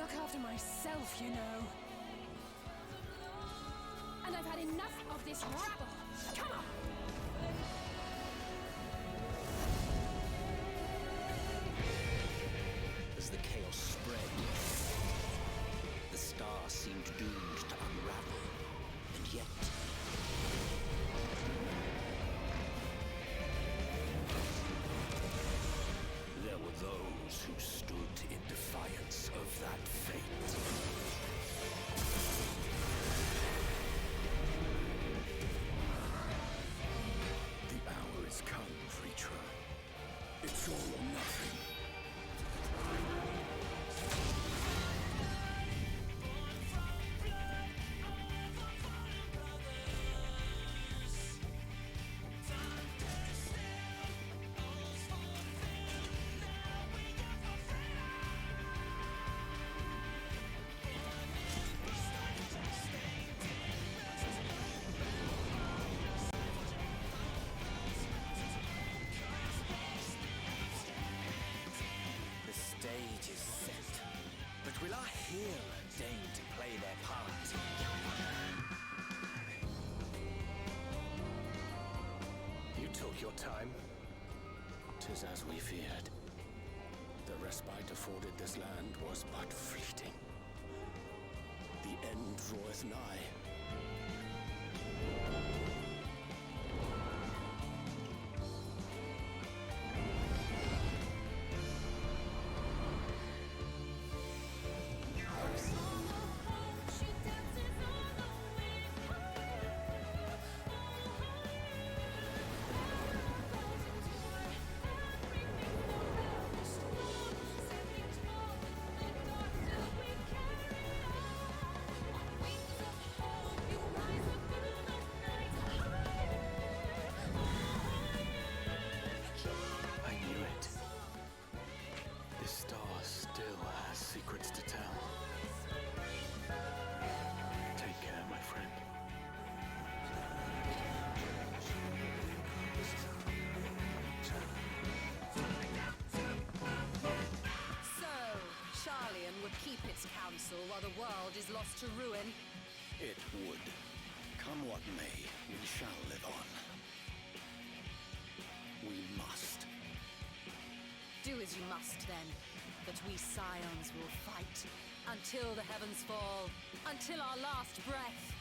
look after myself, you know. And I've had enough of this rabble. Come on! As the chaos spread, the star seemed doomed to unravel, and yet... there were those who stood in defiance of that fate. The hour is come, Preacher. It's all or nothing. Will our hero deign to play their part? You took your time. 'Tis as we feared. The respite afforded this land was but fleeting. The end draweth nigh. Secrets to tell. Take care, my friend. So, Charlian would keep its counsel while the world is lost to ruin? It would. Come what may, we shall live on. We must. Do as you must, then. But we scions will fight until the heavens fall, until our last breath.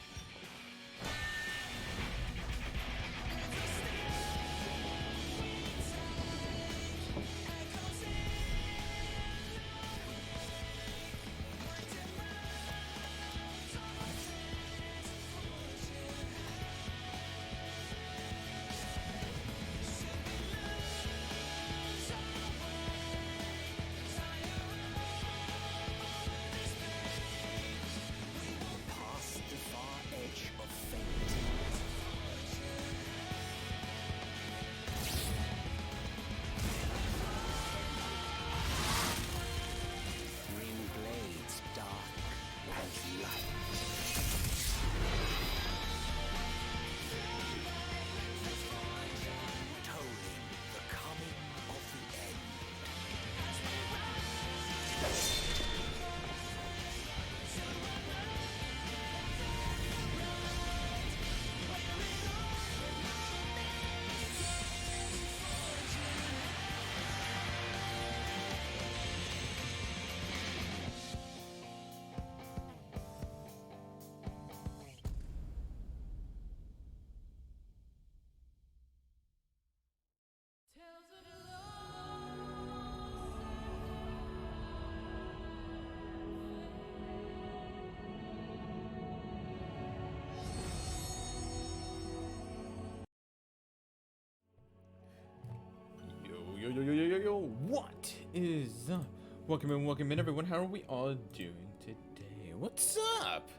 What is up? Welcome in everyone. How are we all doing today? What's up?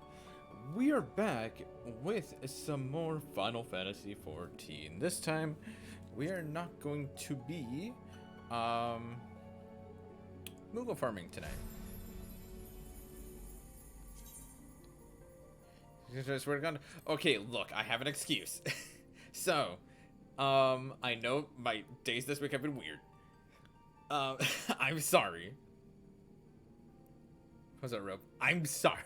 We are back with some more Final Fantasy XIV. This time we are not going to be Moogle farming tonight. We're gonna okay, look, I have an excuse. So I know my days this week have been weird. I'm sorry. What's up, Rob? I'm sorry.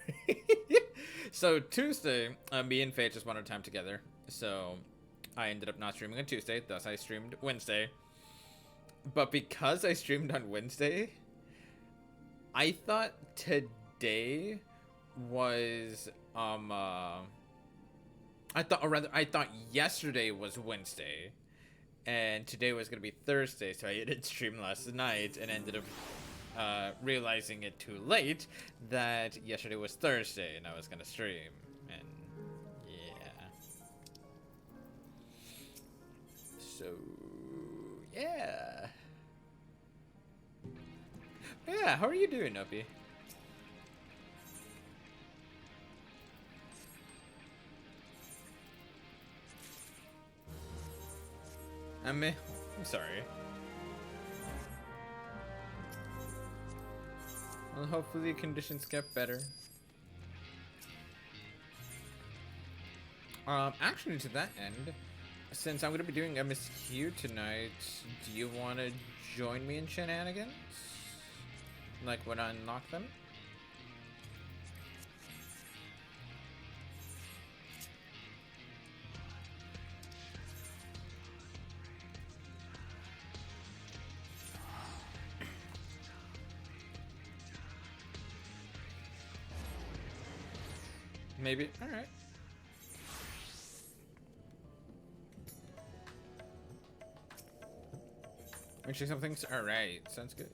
So Tuesday, me and Faye just wanted time together. So I ended up not streaming on Tuesday. Thus, I streamed Wednesday. But because I streamed on Wednesday, I thought today was I thought yesterday was Wednesday, and today was gonna be Thursday. So I didn't stream last night and ended up realizing it too late that yesterday was Thursday and I was gonna stream, and yeah. So yeah. Yeah, how are you doing, Opie? I'm sorry. Well, hopefully conditions get better. Actually, to that end, since I'm gonna be doing MSQ tonight, do you want to join me in shenanigans? Like when I unlock them? Maybe. All right. Actually, some things. All right. Sounds good.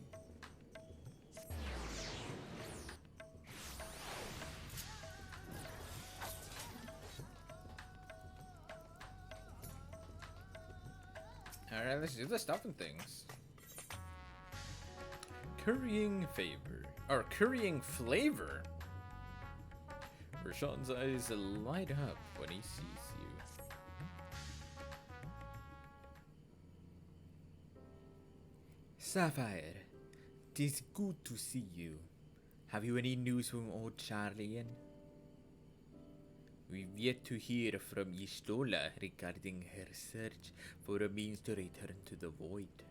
All right. Let's do the stuff and things. Currying favor or currying flavor. Rashawn's eyes light up when he sees you. Sapphire, 'tis good to see you. Have you any news from old Charlian? We've yet to hear from Istola regarding her search for a means to return to the void.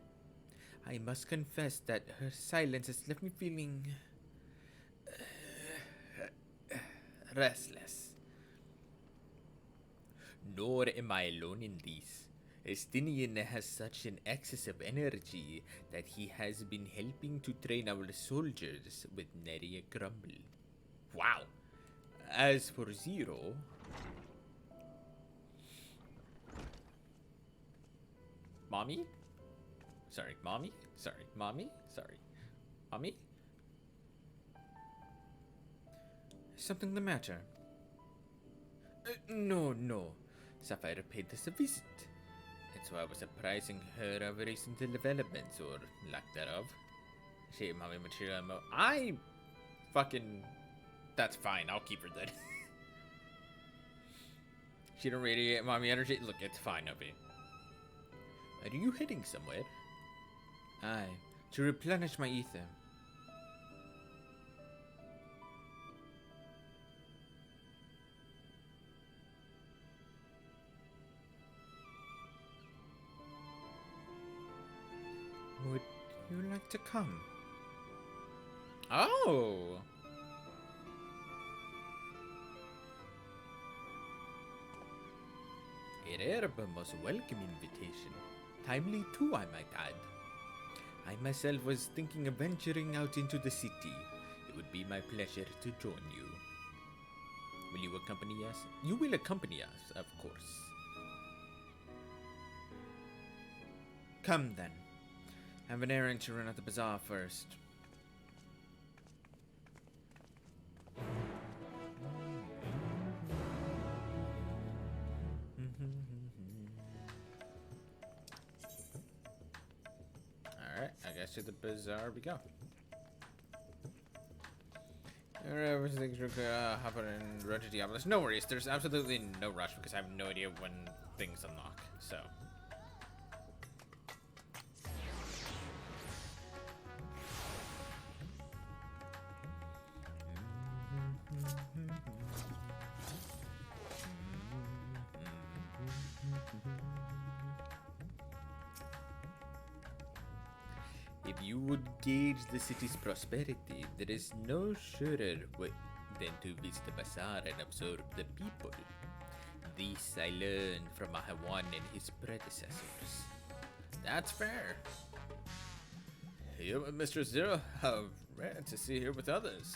I must confess that her silence has left me feeling restless. Nor am I alone in this. Estinian has such an excess of energy that he has been helping to train our soldiers with nary a grumble. Wow. As for Zero... Mommy? Sorry, Mommy? Sorry, Mommy? Sorry. Mommy? Something the matter? No. Sapphire paid us a visit. And so I was apprising her of recent developments, or lack thereof. She, Mommy Material Mo. I fucking... That's fine, I'll keep her then. She don't radiate Mommy energy. Look, it's fine, Obi. Are you heading somewhere? Aye, to replenish my ether. Would you like to come? Oh! A rare but most welcome invitation. Timely too, I might add. I myself was thinking of venturing out into the city. It would be my pleasure to join you. Will you accompany us? You will accompany us, of course. Come then. I have an errand to run at the bazaar first. Alright, I guess to the bazaar we go. Alright, everything's hopper and run to Diablos. No worries, there's absolutely no rush because I have no idea when things unlock, so. A If you would gauge the city's prosperity, there is no surer way than to visit the bazaar and observe the people. This I learned from Mahawan and his predecessors. That's fair. You, Mr. Zero, have rare to see here with others.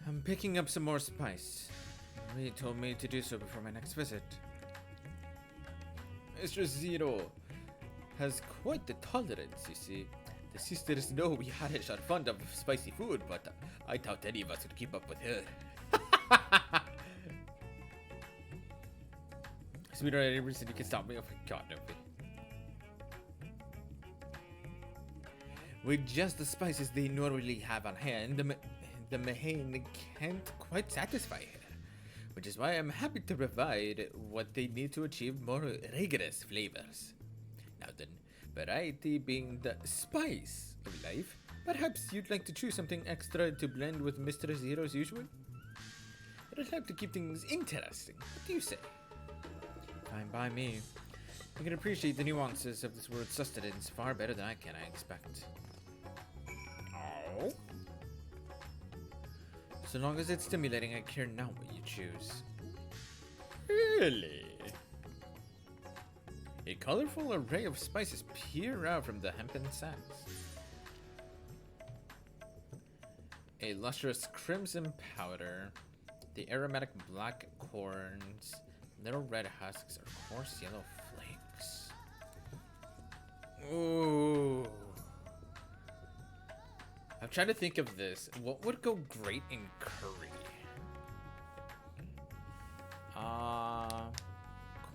I'm picking up some more spice. He told me to do so before my next visit. Mr. Zero has quite the tolerance, you see. The sisters know we Harish are fond of spicy food, but I doubt any of us could keep up with her. Sweetheart, any reason you can stop me? Oh my god, no way. With just the spices they normally have on hand, the Mahane can't quite satisfy her. Which is why I'm happy to provide what they need to achieve more rigorous flavors. Now then, variety being the spice of life, perhaps you'd like to choose something extra to blend with Mr. Zero's usual? It'll help to keep things interesting. What do you say? Fine by me. You can appreciate the nuances of this word sustenance far better than I can, I expect. Oh? So long as it's stimulating, I care not what you choose. Really? A colorful array of spices peer out from the hempen sacks. A lustrous crimson powder, the aromatic black corns, little red husks, or coarse yellow flakes. Ooh. I'm trying to think of this. What would go great in curry?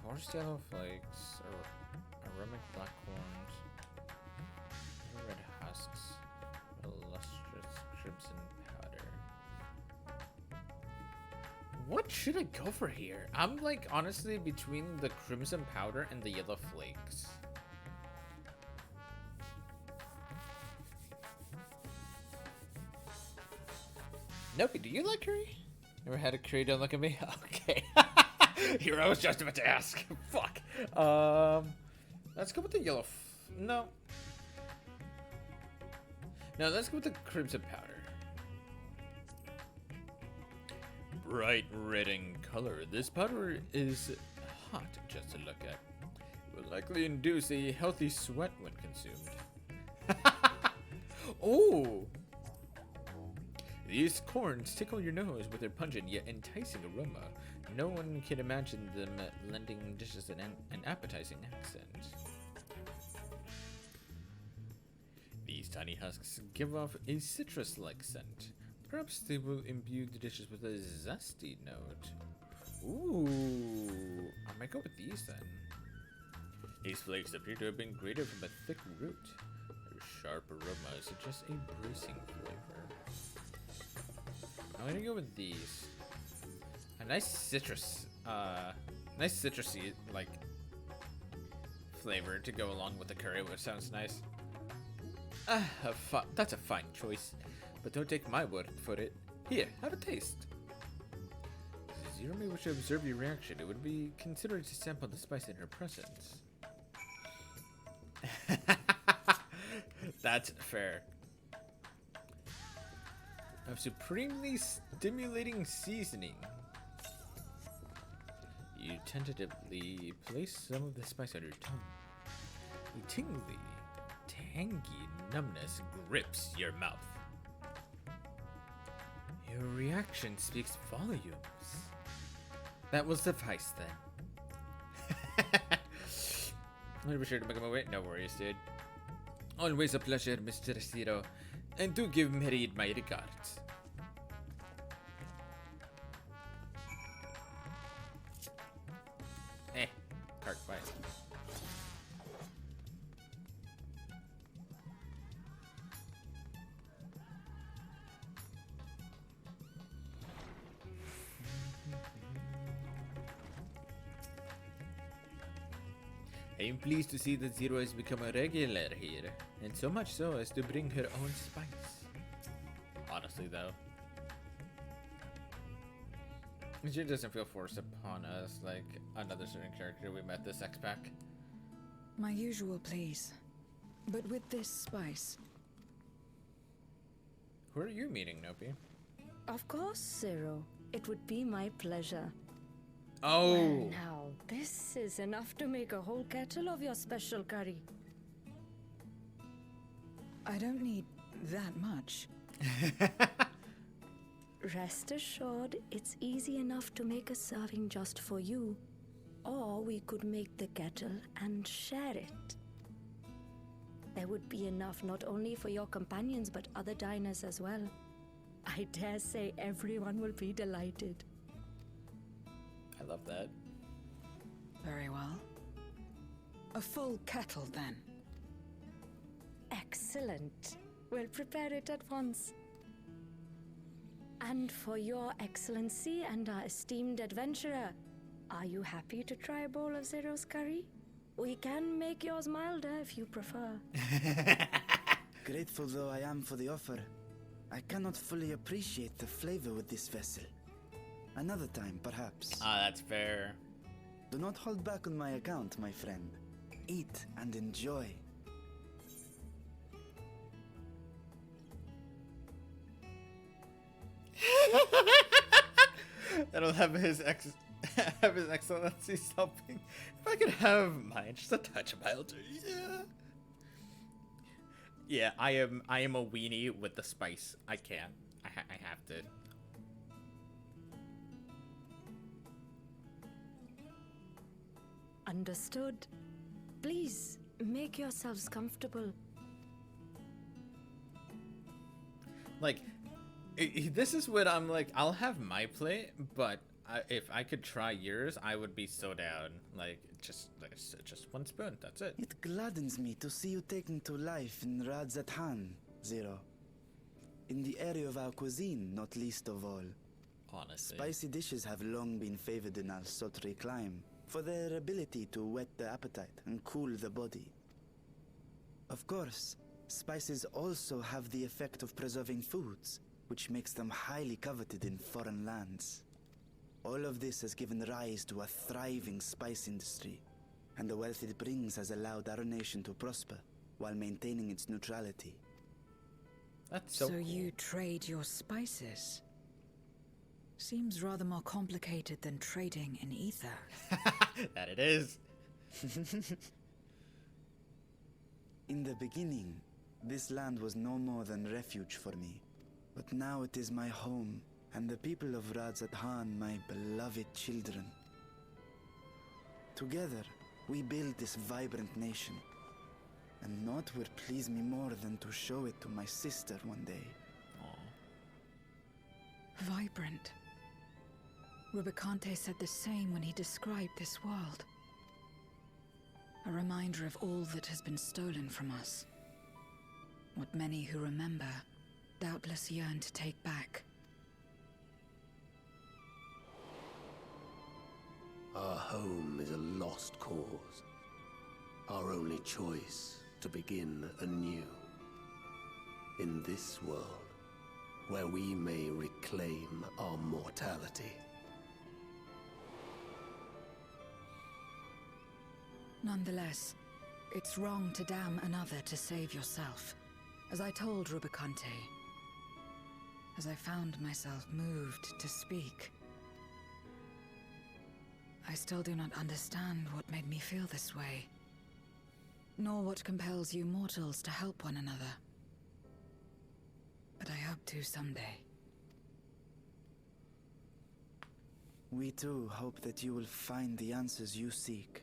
Coarse yellow flakes, or aromatic black corns, red husks, a lustrous crimson powder. What should I go for here? I'm like honestly between the crimson powder and the yellow flakes. Nope, do you like curry? Never had a curry, don't look at me? Okay. Here, I was just about to ask. Fuck. Let's go with the yellow. No. No, let's go with the crimson powder. Bright red in color. This powder is hot just to look at. Will likely induce a healthy sweat when consumed. Oh! These corns tickle your nose with their pungent yet enticing aroma. No one can imagine them lending dishes an appetizing accent. These tiny husks give off a citrus-like scent. Perhaps they will imbue the dishes with a zesty note. Ooh, I might go with these then. These flakes appear to have been grated from a thick root. Their sharp aroma suggests a bracing flavor. I'm gonna go with these. A nice citrus, nice citrusy like flavor to go along with the curry, which sounds nice. That's a fine choice, but don't take my word for it. Here, have a taste. Zero may wish to observe your reaction. It would be considered to sample the spice in her presence. That's fair. Of supremely stimulating seasoning. You tentatively place some of the spice on your tongue. A tingly, tangy numbness grips your mouth. Your reaction speaks volumes. That will suffice then. I'll be sure to make him away. No worries, dude. Always a pleasure, Mr. Zero. And do give Merid my regards. Cart quiet. I am pleased to see that Zero has become a regular here, and so much so as to bring her own spice. Honestly, though, it doesn't feel forced upon us like another certain character we met this X-Pack. My usual, please. But with this spice. Who are you meeting, Nopi? Of course, Zero. It would be my pleasure. Oh. Well, now, this is enough to make a whole kettle of your special curry. I don't need that much. Rest assured, it's easy enough to make a serving just for you. Or we could make the kettle and share it. There would be enough not only for your companions but other diners as well. I dare say everyone will be delighted. I love that. Very well. A full kettle, then. Excellent. We'll prepare it at once. And for your excellency and our esteemed adventurer, are you happy to try a bowl of Zero's curry? We can make yours milder if you prefer. Grateful though I am for the offer, I cannot fully appreciate the flavor with this vessel. Another time, perhaps. Ah, that's fair. Do not hold back on my account, my friend. Eat and enjoy. That'll have his excellency something. If I could have mine, just a touch milder. Yeah. Yeah, I am a weenie with the spice. I can't. I have to. Understood. Please, make yourselves comfortable. Like, this is what I'm like. I'll have my plate, but if I could try yours, I would be so down. Like, just one spoon. That's it. It gladdens me to see you taking to life in Radzathan, Zero. In the area of our cuisine, not least of all. Honestly. Spicy dishes have long been favored in our sultry clime for their ability to whet the appetite and cool the body. Of course, spices also have the effect of preserving foods, which makes them highly coveted in foreign lands. All of this has given rise to a thriving spice industry, and the wealth it brings has allowed our nation to prosper while maintaining its neutrality. That's so So cool. you trade your spices? Seems rather more complicated than trading in ether. That it is. In the beginning, this land was no more than refuge for me. But now it is my home, and the people of Radzathan my beloved children. Together, we build this vibrant nation. And naught would please me more than to show it to my sister one day. Vibrant. Rubicante said the same when he described this world. A reminder of all that has been stolen from us. What many who remember doubtless yearn to take back. Our home is a lost cause. Our only choice to begin anew. In this world, where we may reclaim our mortality. Nonetheless, it's wrong to damn another to save yourself. As I told Rubicante, as I found myself moved to speak. I still do not understand what made me feel this way, nor what compels you mortals to help one another. But I hope to someday. We too hope that you will find the answers you seek.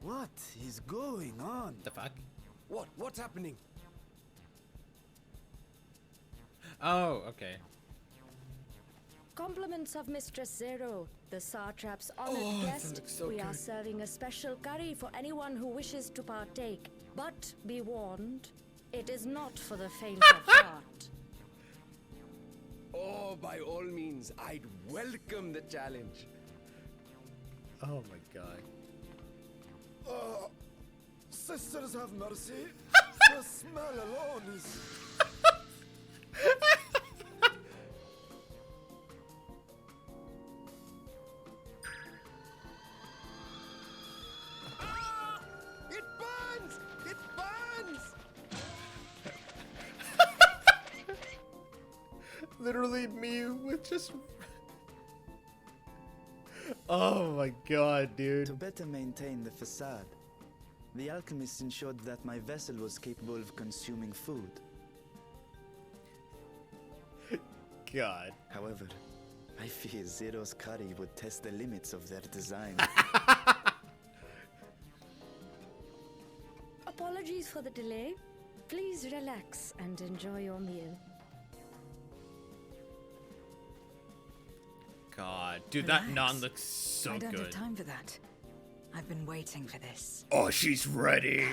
What is going on? The fuck? What's happening? Oh, okay. Compliments of Mistress Zero, the Satrap's honored Oh, that guest. looks so We are good. serving a special curry for anyone who wishes to partake. But be warned, it is not for the faint of heart. Oh, by all means, I'd welcome the challenge. Oh my god. Sisters have mercy. The smell alone is... literally me with just... Oh my god, To dude. better maintain the facade, the alchemists ensured that my vessel was capable of consuming food. God. However, I fear Zero's curry would test the limits of their design. Apologies for the delay. Please relax and enjoy your meal. God. Dude, that Relax. naan looks so I don't have good. time for that. I've been waiting for this. Oh, she's ready.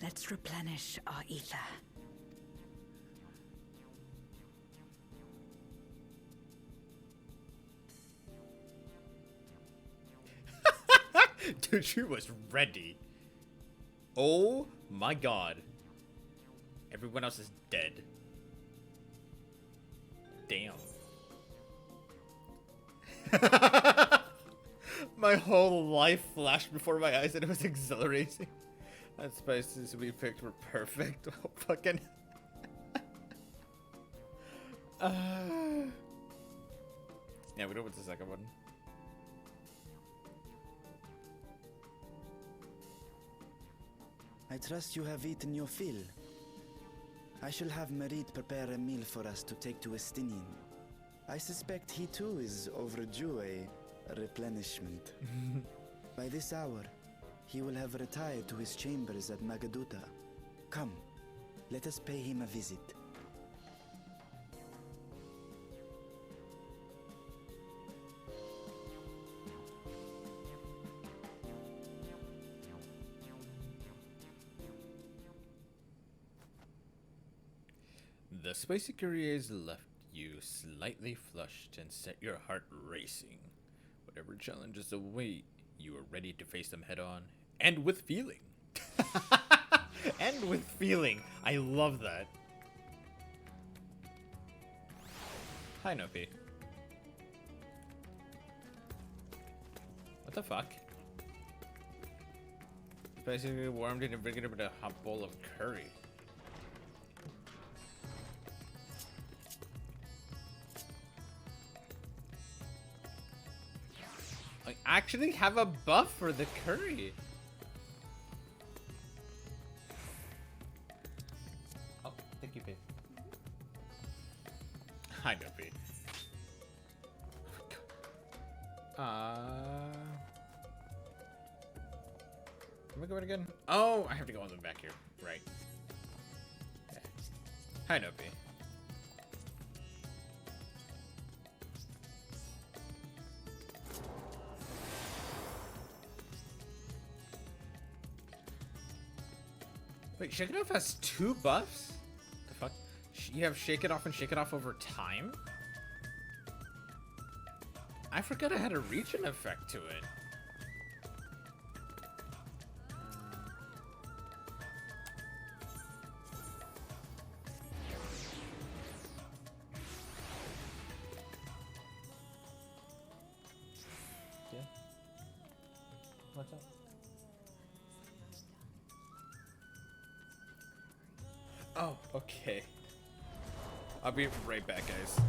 Let's replenish our ether. Dude, she was ready. Oh my god. Everyone else is dead. Damn. My whole life flashed before my eyes and it was exhilarating. The spices we picked were perfect. Oh, fucking. Yeah, we know what's the second one. I trust you have eaten your fill. I shall have Merit prepare a meal for us to take to Estinian. I suspect he too is overdue a replenishment. By this hour, he will have retired to his chambers at Magaduta. Come, let us pay him a visit. The spicy couriers left you slightly flushed and set your heart racing. Whatever challenges await, you are ready to face them head on and with feeling. And with feeling. I love that. Hi, Nopi. What the fuck? Basically warmed it and bring it up with a hot bowl of curry. I actually have a buff for the curry. Oh, thank you, babe. Hi, Nopi. Am I going again? Oh, I have to go on the back here. Right. Okay. Hi, Nopi. Wait, Shake It Off has 2 buffs? The fuck? You have Shake It Off and Shake It Off over time? I forgot I had a regen effect to it. Yeah. What's up? Oh, okay. I'll be right back, guys.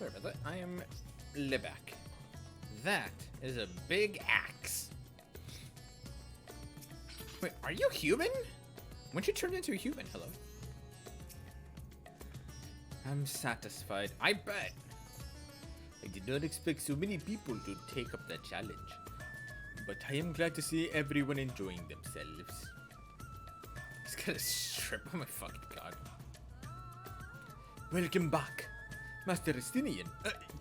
Sorry about that. I am Libak. That is a big axe. Wait, are you human? When you turned into a human? Hello. I'm satisfied. I bet. I did not expect so many people to take up that challenge. But I am glad to see everyone enjoying themselves. He's got a strip. Oh my fucking god. Welcome back, Master Estinian.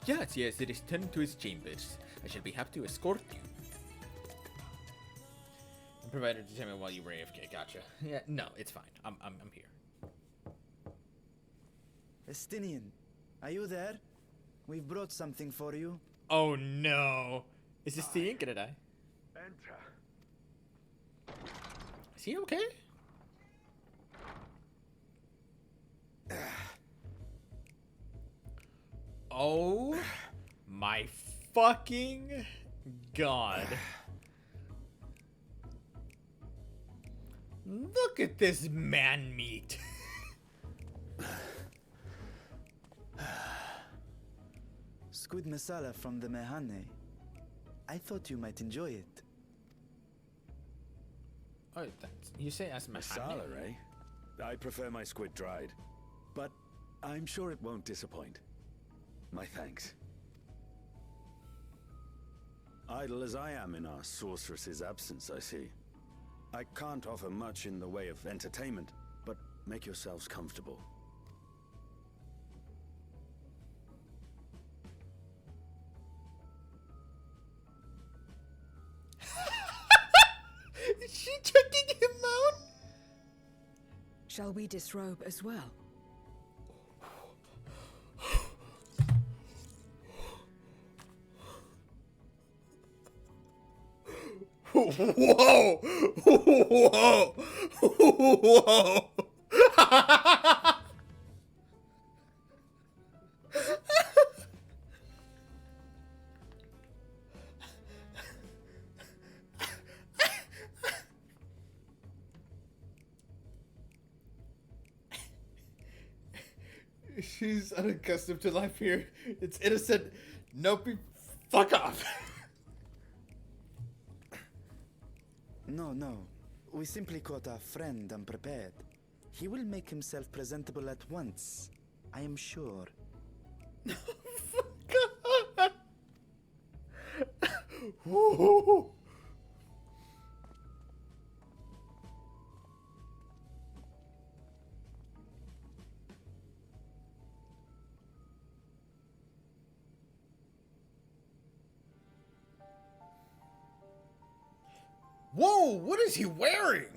Yes, return to his chambers. I shall be happy to escort you. Provided to tell me while you were AFK. Gotcha. Yeah, no, it's fine. I'm here. Estinian, are you there? We've brought something for you. Oh no. Is Estinian gonna die? Enter. Is he okay? Oh my fucking god. Look at this man meat. Squid masala from the Mehane. I thought you might enjoy it. Oh, that's, you say as Masala, eh? I prefer my squid dried. But I'm sure it won't disappoint. My thanks. Idle as I am in our sorceress's absence, I see. I can't offer much in the way of entertainment, but make yourselves comfortable. Is she checking him out? Shall we disrobe as well? Whoa! Whoa! Whoa! She's unaccustomed to life here. It's innocent. Nope. Fuck off. No. We simply caught our friend unprepared. He will make himself presentable at once, I am sure. God. Whoa. Whoa, what is he wearing?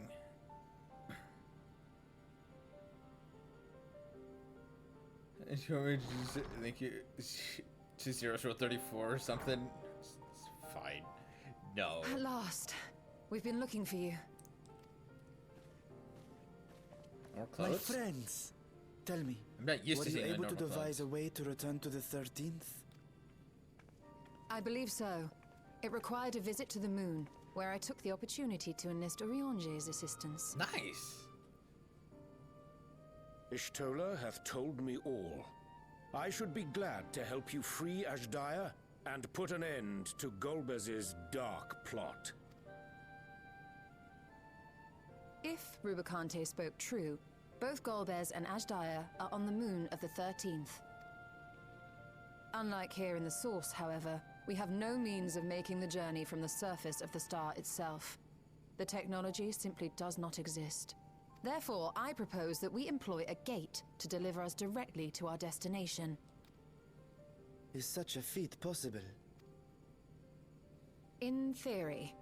You want me to just thank you to 0034 or something? It's fine. No. At last. We've been looking for you. More My clothes? friends, tell me, I'm not used were to you seeing able to normal devise clothes. a way to return to the 13th? I believe so. It required a visit to the moon, where I took the opportunity to enlist Oriange's assistance. Nice. Ishtola hath told me all. I should be glad to help you free Ashdaya and put an end to Golbez's dark plot. If Rubicante spoke true, both Golbez and Ashdaya are on the moon of the 13th. Unlike here in the Source, however, we have no means of making the journey from the surface of the star itself. The technology simply does not exist. Therefore, I propose that we employ a gate to deliver us directly to our destination. Is such a feat possible? In theory.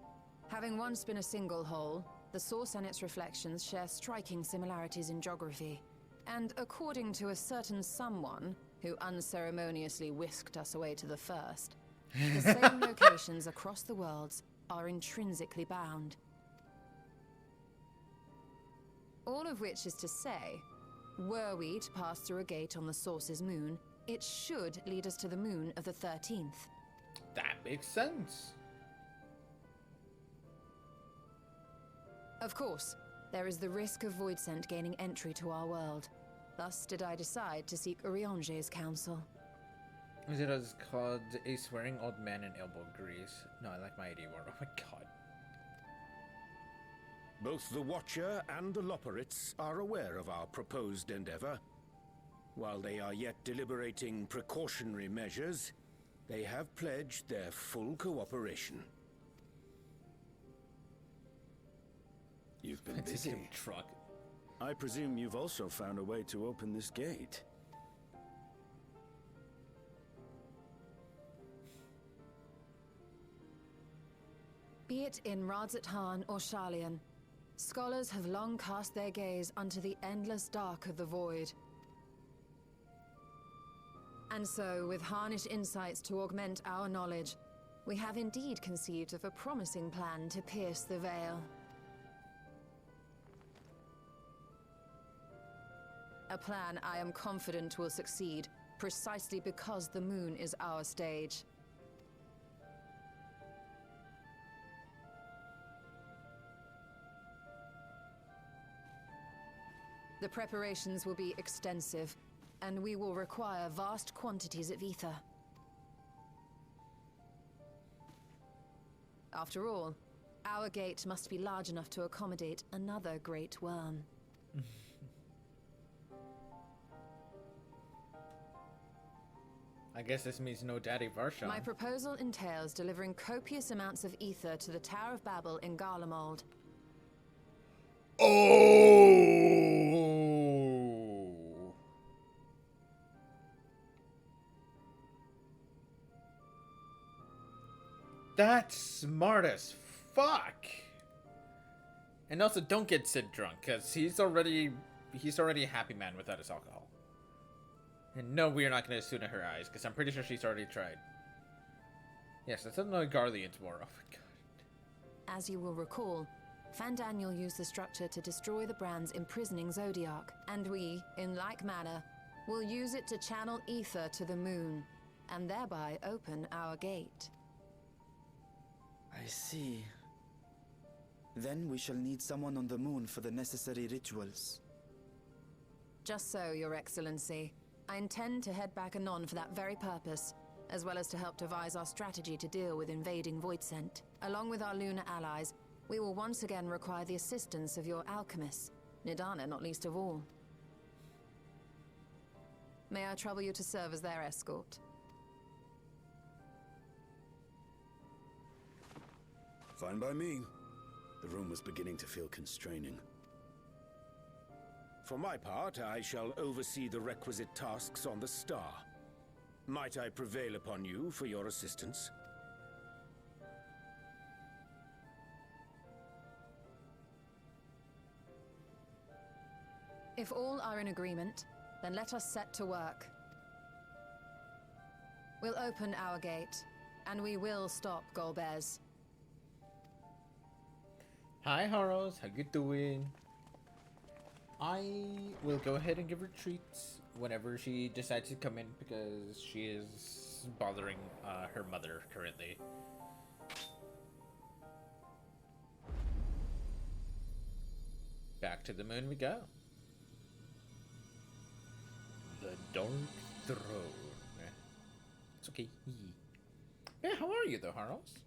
Having once been a single hole, the Source and its reflections share striking similarities in geography. And according to a certain someone who unceremoniously whisked us away to the first, the same locations across the worlds are intrinsically bound. All of which is to say, were we to pass through a gate on the Source's moon, it should lead us to the moon of the 13th. That makes sense. Of course, there is the risk of Voidsent gaining entry to our world. Thus did I decide to seek Oriange's counsel. Is it as called a swearing old man in elbow grease? No, I like my ID word. Oh my god. Both the Watcher and the Loporrits are aware of our proposed endeavor. While they are yet deliberating precautionary measures, they have pledged their full cooperation. You've been busy. Truck. I presume you've also found a way to open this gate. Be it in Radzat-Han or Sharlayan, scholars have long cast their gaze unto the endless dark of the void. And so, with harnish insights to augment our knowledge, we have indeed conceived of a promising plan to pierce the veil. A plan I am confident will succeed, precisely because the moon is our stage. The preparations will be extensive, and we will require vast quantities of ether. After all, our gate must be large enough to accommodate another great worm. I guess this means no Daddy Varshan. My proposal entails delivering copious amounts of ether to the Tower of Babel in Garlemald. Oh! That's smart as fuck. And also, don't get Sid drunk, because he's already a happy man without his alcohol. And no, we are not going to assume in her eyes, because I'm pretty sure she's already tried. Yes, that's another Garlean's war. Oh my god. As you will recall, Fandaniel used the structure to destroy the brands imprisoning Zodiac, and we, in like manner, will use it to channel ether to the moon, and thereby open our gate. I see. Then we shall need someone on the moon for the necessary rituals. Just so, Your Excellency. I intend to head back anon for that very purpose, as well as to help devise our strategy to deal with invading Voidsent. Along with our lunar allies, we will once again require the assistance of your alchemists, Nidana not least of all. May I trouble you to serve as their escort? Fine by me. The room was beginning to feel constraining. For my part, I shall oversee the requisite tasks on the star. Might I prevail upon you for your assistance? If all are in agreement, then let us set to work. We'll open our gate, and we will stop Golbez. Hi, Haros. How you doing? I will go ahead and give her treats whenever she decides to come in, because she is bothering her mother currently. Back to the moon we go. The Dark Throne. It's okay. Yeah, how are you though, Haros?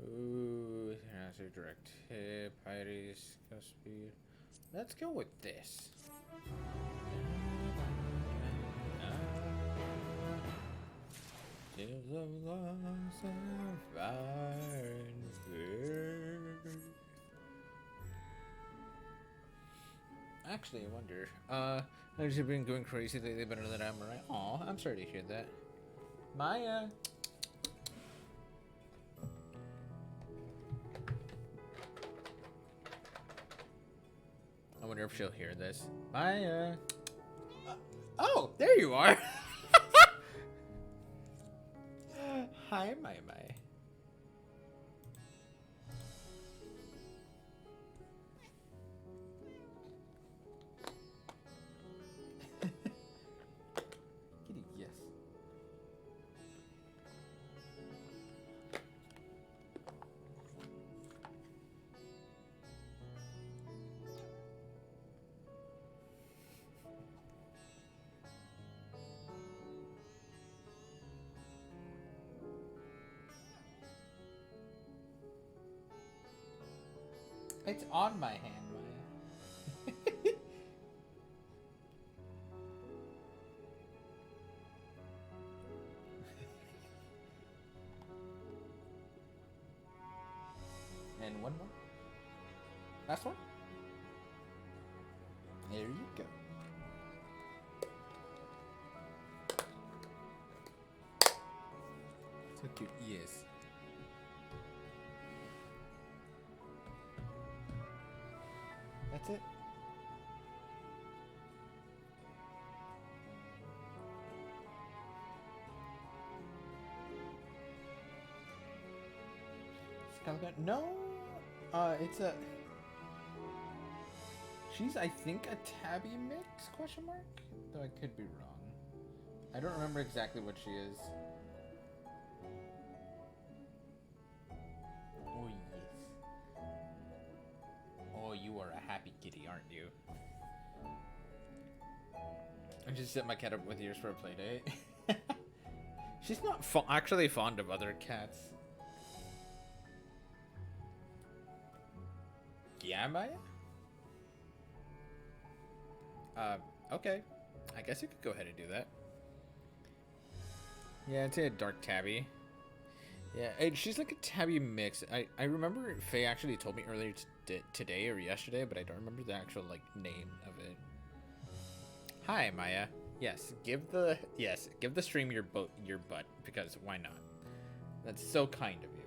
Ooh, answer direct hip, Iris, speed. Let's go with this. Tales of loss and fire and fear. Actually, I wonder. I've just been going crazy lately, better than I'm right. Aw, I'm sorry to hear that. Maya. I wonder if she'll hear this. Maya. Oh, there you are. Hi, Maya. Kitty, yes. It's on my hand, Maya. And one more. Last one. There you go. So cute. Yes. That's it. Skullgun? No. It's a. She's, I think, a tabby mix? Question mark? Though I could be wrong. I don't remember exactly what she is. Oh yes. Oh, you are a happy kitty, aren't you? I just set my cat up with yours for a play date. She's not actually fond of other cats. Yeah, Maya? Okay. I guess you could go ahead and do that. Yeah, I'd say a dark tabby. Yeah, she's like a tabby mix. I remember Faye actually told me earlier today or yesterday, but I don't remember the actual, like, name of it. Hi, Maya. Yes, give the stream your butt, because why not? That's so kind of you.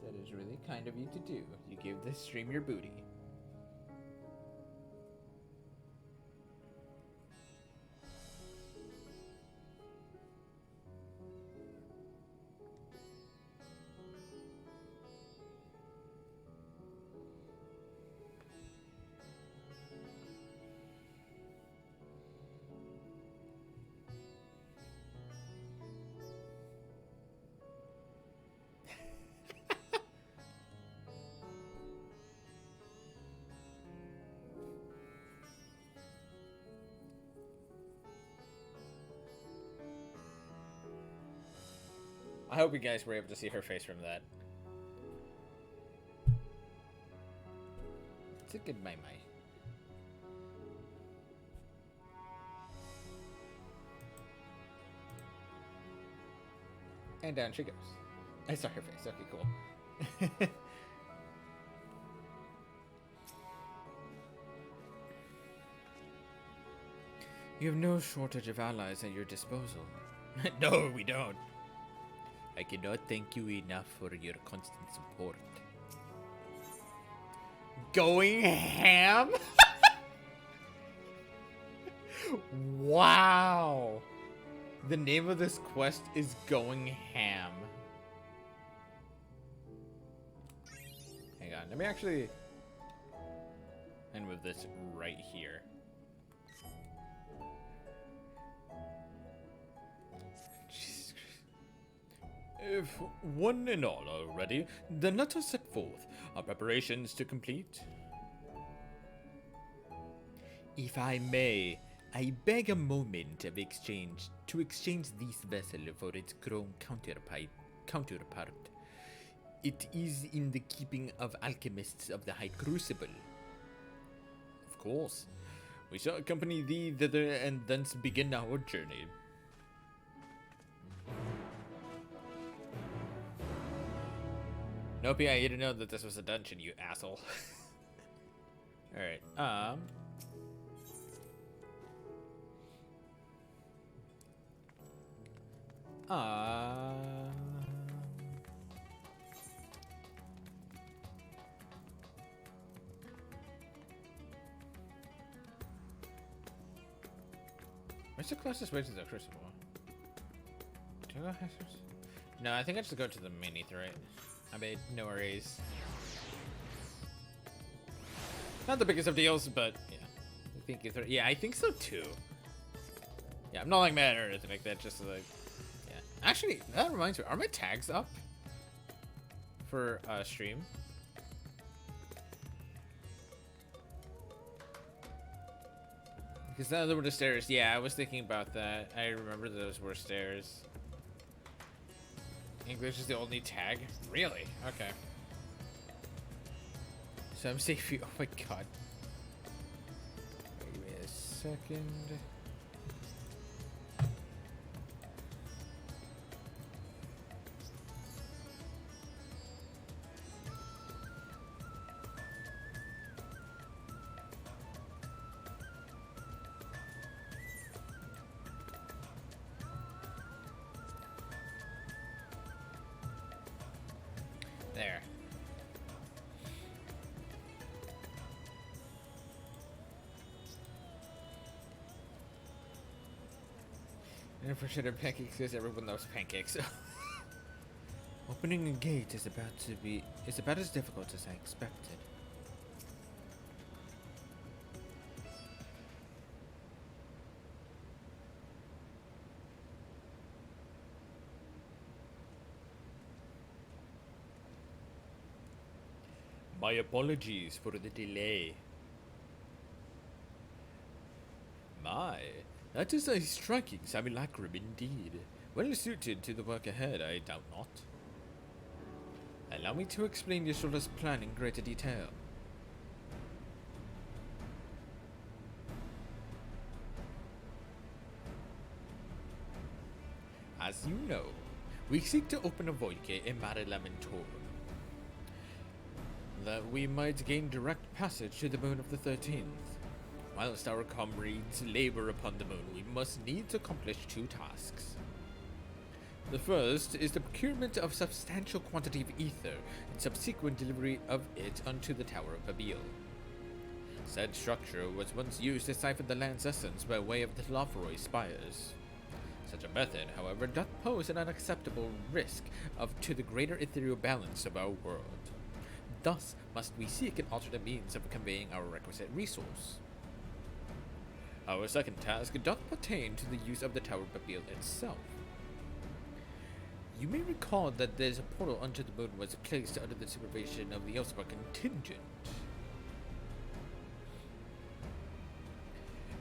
That is really kind of you to do. You give the stream your booty. I hope you guys were able to see her face from that. It's a good Mai Mai. And down she goes. I saw her face. Okay, cool. You have no shortage of allies at your disposal. No, we don't. I cannot thank you enough for your constant support. Going ham? Wow. The name of this quest is Going Ham. Hang on, let me actually move this right here. If one and all are ready, then let us set forth. Our preparations to complete. If I may, I beg a moment of exchange to exchange this vessel for its grown counterpart. It is in the keeping of alchemists of the High Crucible. Of course. We shall accompany thee thither and thence begin our journey. Nope, yeah, you didn't know that this was a dungeon, you asshole. Alright, where's the closest way to the crucible? Do I go? No, I think I just go to the main ether, right? I mean, no worries. Not the biggest of deals, but yeah. I think ether. Yeah, I think so too. Yeah, I'm not like mad or anything like that. Just like, yeah. Actually, that reminds me. Are my tags up for stream? Because those were the stairs. Yeah, I was thinking about that. I remember those were stairs. English is the only tag? Really? Okay. So I'm safe. Oh my god. Give me a second. There. And for sugar pancakes, because everyone loves pancakes. Opening a gate is about as difficult as I expected. My apologies for the delay. My, that is a striking simulacrum indeed. Well suited to the work ahead, I doubt not. Allow me to explain Yasura's plan in greater detail. As you know, we seek to open a void gate in Mare Lamentorum, that we might gain direct passage to the moon of the 13th. Whilst our comrades labor upon the moon, we must needs accomplish two tasks. The first is the procurement of substantial quantity of ether and subsequent delivery of it unto the Tower of Babil. Said structure was once used to siphon the land's essence by way of the Lofroy spires. Such a method, however, doth pose an unacceptable risk to the greater ethereal balance of our world. Thus must we seek an alternate means of conveying our requisite resource. Our second task doth pertain to the use of the Tower of Babil itself. You may recall that there's a portal unto the moon was placed under the supervision of the Elsewhere contingent.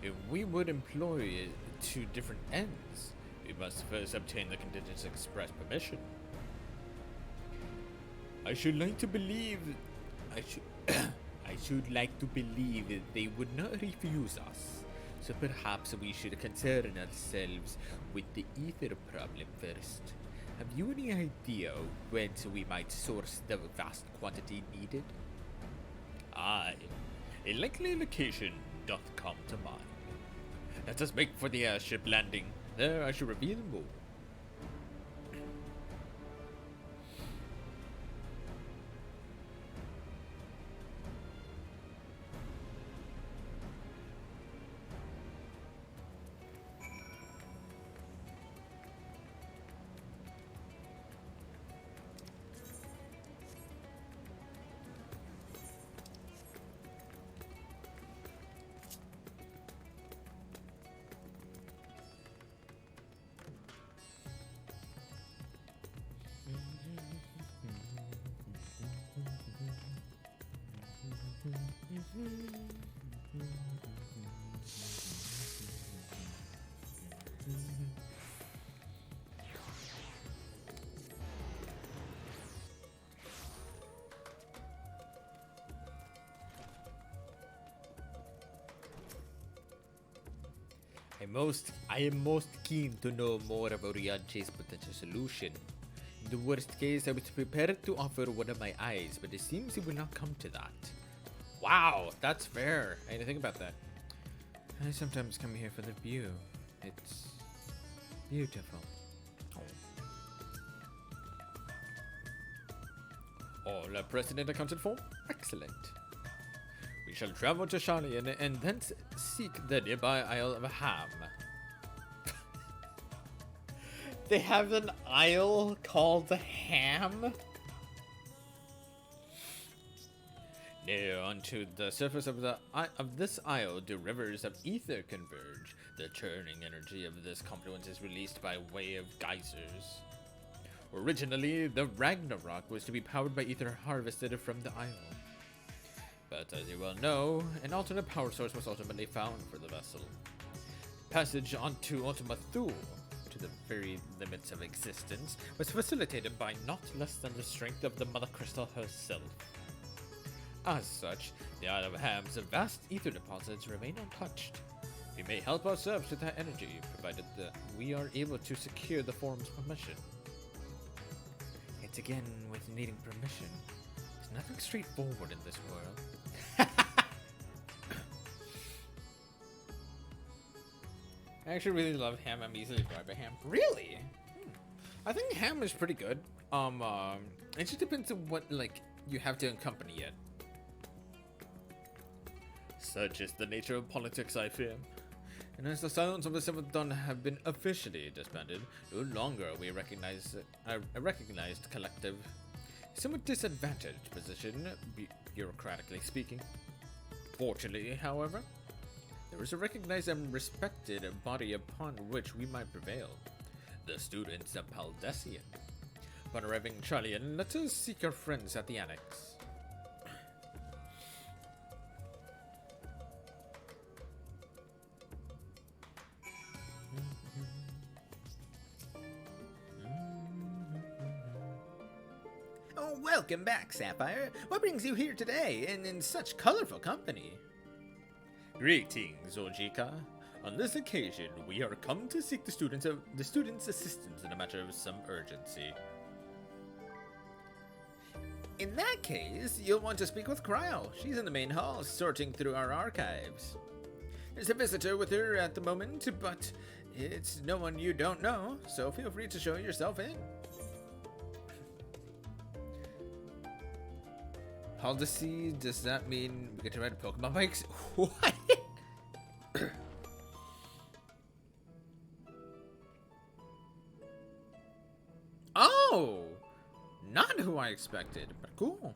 If we would employ it to different ends, we must first obtain the contingent's express permission. I should like to believe that they would not refuse us. So perhaps we should concern ourselves with the ether problem first. Have you any idea whence we might source the vast quantity needed? Aye, a likely location doth come to mind. Let us make for the airship landing. There I shall reveal more. I am most keen to know more about Rianche's potential solution. In the worst case, I was prepared to offer one of my eyes, but it seems it will not come to that. Wow, that's fair. I didn't think about that. I sometimes come here for the view. It's beautiful. All precedent accounted for? Excellent. We shall travel to Charlian and thence seek the nearby Isle of Ham. They have an isle called Ham? Near unto the surface of this isle do rivers of ether converge. The churning energy of this confluence is released by way of geysers. Originally, the Ragnarok was to be powered by ether harvested from the isle. But as you well know, an alternate power source was ultimately found for the vessel. Passage onto Ultima Thule to the very limits of existence was facilitated by not less than the strength of the Mother Crystal herself. As such, the Isle of Ham's vast ether deposits remain untouched. We may help ourselves with that energy, provided that we are able to secure the forum's permission. It's again with needing permission. There's nothing straightforward in this world. I actually really love Ham. I'm easily fried by Ham. Really? I think Ham is pretty good. It just depends on what, like, you have to accompany it. Such is the nature of politics, I fear. And as the Silence of the Seventh Dawn have been officially disbanded, no longer are we a recognized collective. Somewhat disadvantaged position, bureaucratically speaking. Fortunately, however, there is a recognized and respected body upon which we might prevail. The students of Paldesian. Upon arriving Charlian, let us seek our friends at the Annex. Oh, welcome back, Sapphire. What brings you here today, and in such colorful company? Greetings, Ojika. On this occasion, we are come to seek the students' assistance in a matter of some urgency. In that case, you'll want to speak with Cryle. She's in the main hall, sorting through our archives. There's a visitor with her at the moment, but it's no one you don't know, so feel free to show yourself in. Policy, does that mean we get to ride Pokemon bikes? What? Oh! Not who I expected, but cool.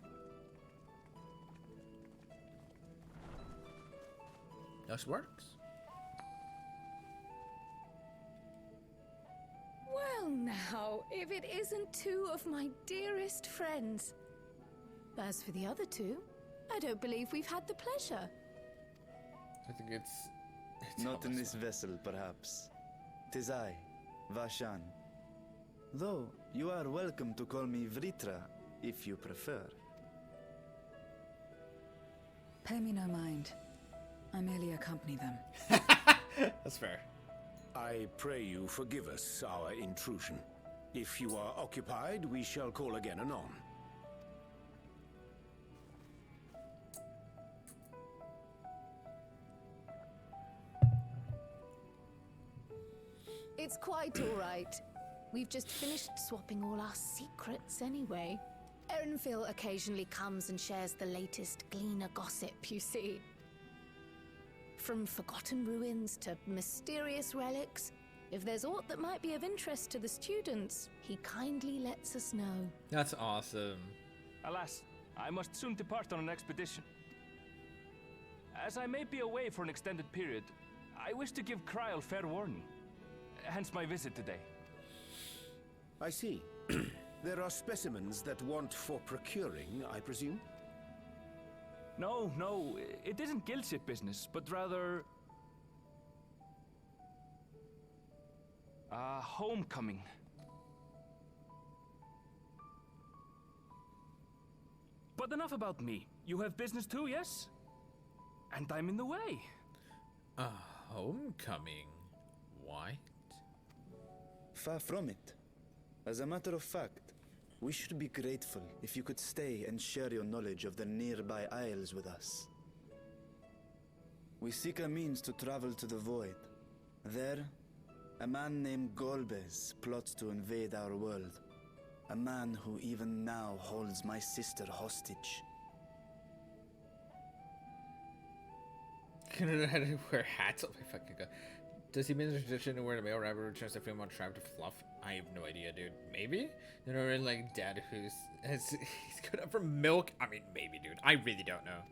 This works. Well now, if it isn't two of my dearest friends. As for the other two, I don't believe we've had the pleasure. I think it's Not in this vessel, perhaps. 'Tis I, Vashan. Though, you are welcome to call me Vritra, if you prefer. Pay me no mind. I merely accompany them. That's fair. I pray you forgive us our intrusion. If you are occupied, we shall call again anon. It's quite all right. We've just finished swapping all our secrets anyway. Erenphil occasionally comes and shares the latest Gleaner gossip, you see. From forgotten ruins to mysterious relics, if there's aught that might be of interest to the students, he kindly lets us know. That's awesome. Alas, I must soon depart on an expedition. As I may be away for an extended period, I wish to give Cryle fair warning. Hence my visit today. I see. There are specimens that want for procuring, I presume? No, it isn't guild ship business, but rather... homecoming. But enough about me. You have business too, yes? And I'm in the way. A homecoming? What? Far from it. As a matter of fact, we should be grateful if you could stay and share your knowledge of the nearby isles with us. We seek a means to travel to the Void. There, a man named Golbez plots to invade our world. A man who even now holds my sister hostage. Can I wear hats? Oh my fucking god. Does he mean the tradition to wear the male rabbit returns to female tribe to fluff? I have no idea, dude. Maybe? You know, like dad he's good up for milk. I mean, maybe, dude. I really don't know.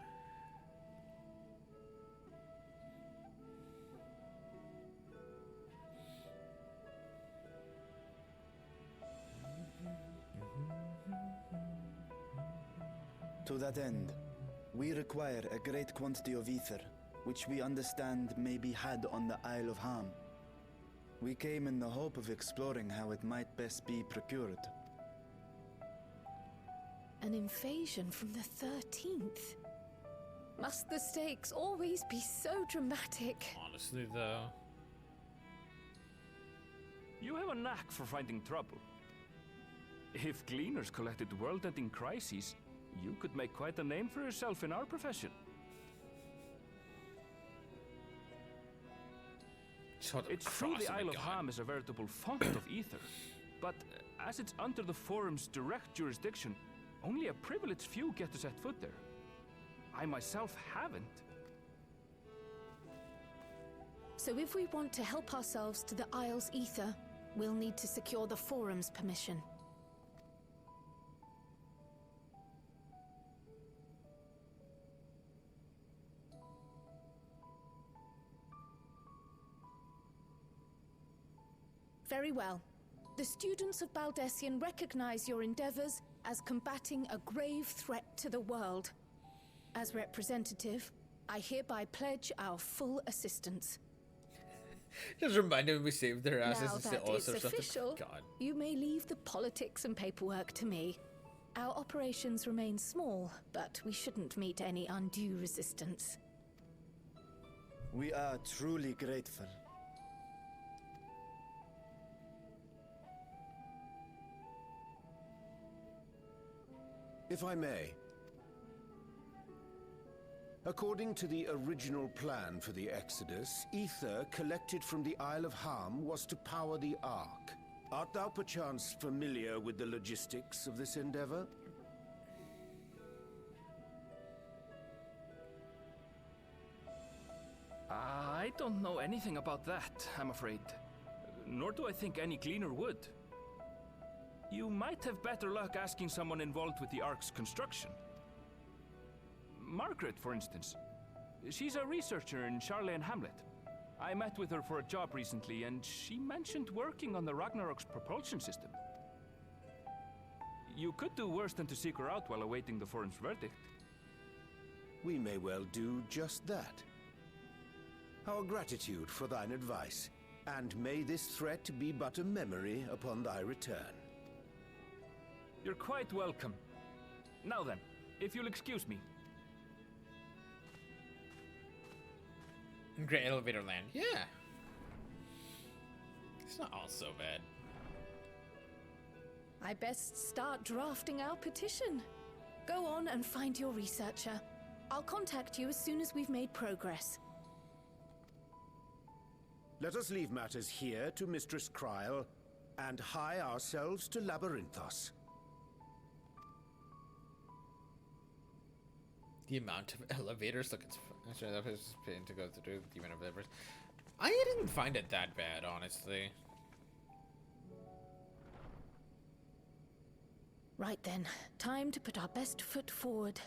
To that end, we require a great quantity of ether, which we understand may be had on the Isle of Ham. We came in the hope of exploring how it might best be procured. An invasion from the 13th? Must the stakes always be so dramatic? Honestly, though. You have a knack for finding trouble. If gleaners collected world-ending crises, you could make quite a name for yourself in our profession. It's true the Isle of Ham is a veritable font of ether, but as it's under the Forum's direct jurisdiction, only a privileged few get to set foot there. I myself haven't. So if we want to help ourselves to the Isle's ether, we'll need to secure the Forum's permission. Very well. The students of Baldessian recognize your endeavors as combating a grave threat to the world. As representative, I hereby pledge our full assistance. Just reminded me we saved their asses Now and that still it's or something. official, God. you may leave the politics and paperwork to me. Our operations remain small, but we shouldn't meet any undue resistance. We are truly grateful. If I may. According to the original plan for the Exodus, ether collected from the Isle of Ham was to power the Ark. Art thou perchance familiar with the logistics of this endeavor? I don't know anything about that, I'm afraid. Nor do I think any gleaner would. You might have better luck asking someone involved with the Ark's construction. Margaret, for instance. She's a researcher in Charley and Hamlet. I met with her for a job recently, and she mentioned working on the Ragnarok's propulsion system. You could do worse than to seek her out while awaiting the Forum's verdict. We may well do just that. Our gratitude for thine advice, and may this threat be but a memory upon thy return. You're quite welcome. Now then, if you'll excuse me. Great elevator land. Yeah. It's not all so bad. I best start drafting our petition. Go on and find your researcher. I'll contact you as soon as we've made progress. Let us leave matters here to Mistress Kryl, and hie ourselves to Labyrinthos. The amount of elevators. Look, it's actually that was pain to go through the amount of elevators. I didn't find it that bad, honestly. Right then, time to put our best foot forward.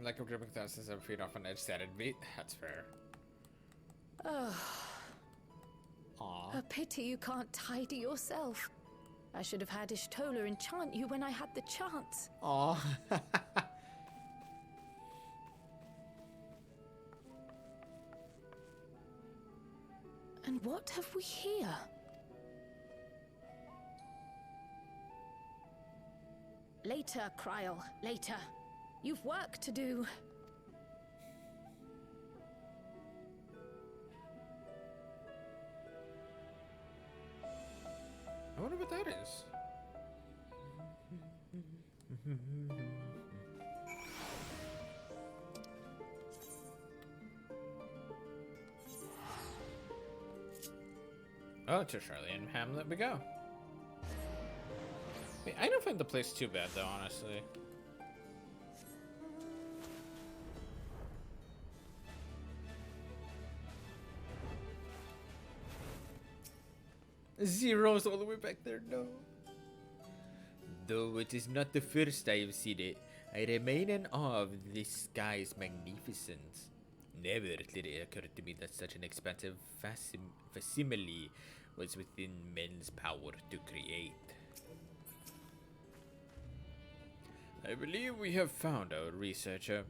Like a gripping thousands of feet off an edge sadded beat. That's fair. Oh, Aww. a pity you can't tidy yourself. I should have had Ishtola enchant you when I had the chance. Aww. And what have we here? Later, Kryl, later. You've work to do. I wonder what that is. Oh, to Charlie and Hamlet we go. Wait, I don't find the place too bad though, honestly. Zero's all the way back there, no. Though it is not the first I have seen it, I remain in awe of this sky's magnificence. Never did it occur to me that such an expansive facsimile was within men's power to create. I believe we have found our researcher.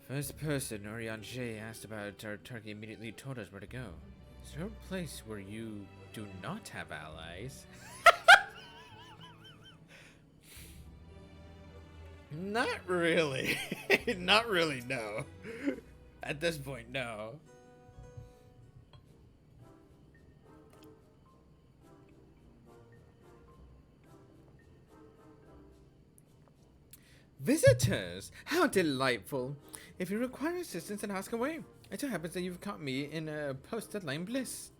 First person Orion J asked about our target immediately told us where to go. Is there a place where you do not have allies? Not really. Not really, no. At this point, no. Visitors! How delightful! If you require assistance, then ask away. It so happens that you've caught me in a post-deadline bliss.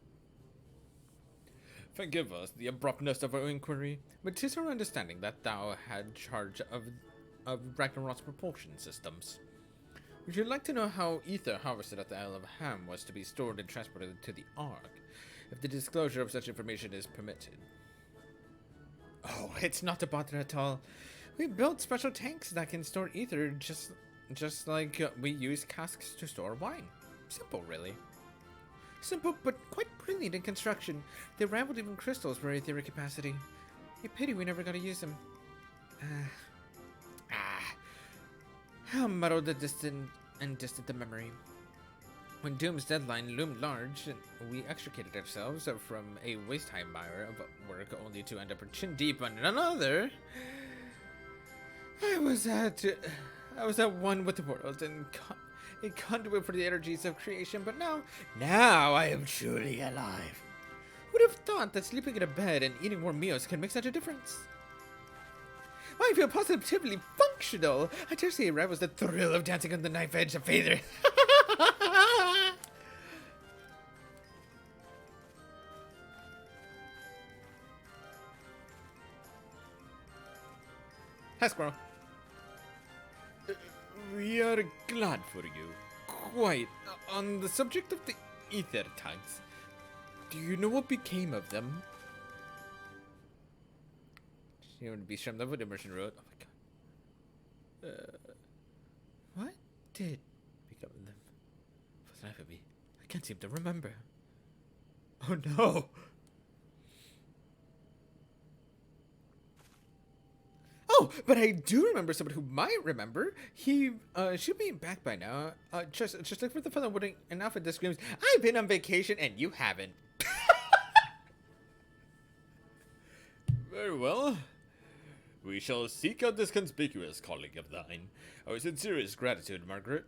Forgive us the abruptness of our inquiry, but 'tis our understanding that thou had charge of Ragnarok's propulsion systems. Would you like to know how ether harvested at the Isle of Ham was to be stored and transported to the Ark, if the disclosure of such information is permitted? Oh, it's not a bother at all. We built special tanks that can store ether just like we use casks to store wine. Simple, really. Simple, but quite brilliant in construction. They rivaled even crystals for etheric capacity. A pity we never got to use them. How muddled the distant the memory. When Doom's deadline loomed large, we extricated ourselves from a waist-high mire of work only to end up chin deep on another. I was at one with the world and a conduit for the energies of creation, but now I am truly alive. Would have thought that sleeping in a bed and eating warm meals can make such a difference. I feel positively functional. I dare say it rivals the thrill of dancing on the knife edge of Father. Hi, Squirrel. We are glad for you. Quite. On the subject of the ether tanks, do you know what became of them? She would be shrimmed over the immersion road. Oh my god. What did become of them? For the life of me, I can't seem to remember. Oh no! Oh, but I do remember someone who might remember. He should be back by now. Just look for the fellow wearing an outfit that screams, "I've been on vacation and you haven't." Very well. We shall seek out this conspicuous colleague of thine. Our sincerest gratitude, Margaret.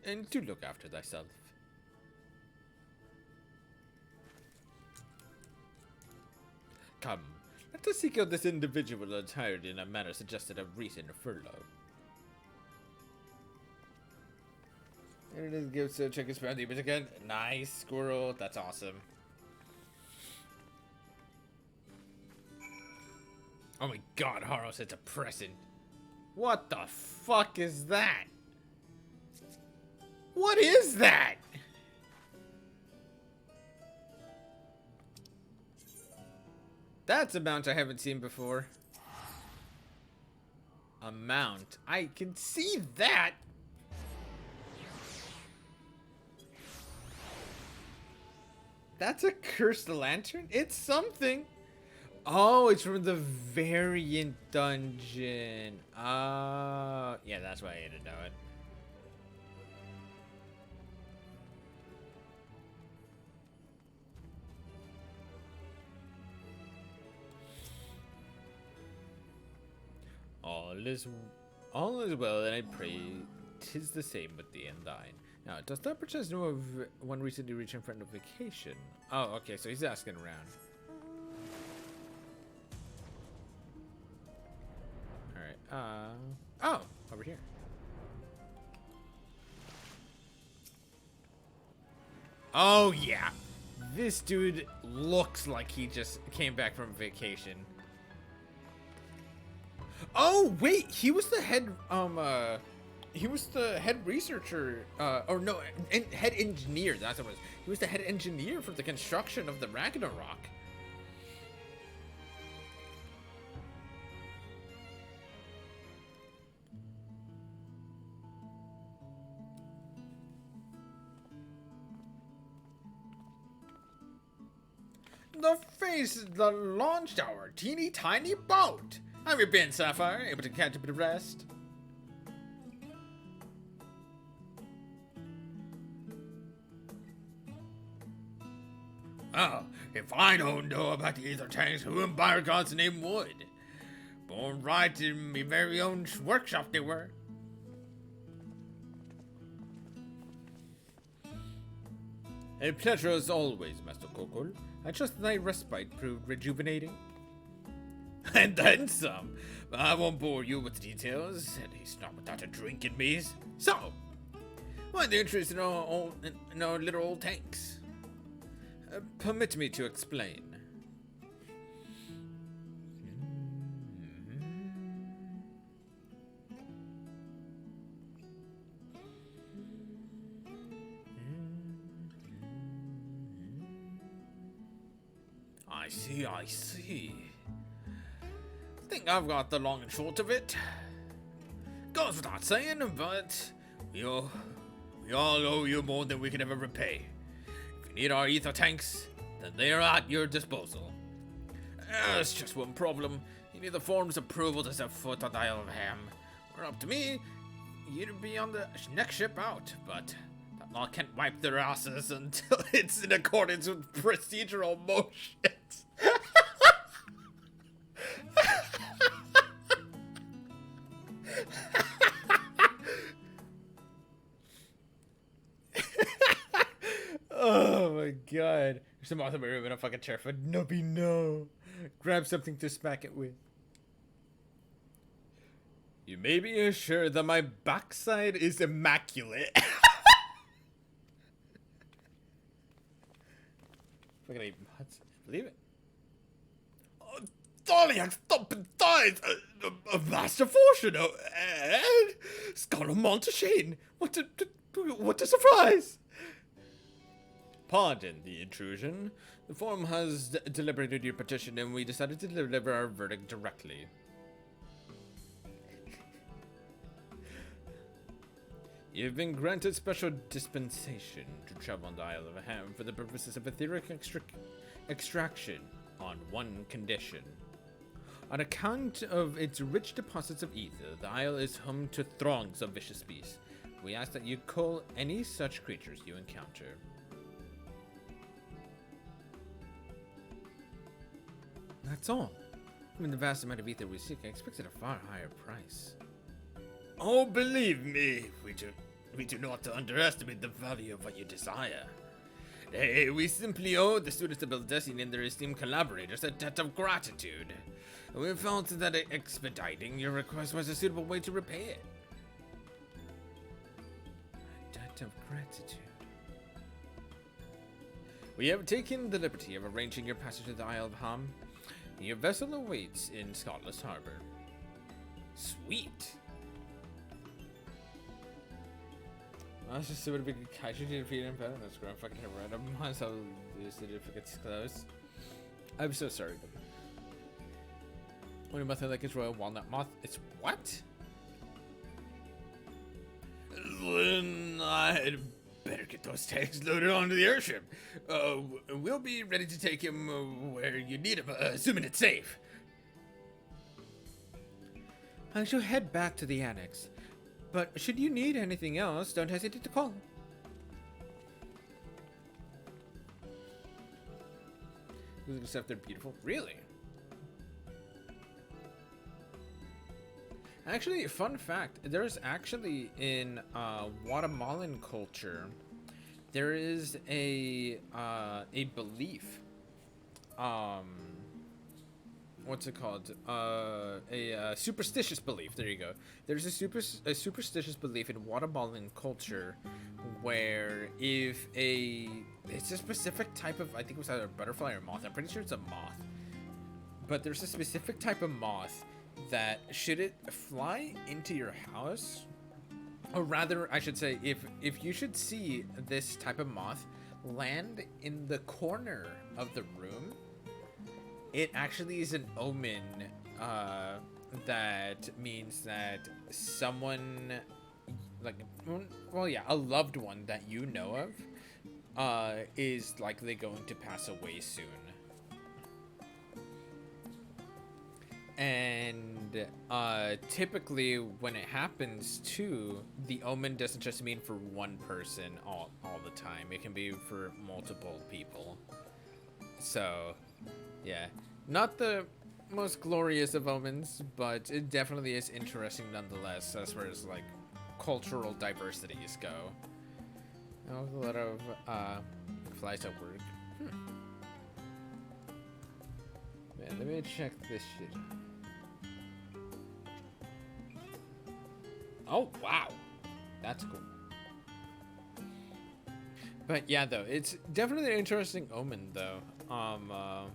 And do look after thyself. Come. Let us seek out this individual attired in a manner suggested of recent furlough. There it is, gives a check his found the image again. Nice, Squirrel. That's awesome. Oh my god, Haros, it's depressing. What the fuck is that? What is that? That's a mount I haven't seen before. A mount. I can see that. That's a cursed lantern? It's something. Oh, it's from the variant dungeon. Yeah, that's why I didn't know it. All is well, and I pray 'tis the same with thee and thine. Now, does thou perchance know of one recently reaching friend of vacation? Oh, okay, so he's asking around. Alright, oh, over here. Oh, yeah. This dude looks like he just came back from vacation. Oh, wait, he was the head, researcher, or no, head engineer, that's what it was. He was the head engineer for the construction of the Ragnarok. The face that launched our teeny tiny boat. How have you been, Sapphire? Able to catch a bit of rest? Oh, if I don't know about the ether tanks, who in by God's name would? Born right in my very own workshop they were. A pleasure as always, Master Kokol. I trust thy respite proved rejuvenating. And then some. But I won't bore you with details, at least not without a drink in me. So, why the interest in our little old tanks? Permit me to explain. I see. Think I've got the long and short of it. Goes without saying, but we all owe you more than we can ever repay. If you need our ether tanks, then they are at your disposal. There's just one problem. You need the form's approval to set foot on the Isle of Ham. Or up to me, you'd be on the next ship out, but that law can't wipe their asses until it's in accordance with procedural motions. Oh my god. There's some awesome room in a fucking chair for Nubby, no. Grab something to smack it with. You may be assured that my backside is immaculate. Fucking eat nuts. Believe it. Oh, Thaliac, stop and dies. A master fortune. And Scholar Montashane. What a surprise. Pardon the intrusion. The forum has deliberated your petition and we decided to deliver our verdict directly. You've been granted special dispensation to travel on the Isle of Ham for the purposes of etheric extraction on one condition. On account of its rich deposits of ether, the isle is home to throngs of vicious beasts. We ask that you cull any such creatures you encounter. That's all. Given the vast amount of ether we seek, I expected a far higher price. Oh, believe me, we do not underestimate the value of what you desire. Hey, we simply owe the students of Baldessian and their esteemed collaborators a debt of gratitude. We felt that expediting your request was a suitable way to repay it. A debt of gratitude. We have taken the liberty of arranging your passage to the Isle of Ham. Your vessel awaits in Scotland's harbor. Sweet. Let's just see what a big casualty defeated in battle. That's great. Fucking random. So this certificate's close. I'm so sorry. Only method like it's royal walnut moth. It's what? Then I'd better get those tanks loaded onto the airship. We'll be ready to take him where you need him, assuming it's safe. I shall head back to the annex. But should you need anything else, don't hesitate to call. Except they're beautiful. Really? Actually, fun fact, there's actually in Guatemalan culture, there is a belief, what's it called? A superstitious belief. There you go. There's a superstitious belief in Guatemalan culture where if it's a specific type of, I think it was either a butterfly or moth. I'm pretty sure it's a moth. But there's a specific type of moth that should it fly into your house, or rather, I should say, if you should see this type of moth land in the corner of the room, it actually is an omen that means that someone, like, well, yeah, a loved one that you know of is likely going to pass away soon. And typically when it happens too, the omen doesn't just mean for one person all the time. It can be for multiple people. So, yeah. Not the most glorious of omens, but it definitely is interesting nonetheless, as far as, like, cultural diversities go. A lot of, flies upward. Man, let me check this shit. Oh, wow. That's cool. But yeah, though, it's definitely an interesting omen, though. Oh,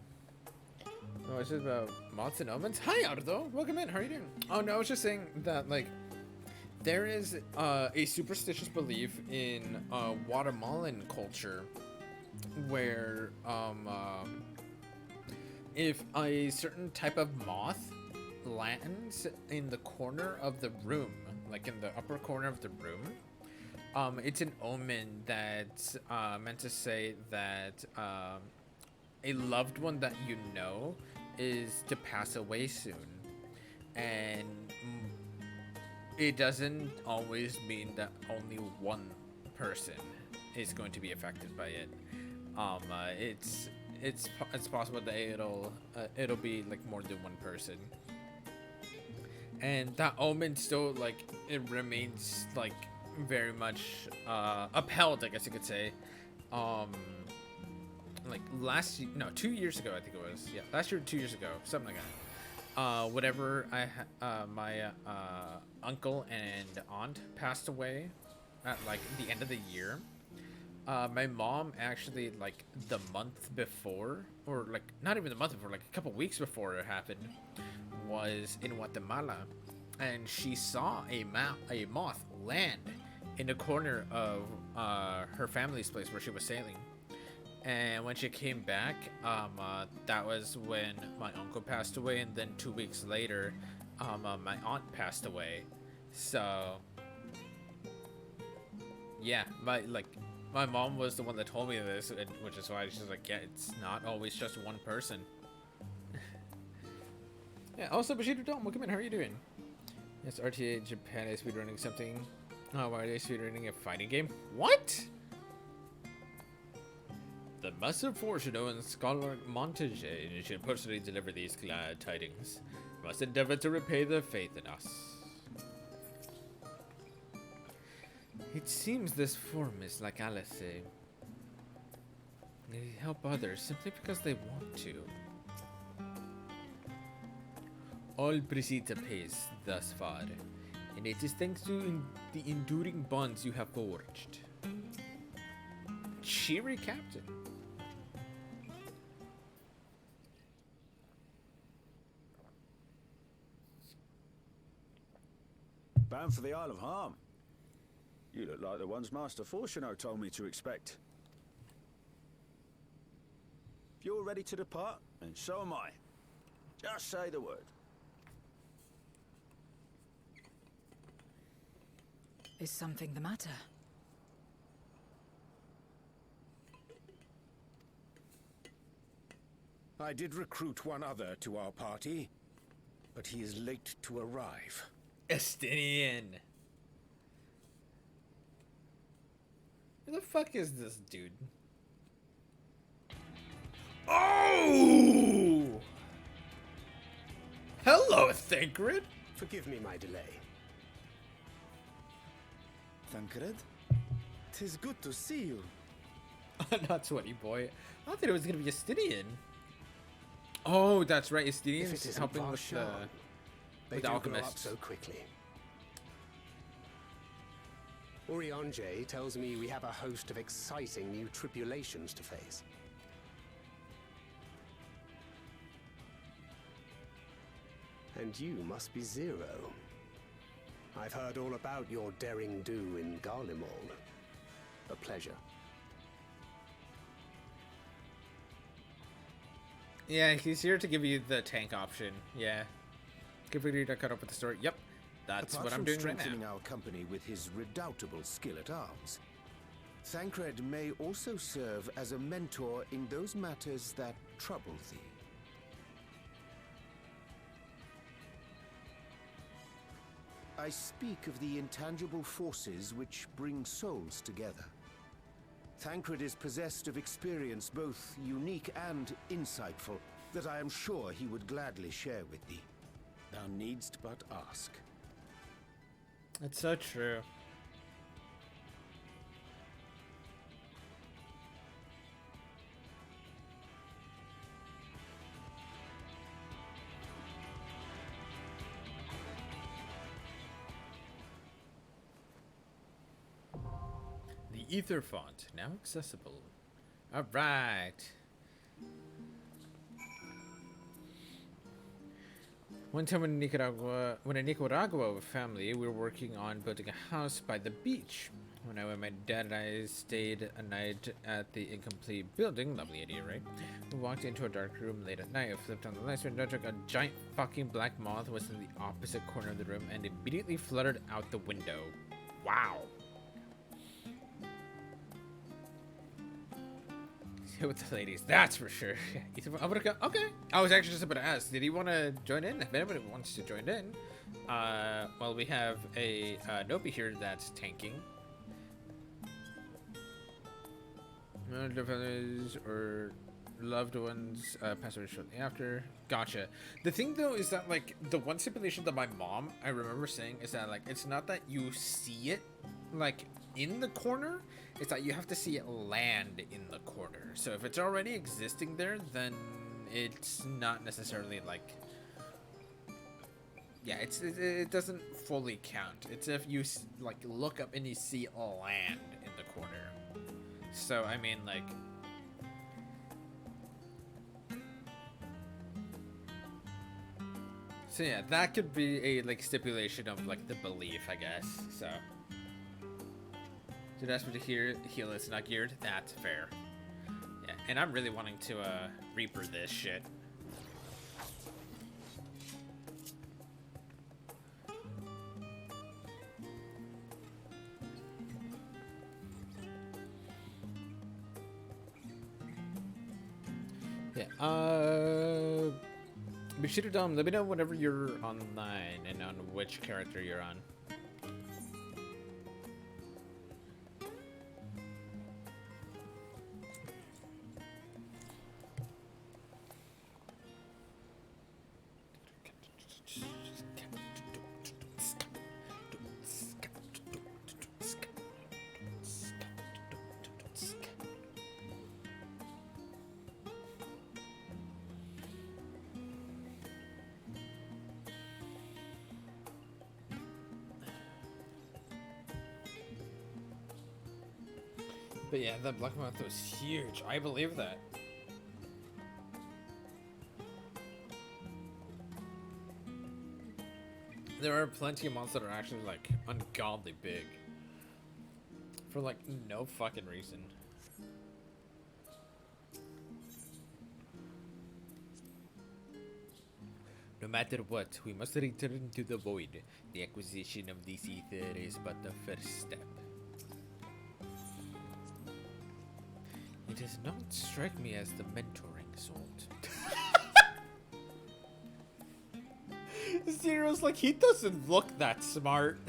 it's just about moths and omens. Hi, Ardo. Welcome in. How are you doing? Oh, no, I was just saying that, like, there is a superstitious belief in Guatemalan culture where if a certain type of moth lands in the corner of the room, like in the upper corner of the room, it's an omen that's meant to say that a loved one that you know is to pass away soon. And it doesn't always mean that only one person is going to be affected by it. It's possible that it'll be like more than one person. And that omen still, like, it remains like very much upheld, I guess you could say. Like 2 years ago, I think it was. Yeah, last year, 2 years ago, something like that. Whatever, my uncle and aunt passed away at like the end of the year. My mom actually, like, the month before, or like not even the month before, like a couple weeks before it happened, was in Guatemala, and she saw a moth land in the corner of her family's place where she was sailing. And when she came back, that was when my uncle passed away, and then 2 weeks later, my aunt passed away. So, yeah, my mom was the one that told me this, which is why she's like, yeah, it's not always just one person. Yeah, also, Bushido Dome, welcome in, how are you doing? Yes, RTA Japan is speedrunning something. Oh, why are they speedrunning a fighting game? What? The massive fortune and scholar Montague should personally deliver these glad tidings. Must endeavor to repay their faith in us. It seems this form is like Alice. They help others simply because they want to. All Brigitte pays thus far, and it is thanks to the enduring bonds you have forged. Cheery Captain. Bound for the Isle of Harm. You look like the ones Master Fortuno told me to expect. If you're ready to depart, then so am I. Just say the word. Is something the matter? I did recruit one other to our party, but he is late to arrive. Estinian. Who the fuck is this dude? Oh! Hello, Thancred. Forgive me my delay. Thancred? 'Tis good to see you. Not sweaty boy. I thought it was gonna be Estinian. Oh, that's right. Estinian is helping with the alchemist. Grow up so quickly. Orionje tells me we have a host of exciting new tribulations to face. And you must be Zero. I've heard all about your daring do in Garlemald. A pleasure. Yeah, he's here to give you the tank option. Yeah. Good for you to cut up with the story. Yep. That's Apart what I'm from doing right strengthening now. our company with his redoubtable skill at arms, Thancred may also serve as a mentor in those matters that trouble thee. I speak of the intangible forces which bring souls together. Thancred is possessed of experience both unique and insightful that I am sure he would gladly share with thee. Thou needst but ask. It's so true. The Ether font now accessible. All right. One time when a Nicaragua family, we were working on building a house by the beach. When my dad and I stayed a night at the incomplete building, lovely idea, right? We walked into a dark room late at night. I flipped on the lights and noticed a giant fucking black moth was in the opposite corner of the room and immediately fluttered out the window. Wow. With the ladies, that's for sure. I'm gonna go. Okay. I was actually just about to ask, did he want to join in? If anybody wants to join in, well, we have a Nopi here that's tanking. Defenders or loved ones passed away shortly after. Gotcha. The thing though is that like the one stipulation that my mom I remember saying is that like it's not that you see it like in the corner, it's that you have to see it land in the corner. So if it's already existing there, then it's not necessarily like, yeah, it doesn't fully count. It's if you like look up and you see it land in the corner. So I mean like, so yeah, that could be a like stipulation of like the belief, I guess. So did ask me to heal it's not geared. That's fair. Yeah, and I'm really wanting to Reaper this shit. Yeah. Bushido Dom, let me know whenever you're online and on which character you're on. But yeah, that black moth was huge. I believe that. There are plenty of moths that are actually like ungodly big. For like no fucking reason. No matter what, we must return to the void. The acquisition of this ether is but the first step. It does not strike me as the mentoring sort. Zero's like, he doesn't look that smart.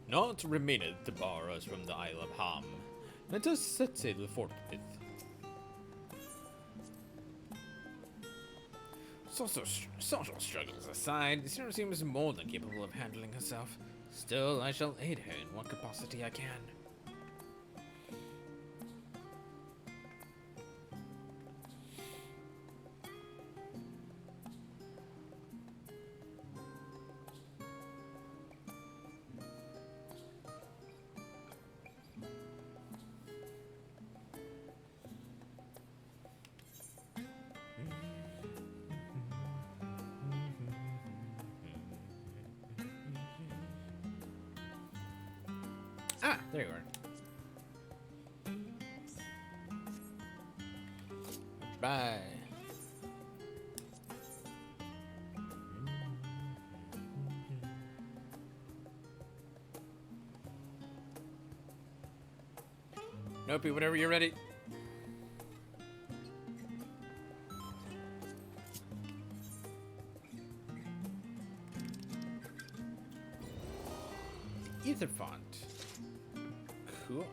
Naught remaineth to bar us from the Isle of Ham. Let us set sail forthwith. Social struggles aside, Zero seems more than capable of handling herself. Still, I shall aid her in what capacity I can. Ah, there you are. Bye. Nope, whenever you're ready. Ether font. Cool.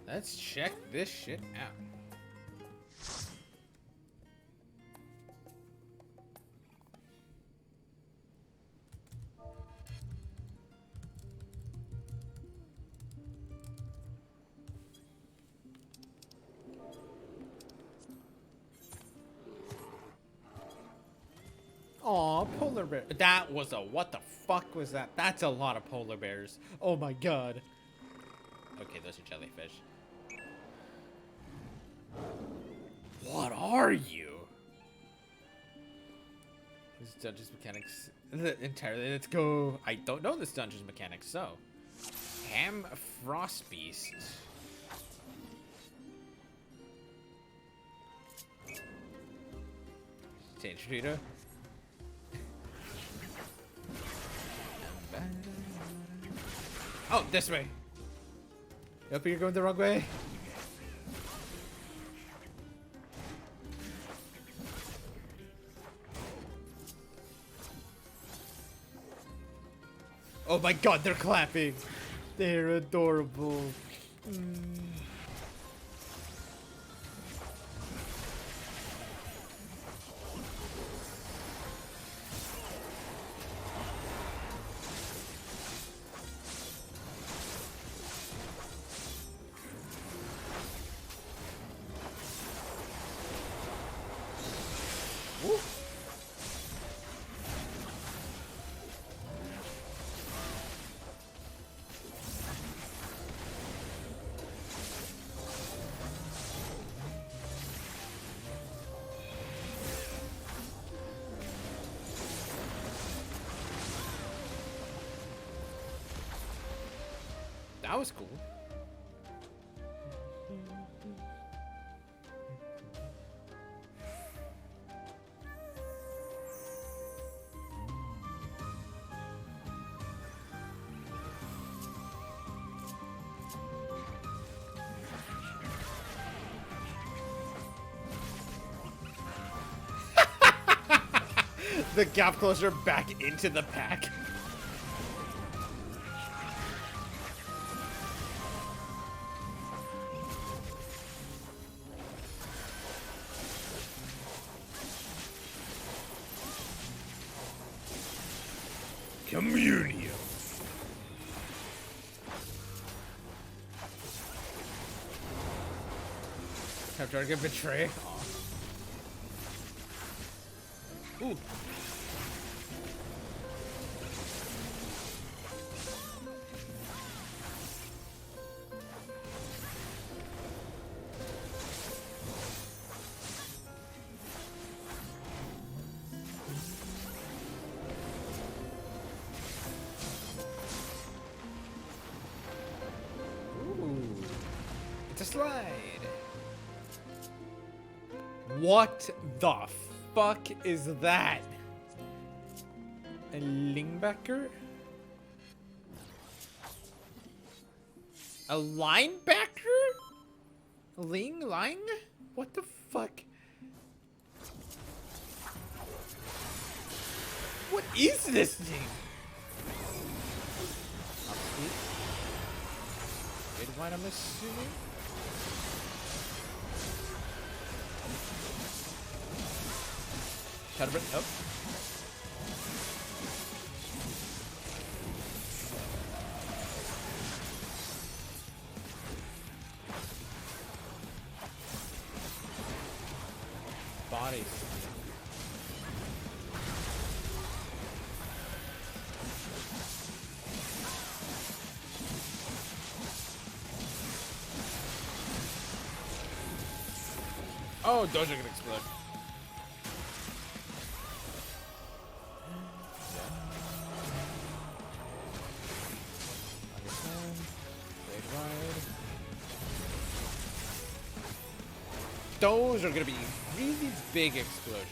Let's check this shit out. Aw, polar bear. That was a, what the fuck was that? That's a lot of polar bears. Oh my god. Okay, those are jellyfish. What are you? This dungeon's mechanics entirely. Let's go. I don't know this dungeon's mechanics, so. Ham frost beast. Change Rita. Oh, this way. Yep, you're going the wrong way. Oh my god, they're clapping. They're adorable. Woo. That was cool. The gap closer back into the pack. Communion. Have to get betray. Ooh. It's a slide. What the fuck is that? A linebacker? A linebacker? Ling? What the fuck? What is this thing? Red wine, I'm assuming? Shadow Breath, nope. Bodies. Oh, those are gonna explode. Those are gonna be really big explosions.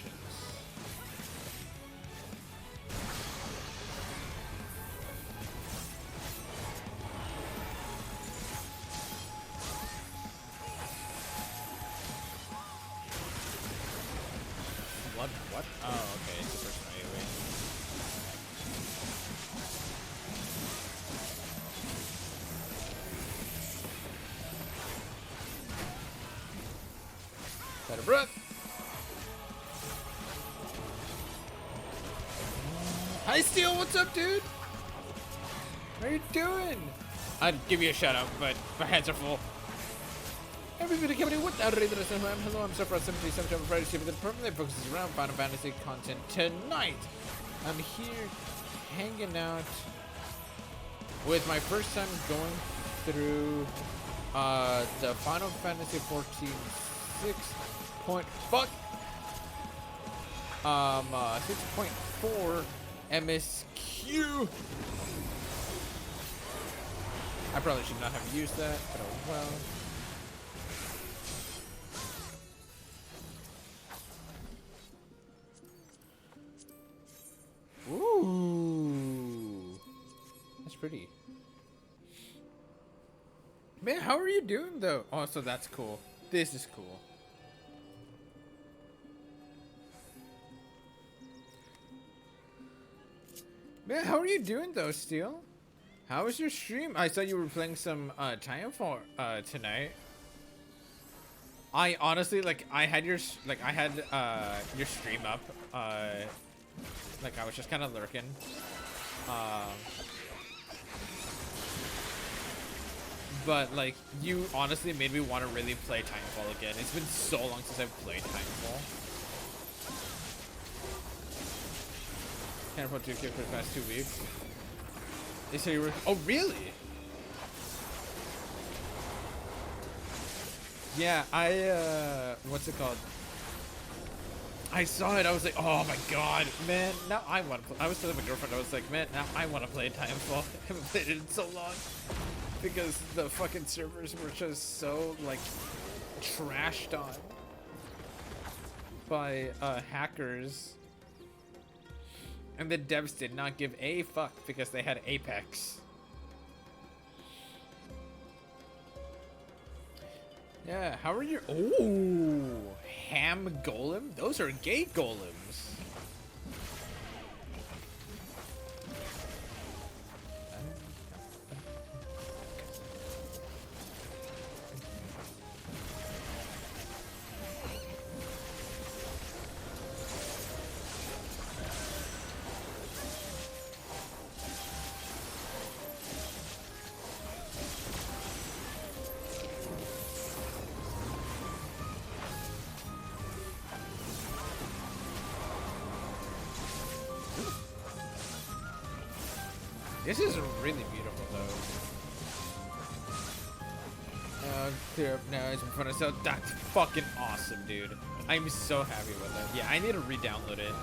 What? Oh, okay. It's the first AoE. Hi, Steel. What's up, dude? How are you doing? I'd give you a shout out, but my hands are full. Everybody coming in with that reader. Hello, I'm Sephiroth 77. I'm Friday TV that permanently focuses around Final Fantasy content tonight. I'm here hanging out with my first time going through the Final Fantasy 14 6.4 MSQ. I probably should not have used that, but oh well. Ooh, that's pretty. Man, how are you doing though? Oh, so that's cool. This is cool. Man, how are you doing though, Steel? How was your stream? I saw you were playing some Titanfall tonight. I honestly I had your stream up. Like I was just kind of lurking. But like you honestly made me want to really play Titanfall again. It's been so long since I've played Titanfall. Titanfall 2 for the past 2 weeks. They say you were. Oh really? Yeah, what's it called? I saw it. I was like, oh my god, man! Now I want to play. I was telling my girlfriend, I was like, man, now I want to play Titanfall. I haven't played it in so long because the fucking servers were just so like trashed on by hackers, and the devs did not give a fuck because they had Apex. Yeah, how are you? Oh, ham golem? Those are gay golems. This is really beautiful, though. Clear up now. It's in front of us. That's fucking awesome, dude. I'm so happy with it. Yeah, I need to re-download it.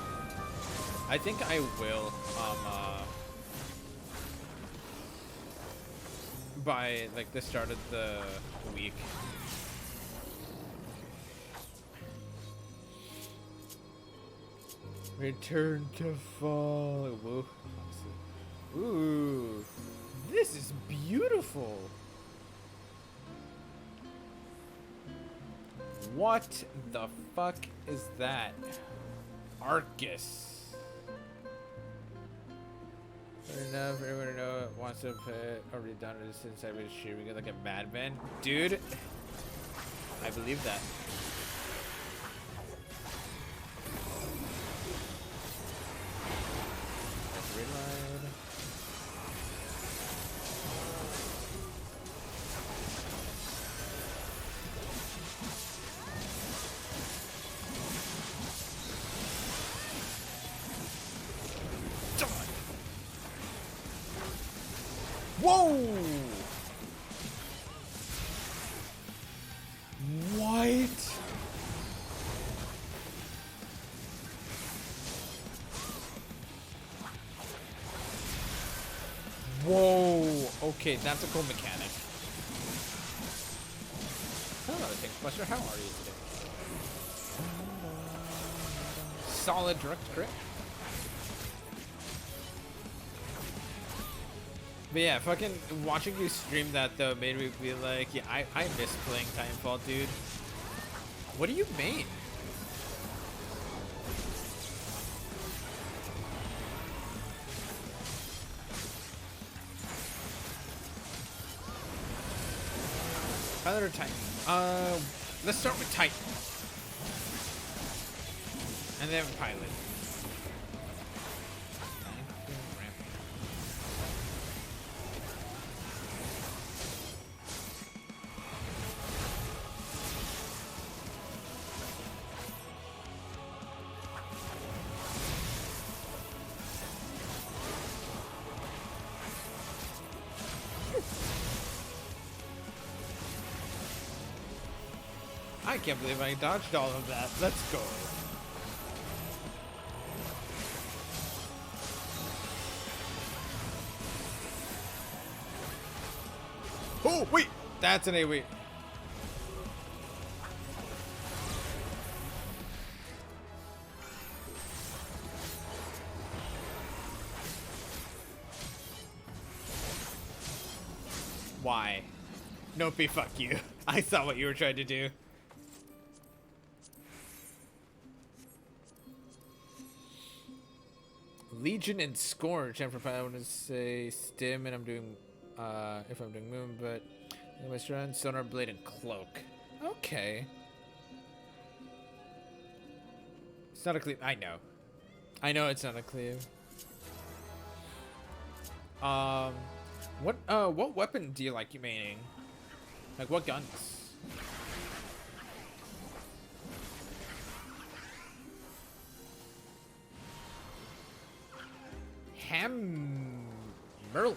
I think I will. By like the start of the week. Return to fall. Whoa. Ooh, this is beautiful. What the fuck is that? Arcus. Fair enough, everyone to know wants to play already done it since I was streaming it like a madman. Dude, I believe that. Whoa! What? Whoa! Okay, that's a cool mechanic. Hello, Thinkbuster. How are you today? Solid direct crit. But yeah, fucking watching you stream that though made me feel like, yeah, I miss playing Titanfall, dude. What do you mean? Pilot or Titan? Let's start with Titan. And then Pilot. I can't believe I dodged all of that. Let's go. Oh, wait! That's an AoE. Why? Nope, fuck you. I saw what you were trying to do. Legion and Scourge. And for I want to say Stim, and I'm doing, if I'm doing Moon, but my strength, Sonar Blade, and Cloak. Okay. It's not a cleave. I know. I know it's not a cleave. What weapon do you like maining? Like, what guns? Merlith.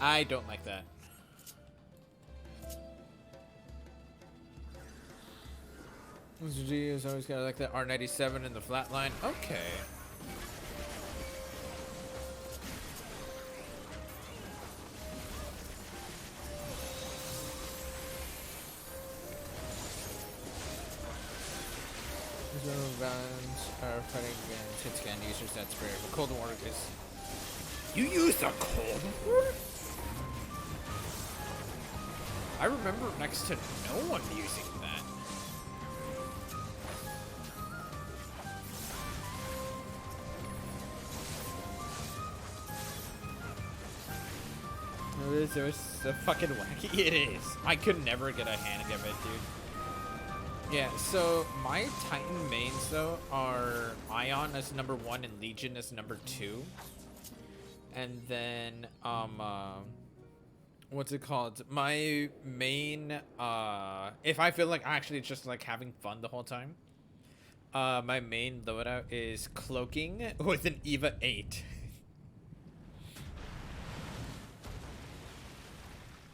I don't like that. Mr. G is always kind of like that R97 in the flat line. Okay. Rounds are fighting against hit scan users. That's rare. But Cold War is. You used a Cold War? I remember next to no one using that. It was so fucking wacky. It is. I could never get a hand of it, dude. Yeah, so my Titan mains though are Ion as number 1 and Legion as number 2. And then what's it called? My main if I feel like actually just like having fun the whole time, my main loadout is cloaking with an Eva 8.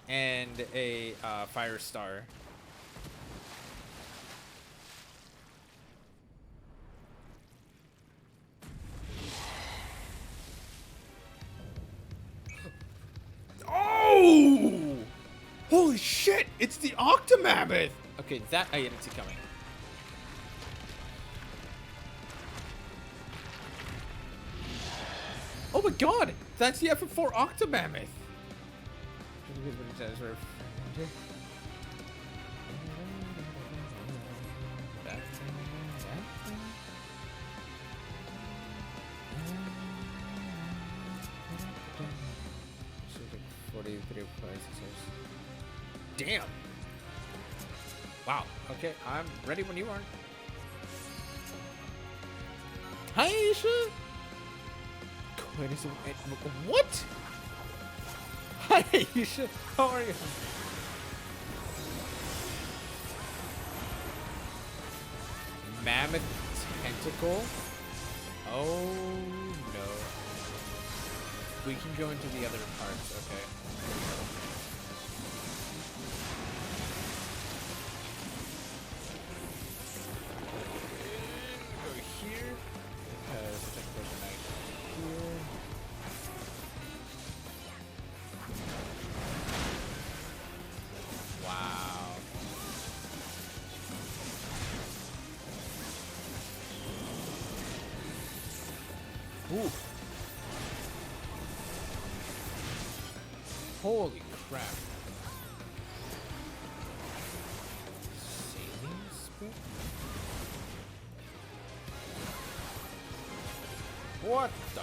And a fire star. Oh! Holy shit! It's the Octomammoth! Okay, that I didn't see coming. Oh my god! That's the FF4 Octomammoth! Damn! Wow. Okay, I'm ready when you are. Hi, Aisha! What? Hi, Aisha! How are you? Mammoth tentacle? Oh no. We can go into the other parts, okay. Ooh. Holy crap. Sailings? What the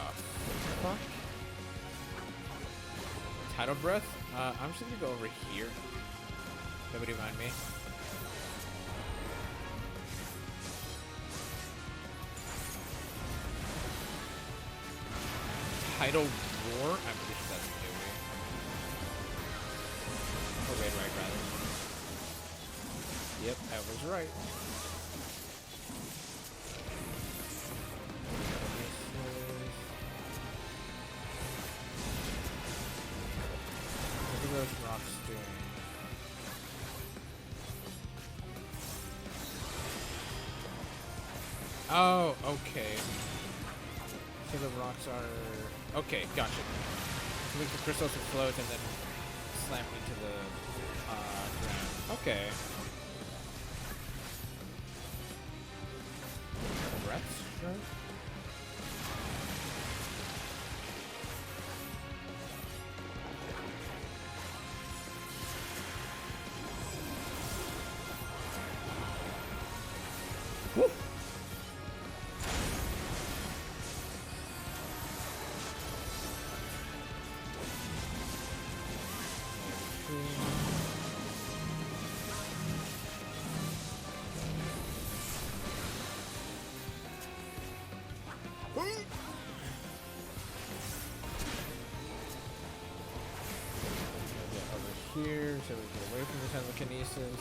fuck? Tidal breath? I'm just gonna go over here. Nobody mind me. Tidal roar? I'm pretty sure that's new. Oh, wait, right, rather. Yep, I was right. What are those rocks doing? Oh, okay. So the rocks are... Okay, gotcha. So make the crystals float and then slam into the ground. Okay. Breath strike? Woo! Here, so we get away from the telekinesis.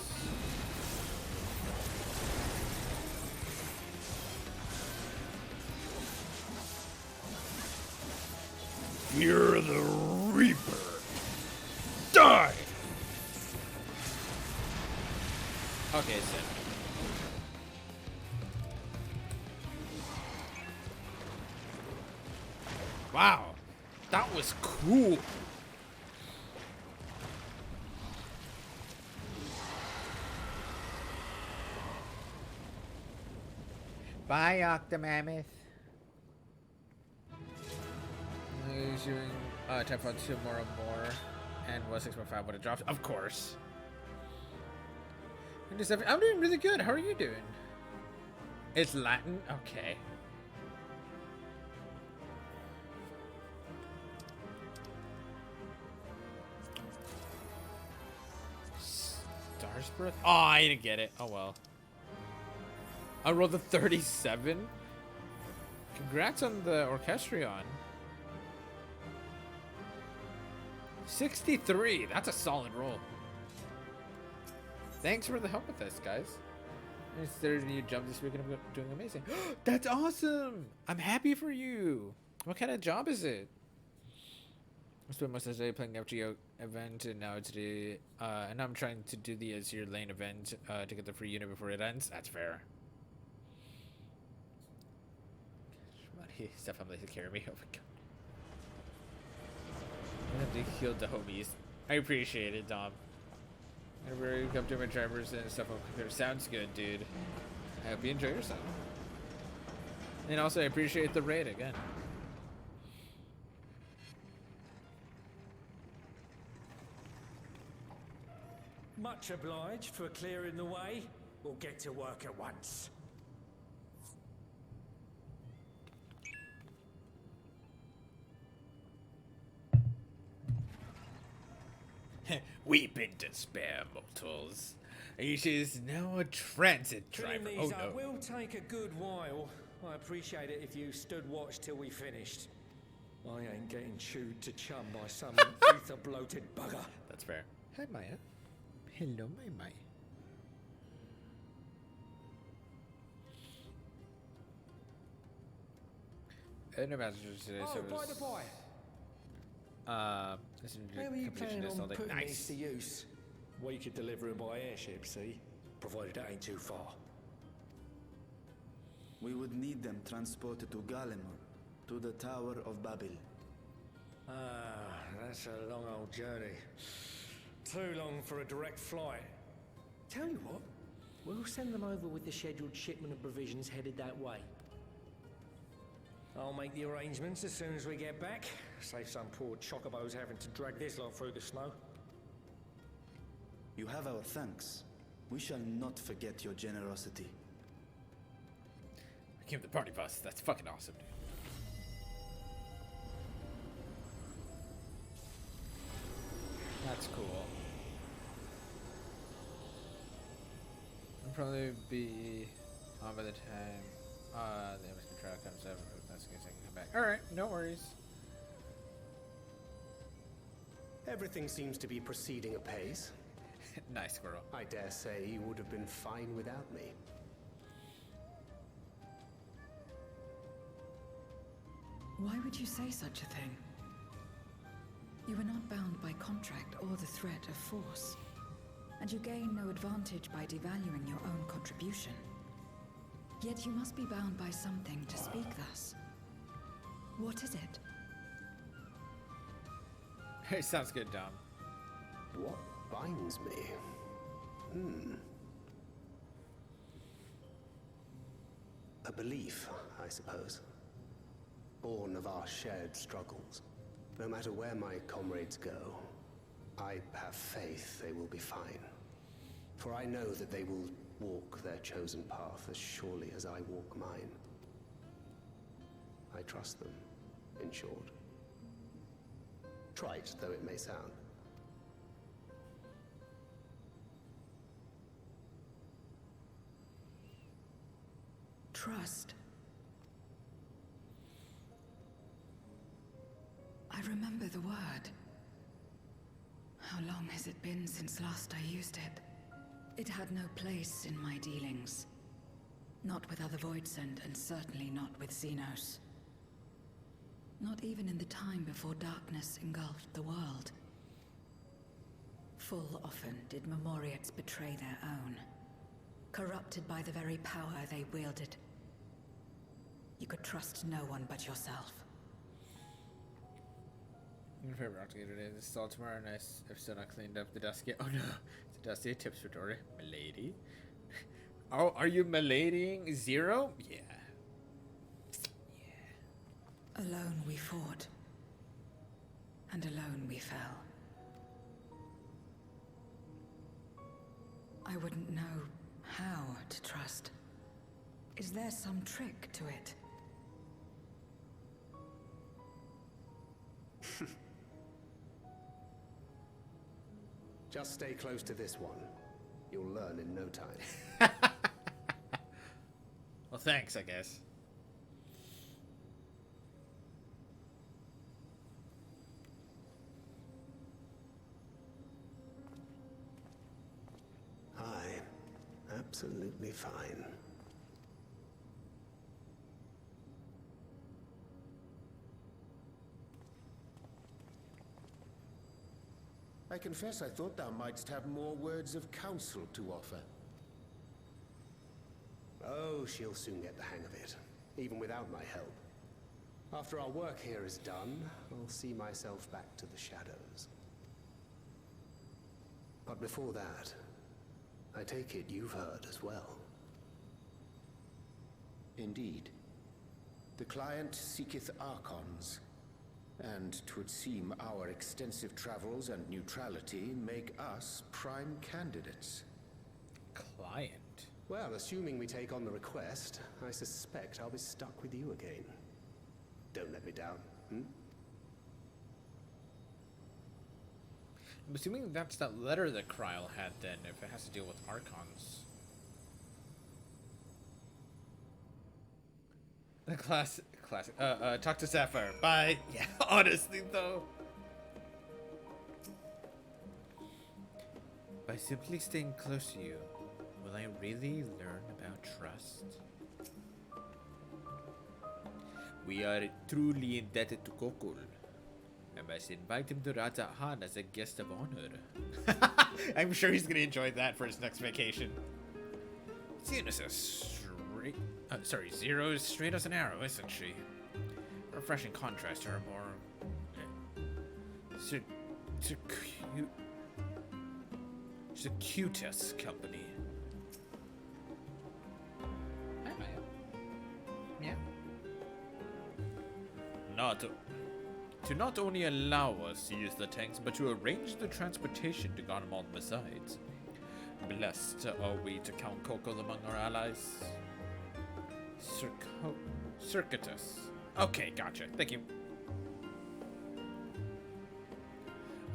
Fear the Reaper. Die! Okay, so. Wow, that was cool. Bye, Octomammoth. He's doing 10.2 more, and 1.6.5 would have dropped. Of course. I'm doing really good. How are you doing? It's Latin? Okay. Star's Breath? Oh, I didn't get it. Oh well. I rolled a 37. Congrats on the Orchestrion. 63. That's a solid roll. Thanks for the help with this, guys. Is there a new job this week and I'm doing amazing? That's awesome. I'm happy for you. What kind of job is it? I spent most of the day playing FGO event and now and I'm trying to do the Azure Lane event to get the free unit before it ends. That's fair. Stuff I'm to carry me. Oh my god. I have to heal the homies. I appreciate it, Dom. Whenever you come to my drivers and stuff on computer, sounds good, dude. I hope you enjoy yourself. And also, I appreciate the raid again. Much obliged for clearing the way. We'll get to work at once. Weep in despair, mortals. It is now a transit driver. Filling these up will take a good while. I appreciate it if you stood watch till we finished. I ain't getting chewed to chum by some ether-bloated bugger. That's fair. Hi, Maya. Hello, my Maya. No messages today, so by the by. How are you planning on putting these to use? We could deliver them by airship, see? Provided it ain't too far. We would need them transported to Galemon, to the Tower of Babel. Ah, that's a long old journey. Too long for a direct flight. Tell you what, we'll send them over with the scheduled shipment of provisions headed that way. I'll make the arrangements as soon as we get back. Save some poor chocobos having to drag this lot through the snow. You have our thanks. We shall not forget your generosity. Became the party bus. That's fucking awesome, dude. That's cool. I'll probably be on by the time the MSQ trial comes up. That's the case I can come back. Alright, no worries. Everything seems to be proceeding apace. Nice, squirrel. I dare say you would have been fine without me. Why would you say such a thing? You were not bound by contract or the threat of force, and you gain no advantage by devaluing your own contribution. Yet you must be bound by something to speak thus. What is it? Hey, sounds good, Dom. What binds me? A belief, I suppose. Born of our shared struggles. No matter where my comrades go, I have faith they will be fine. For I know that they will walk their chosen path as surely as I walk mine. I trust them, in short. Trite though it may sound. Trust. I remember the word. How long has it been since last I used it? It had no place in my dealings. Not with other Voidsend, and certainly not with Xenos. Not even in the time before darkness engulfed the world. Full often did Memoriates betray their own, corrupted by the very power they wielded. You could trust no one but yourself. My favorite rock to get today. This is all tomorrow. Nice. I've still not cleaned up the dust yet. Oh no, it's a dusty. Tips for Dory. Milady. Oh, are you miladying Zero? Yeah. Yeah. Alone we fought. And alone we fell. I wouldn't know how to trust. Is there some trick to it? Just stay close to this one. You'll learn in no time. Well, thanks, I guess. Aye, absolutely fine. I confess I thought thou mightst have more words of counsel to offer. Oh, she'll soon get the hang of it, even without my help. After our work here is done, I'll see myself back to the shadows. But before that, I take it you've heard as well. Indeed. The client seeketh Archons, and 'twould seem our extensive travels and neutrality make us prime candidates. Client? Well, assuming we take on the request, I suspect I'll be stuck with you again. Don't let me down, hmm? I'm assuming that's that letter that Kryl had then, if it has to deal with Archons. The classic. Talk to Sapphire. Bye. Yeah, honestly though. By simply staying close to you, will I really learn about trust? We are truly indebted to Kokul. I must invite him to Raja Han as a guest of honor. I'm sure he's gonna enjoy that for his next vacation. Zero is straight as an arrow, isn't she? A refreshing contrast to her more circuitous company. Yeah. To not only allow us to use the tanks, but to arrange the transportation to Garnemald besides. Blessed are we to count Kokol among our allies. Circuitous. Okay, gotcha. Thank you.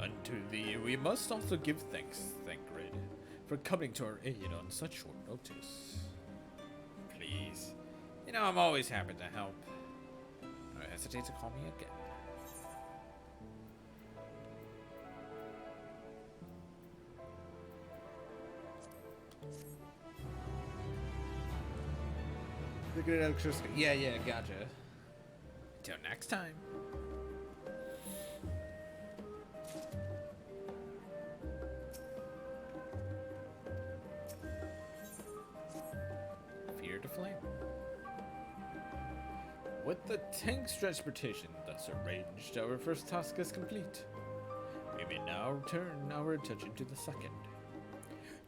unto thee we must also give thanks, Thancred, for coming to our aid on such short notice. Please. You know, I'm always happy to help. Don't hesitate to call me again. Look at electricity. Yeah, gotcha. Till next time. Fear to flame. With the tank's transportation thus arranged, our first task is complete. We may now turn our attention to the second.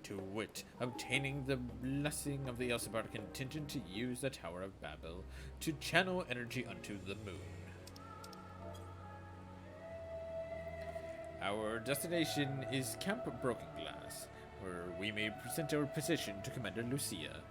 To wit, obtaining the blessing of the Elsebar contingent to use the Tower of Babel to channel energy unto the moon. Our destination is Camp Broken Glass, where we may present our position to Commander Lucia.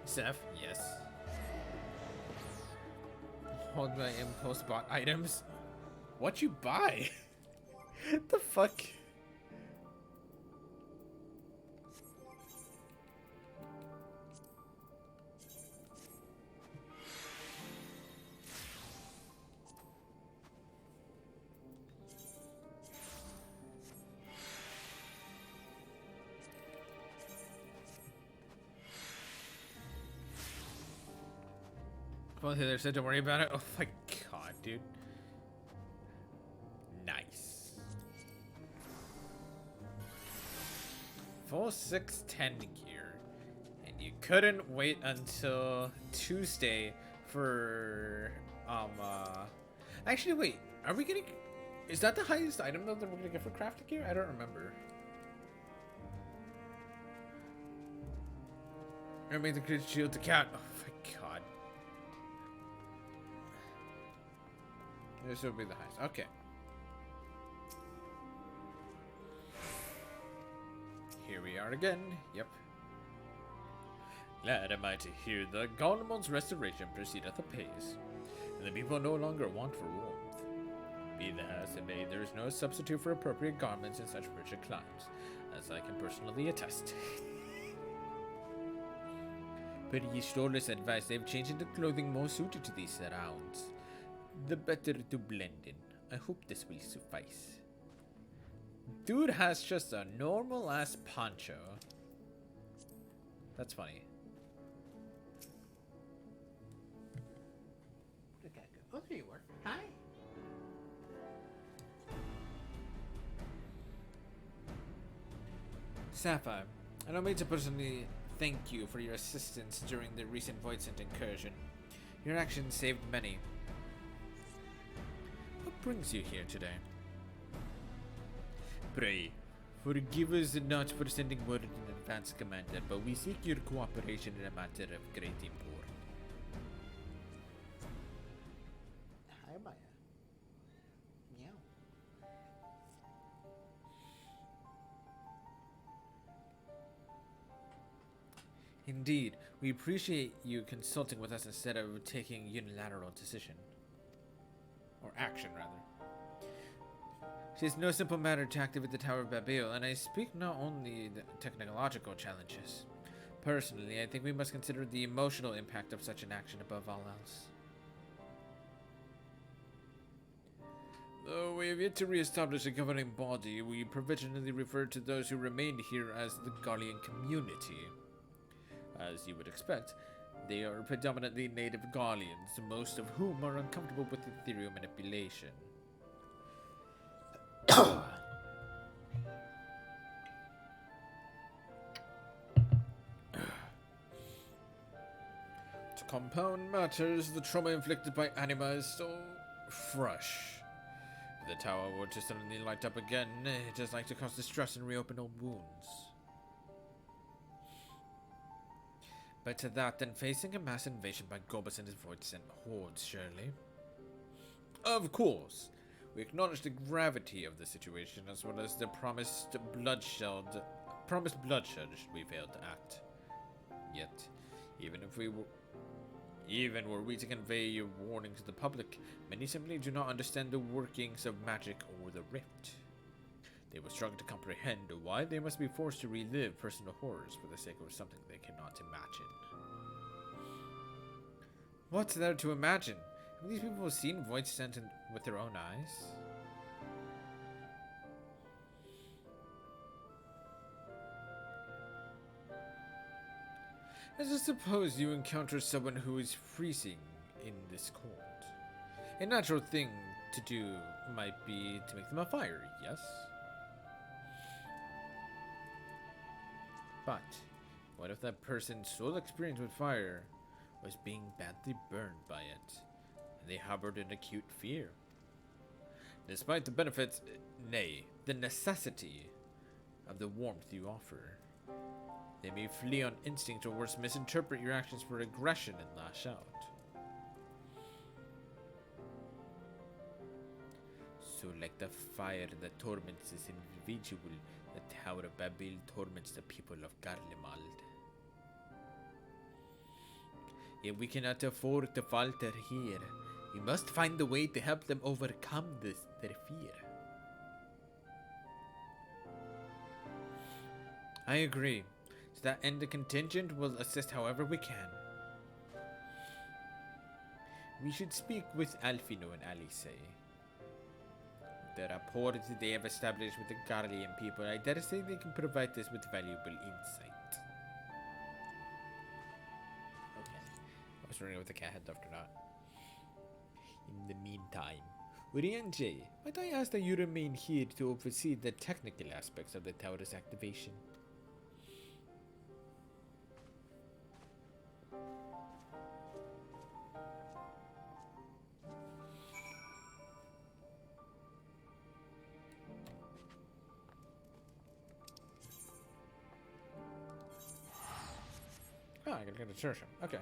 Seth, yes. Hold my impulse bought items. What you buy? The fuck? Well, Hither said don't worry about it. Oh my god, dude. Nice. Full 610 gear. And you couldn't wait until Tuesday for actually wait, are we getting, is that the highest item though that we're gonna get for crafting gear? I don't remember. I made the crit shield to count. Oh my god. This will be the highest. Okay. Here we are again. Yep. Glad am I to hear the Garlemon's restoration proceedeth apace, and the people no longer want for warmth. Be that as it may, there is no substitute for appropriate garments in such frigid climes, as I can personally attest. But ye Storless advice they've changed into clothing more suited to these surrounds. The better to blend in. I hope this will suffice. Dude has just a normal ass poncho. That's funny. Oh, there you are. Hi. Sapphire, I don't mean to personally thank you for your assistance during the recent Voidsent incursion. Your actions saved many. What brings you here today? Pray, forgive us not for sending word in advance, Commander, but we seek your cooperation in a matter of great import. Hi, Maya. Meow. Indeed, we appreciate you consulting with us instead of taking unilateral decision. Or action, rather. It is no simple matter to activate the Tower of Babel, and I speak not only the technological challenges. Personally, I think we must consider the emotional impact of such an action above all else. Though we have yet to re-establish a governing body, we provisionally refer to those who remained here as the Garlean community. As you would expect, they are predominantly native Garleans, most of whom are uncomfortable with ethereal manipulation. To compound matters, the trauma inflicted by Anima is so fresh. If the tower were to suddenly light up again, it is like to cause distress and reopen old wounds. Better that than facing a mass invasion by Gobus and his Voidsent hordes, surely. Of course, We acknowledge the gravity of the situation as well as the promised bloodshed should we fail to act. Yet, even were we to convey your warning to the public, many simply do not understand the workings of magic or the rift. They will struggle to comprehend why they must be forced to relive personal horrors for the sake of something they cannot imagine. What's there to imagine? Have these people seen voids sent with their own eyes? Let's just suppose you encounter someone who is freezing in this cold. A natural thing to do might be to make them a fire, yes? But what if that person's sole experience with fire was being badly burned by it, and they harbored an acute fear? Despite the benefits, nay, the necessity of the warmth you offer, they may flee on instinct or worse misinterpret your actions for aggression and lash out. So like the fire that torments this individual, the Tower of Babel torments the people of Garlemald. Yet we cannot afford to falter here. We must find a way to help them overcome their fear. I agree. To that end, the contingent will assist however we can. We should speak with Alfino and Alice. The rapport that they have established with the Garlean people, I dare say they can provide us with valuable insight. Okay. I was wondering if the cat had left or not. In the meantime, Urianje, might I ask that you remain here to oversee the technical aspects of the tower's activation? Ah, I gotta get a church. Okay.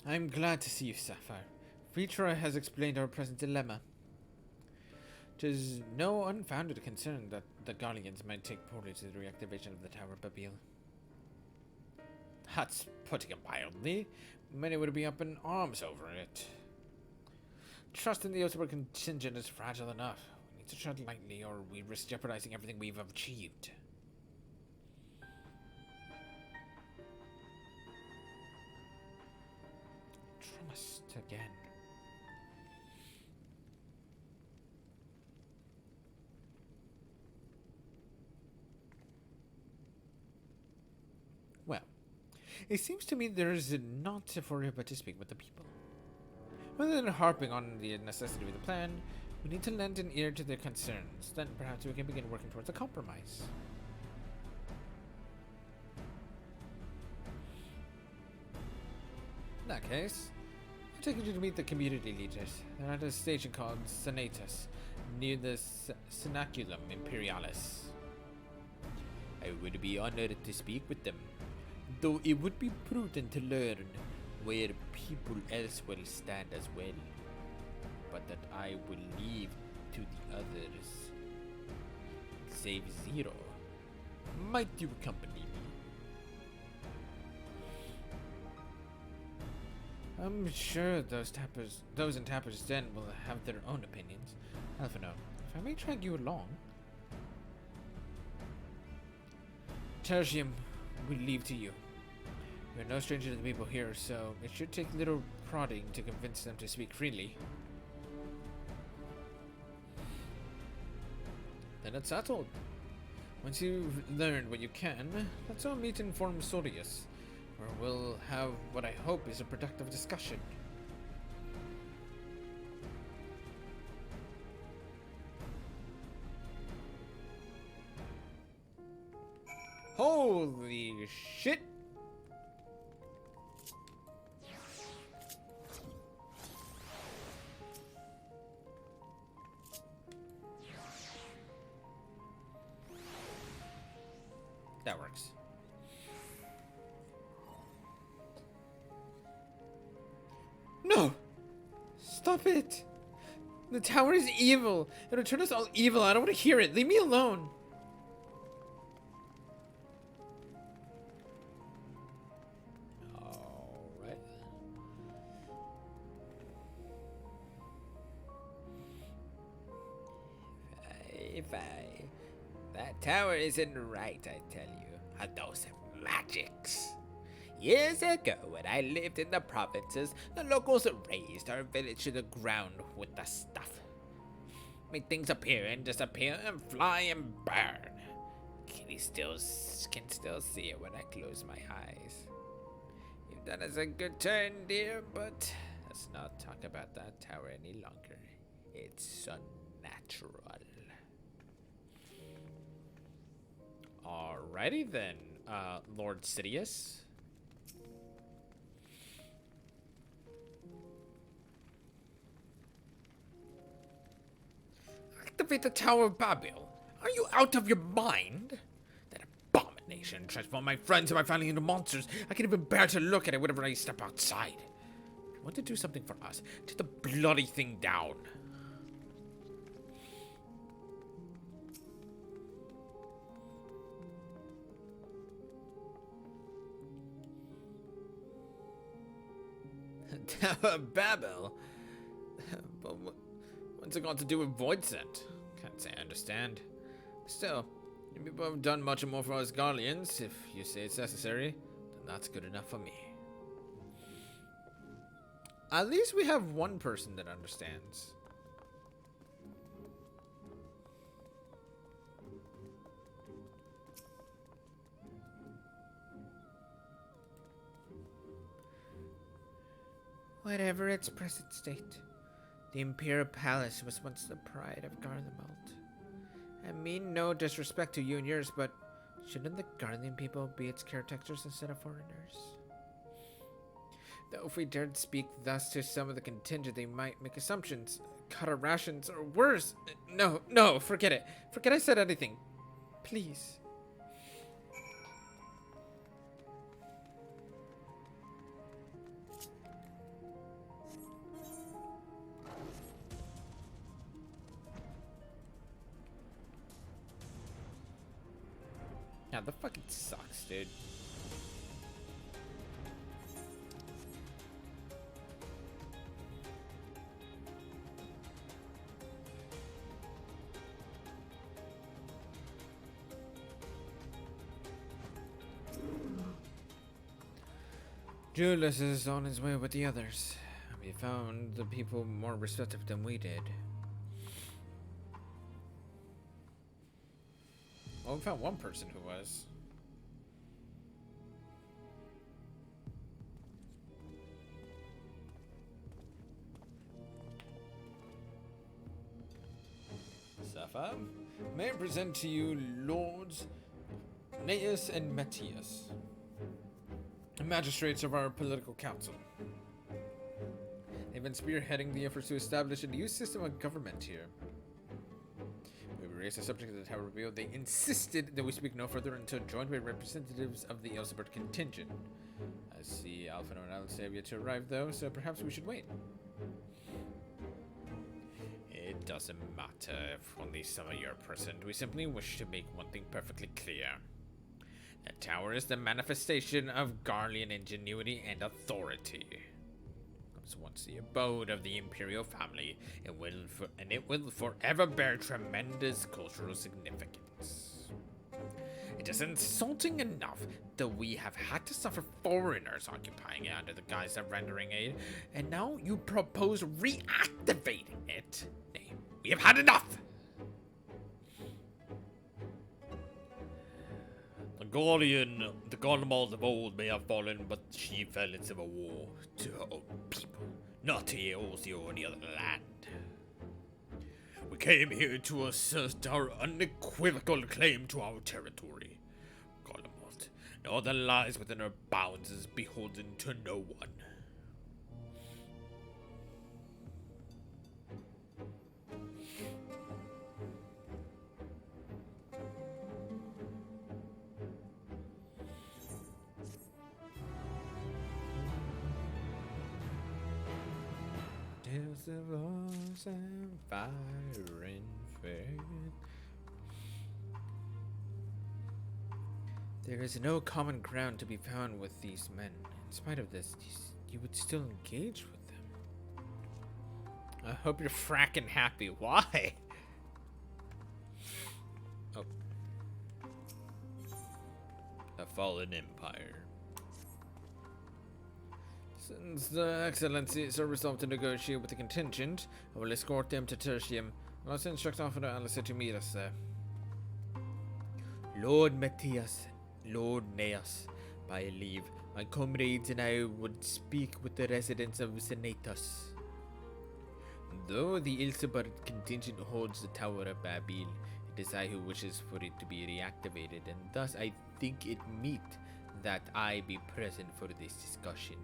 I'm glad to see you, Sapphire. Vitra has explained our present dilemma. 'Tis no unfounded concern that the Garleans might take poorly to the reactivation of the Tower of Babel. That's putting it mildly. Many would be up in arms over it. Trust in the Ottawa contingent is fragile enough. We need to tread lightly or we risk jeopardizing everything we've achieved. Trust again. Well, it seems to me there is not for it but to speak with the people. Rather than harping on the necessity of the plan, we need to lend an ear to their concerns. Then perhaps we can begin working towards a compromise. In that case, I'll take you to meet the community leaders. They're at a station called Senatus, near the Cenaculum Imperialis. I would be honored to speak with them, though it would be prudent to learn where people elsewhere stand as well. But that I will leave to the others. Save Zero. Might you accompany me? I'm sure those in Tapper's Den will have their own opinions. Alphino, if I may drag you along. Tertium, we leave to you. You're no stranger to the people here, so it should take little prodding to convince them to speak freely. Then it's settled. Once you've learned what you can, let's all meet in Forum Sorius, where we'll have what I hope is a productive discussion. Holy shit! That works. No! Stop it! The tower is evil! It'll turn us all evil. I don't want to hear it. Leave me alone. Alright. That tower isn't right, I tell you. Are those magics? Years ago, when I lived in the provinces, the locals razed our village to the ground with the stuff. Made things appear and disappear and fly and burn. Can still see it when I close my eyes. You've done us a good turn, dear, but let's not talk about that tower any longer. It's unnatural. Alrighty then, Lord Sidious. Activate the Tower of Babel. Are you out of your mind? That abomination transformed my friends and my family into monsters. I can't even bear to look at it whenever I step outside. If you want to do something for us, take the bloody thing down. Tower of Babel? But what's it got to do with Void Scent? Can't say I understand. Still, you people have done much more for us Garleans. If you say it's necessary, then that's good enough for me. At least we have one person that understands. Whatever its present state, the Imperial Palace was once the pride of Garlemald. I mean no disrespect to you and yours, but shouldn't the Garlean people be its caretakers instead of foreigners? Though if we dared speak thus to some of the contingent, they might make assumptions, cut our rations, or worse. No, forget it. Forget I said anything. Please. Yeah, the fucking sucks, dude. Julius is on his way with the others. We found the people more receptive than we did. Well, we found one person who was. Safa, may I present to you Lords Neus and Matthias, magistrates of our political council. They've been spearheading the efforts to establish a new system of government here. When we raised the subject of the Tower Reveal, they insisted that we speak no further until joined by representatives of the Elsebert contingent. I see Alpha and Alice have yet to arrive, though, so perhaps we should wait. It doesn't matter if only some of you are present. We simply wish to make one thing perfectly clear. The tower is the manifestation of Garlean ingenuity and authority. It was once the abode of the Imperial family, and it will forever bear tremendous cultural significance. It is insulting enough that we have had to suffer foreigners occupying it under the guise of rendering aid, and now you propose reactivating it? Nay, we have had enough! The Garlemald of old may have fallen, but she fell in civil war to her own people, not to Eorzea or any other land. We came here to assert our unequivocal claim to our territory. Garlemald, and all that lies within her bounds is beholden to no one. Tales of loss and fire and faith. There is no common ground to be found with these men. In spite of this, you would still engage with them. I hope you're fracking happy. Why? Oh. The Fallen Empire. Since the Excellencies are resolved to negotiate with the contingent, I will escort them to Tertium. I'll also instruct Officer Alistair to meet us there. Lord Matthias, Lord Neas, by leave, my comrades and I would speak with the residents of Senatus. Though the Ilsebar contingent holds the Tower of Babil, it is I who wishes for it to be reactivated, and thus I think it meet that I be present for this discussion.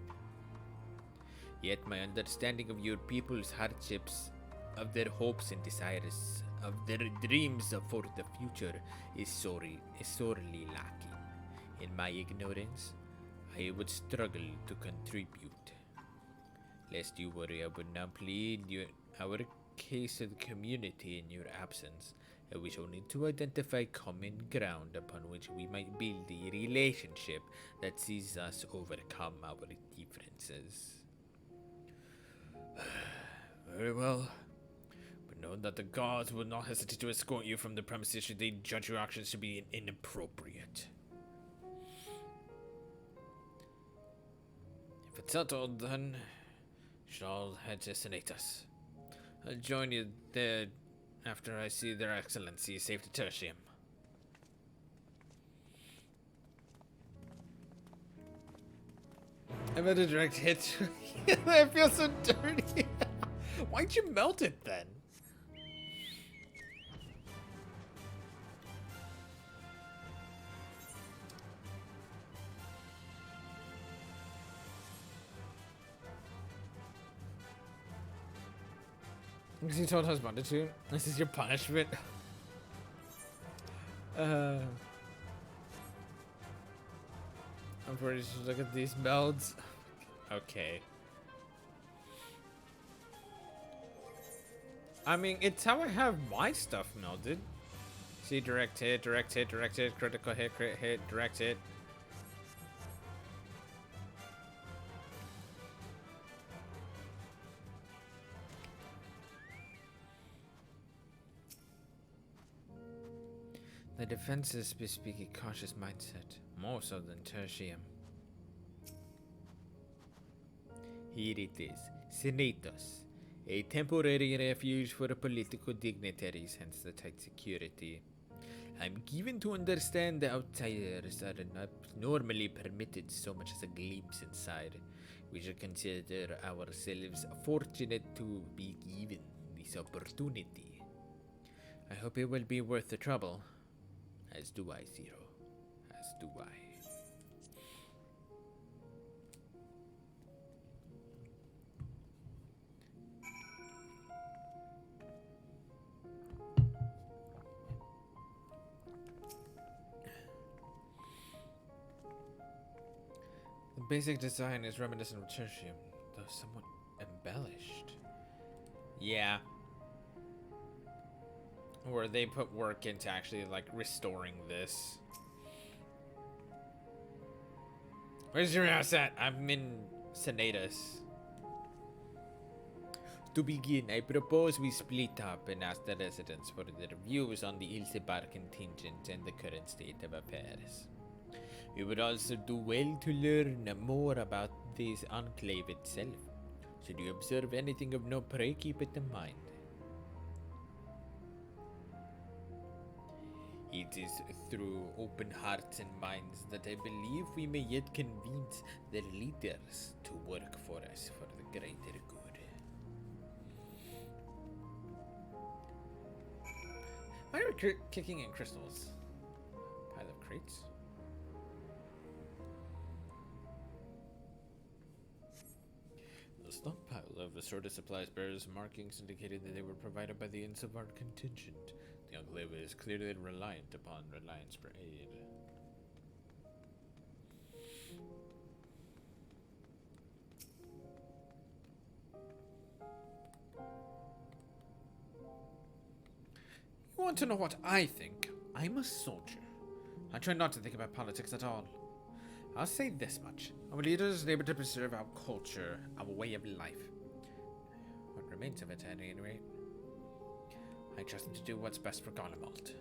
Yet my understanding of your people's hardships, of their hopes and desires, of their dreams for the future is sorely lacking. In my ignorance, I would struggle to contribute. Lest you worry, I would now plead our case of the community in your absence. I wish only to identify common ground upon which we might build a relationship that sees us overcome our differences. Very well. But know that the guards will not hesitate to escort you from the premises should they judge your actions to be inappropriate. If it's settled, then you should all head to Senatus. I'll join you there after I see their excellency safe to Tertium. I made a direct hit. I feel so dirty. Why'd you melt it then? Because you told husband to. This is your punishment. I'm pretty sure. Look at these melds. Okay. I mean, it's how I have my stuff melded. See, direct hit, critical hit, crit hit, direct hit. The defenses bespeak a cautious mindset, more so than Tertium. Here it is, Senatus, a temporary refuge for political dignitaries, hence the tight security. I'm given to understand the outsiders are not normally permitted so much as a glimpse inside. We should consider ourselves fortunate to be given this opportunity. I hope it will be worth the trouble. As do I, Zero. As do I. The basic design is reminiscent of Tertium, though somewhat embellished. Yeah. Where they put work into actually, like, restoring this. Where's your house at? I'm in Senatus. To begin, I propose we split up and ask the residents for their views on the Ilsebar contingent and the current state of affairs. We would also do well to learn more about this enclave itself. Should you observe anything of note, pray keep it in mind. It is through open hearts and minds that I believe we may yet convince their leaders to work for us for the greater good. Why are we kicking in crystals? Pile of crates? The stockpile of assorted supplies bears markings indicated that they were provided by the Insevard contingent. The enclave is clearly reliant upon reliance for aid. want to know what I think, I'm a soldier. I try not to think about politics at all. I'll say this much. Our leaders are able to preserve our culture, our way of life. What remains of it, at any rate. I trust them to do what's best for Garlemald.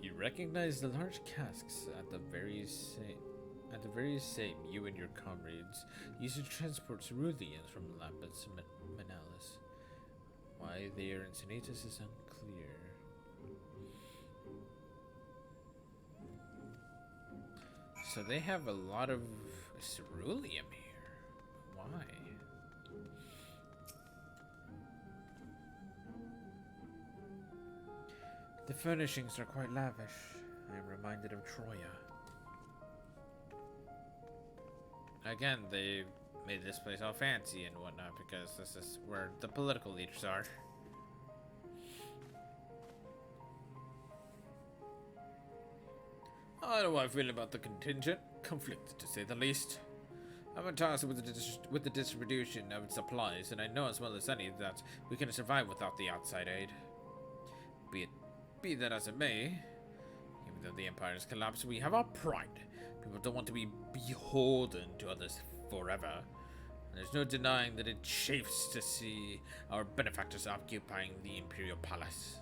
You recognize the large casks at the very same you and your comrades used to transport ceruleans from Lambeth to Manalis. Why they are in Senatus is unclear. So they have a lot of ceruleum here. Why? The furnishings are quite lavish. I am reminded of Troya. Again, they made this place all fancy and whatnot because this is where the political leaders are. How do I feel about the contingent? Conflicted, to say the least. I'm in tasked with the distribution of supplies, and I know as well as any that we can survive without the outside aid. Be that as it may, even though the Empire has collapsed, we have our pride. People don't want to be beholden to others forever. There's no denying that it chafes to see our benefactors occupying the Imperial Palace.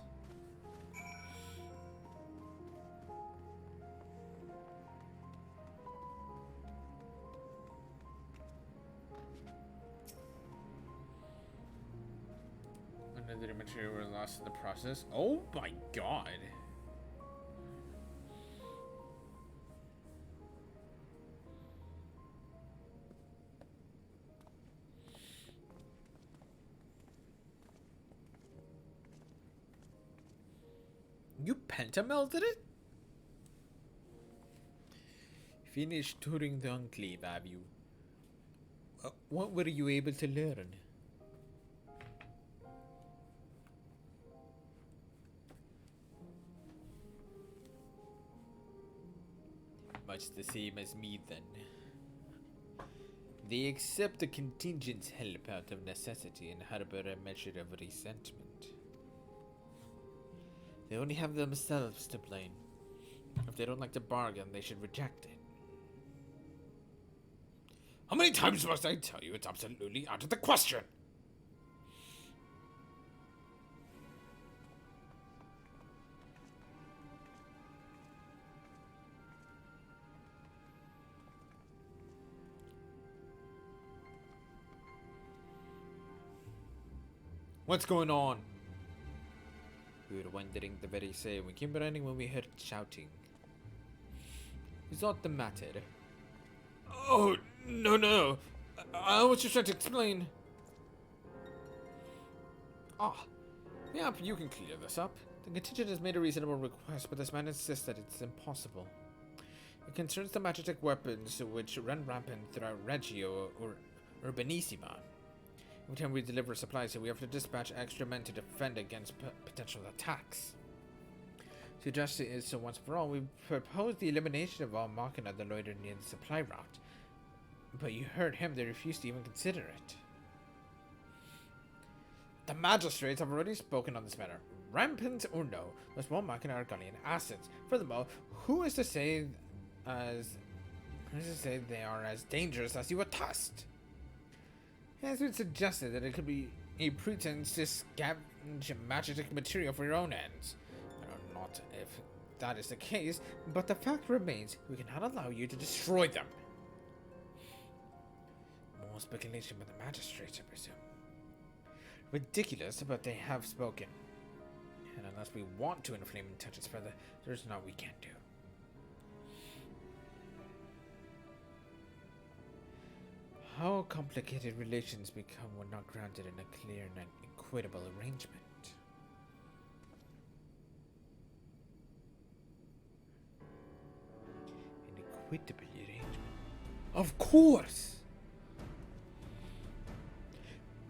Another material were lost in the process. Oh my god. You pentamelted it? Finished touring the Enclave, have you? What were you able to learn? Much the same as me, then. They accept the contingent's help out of necessity and harbor a measure of resentment. They only have themselves to blame. If they don't like the bargain, they should reject it. How many times must I tell you it's absolutely out of the question? What's going on? We were wondering the very same. We came running when we heard shouting. Is that the matter? Oh, no. I was just trying to explain. Yeah, you can clear this up. The contingent has made a reasonable request, but this man insists that it's impossible. It concerns the magic weapons which run rampant throughout Reggio or Urbanissima. Every time we deliver supplies, we have to dispatch extra men to defend against potential attacks. To address it so once for all, we proposed the elimination of all machina that loiter near the supply route. But you heard him, they refused to even consider it. The magistrates have already spoken on this matter. Rampant or no, those small machina are Gallian assets. Furthermore, who is to say they are as dangerous as you attest? It has been suggested that it could be a pretense to scavenge magic material for your own ends. I know not if that is the case, but the fact remains we cannot allow you to destroy them. More speculation by the magistrates, I presume. Ridiculous, but they have spoken. And unless we want to inflame intentions further, there's naught we can do. How complicated relations become when not grounded in a clear and equitable arrangement. An equitable arrangement? Of course!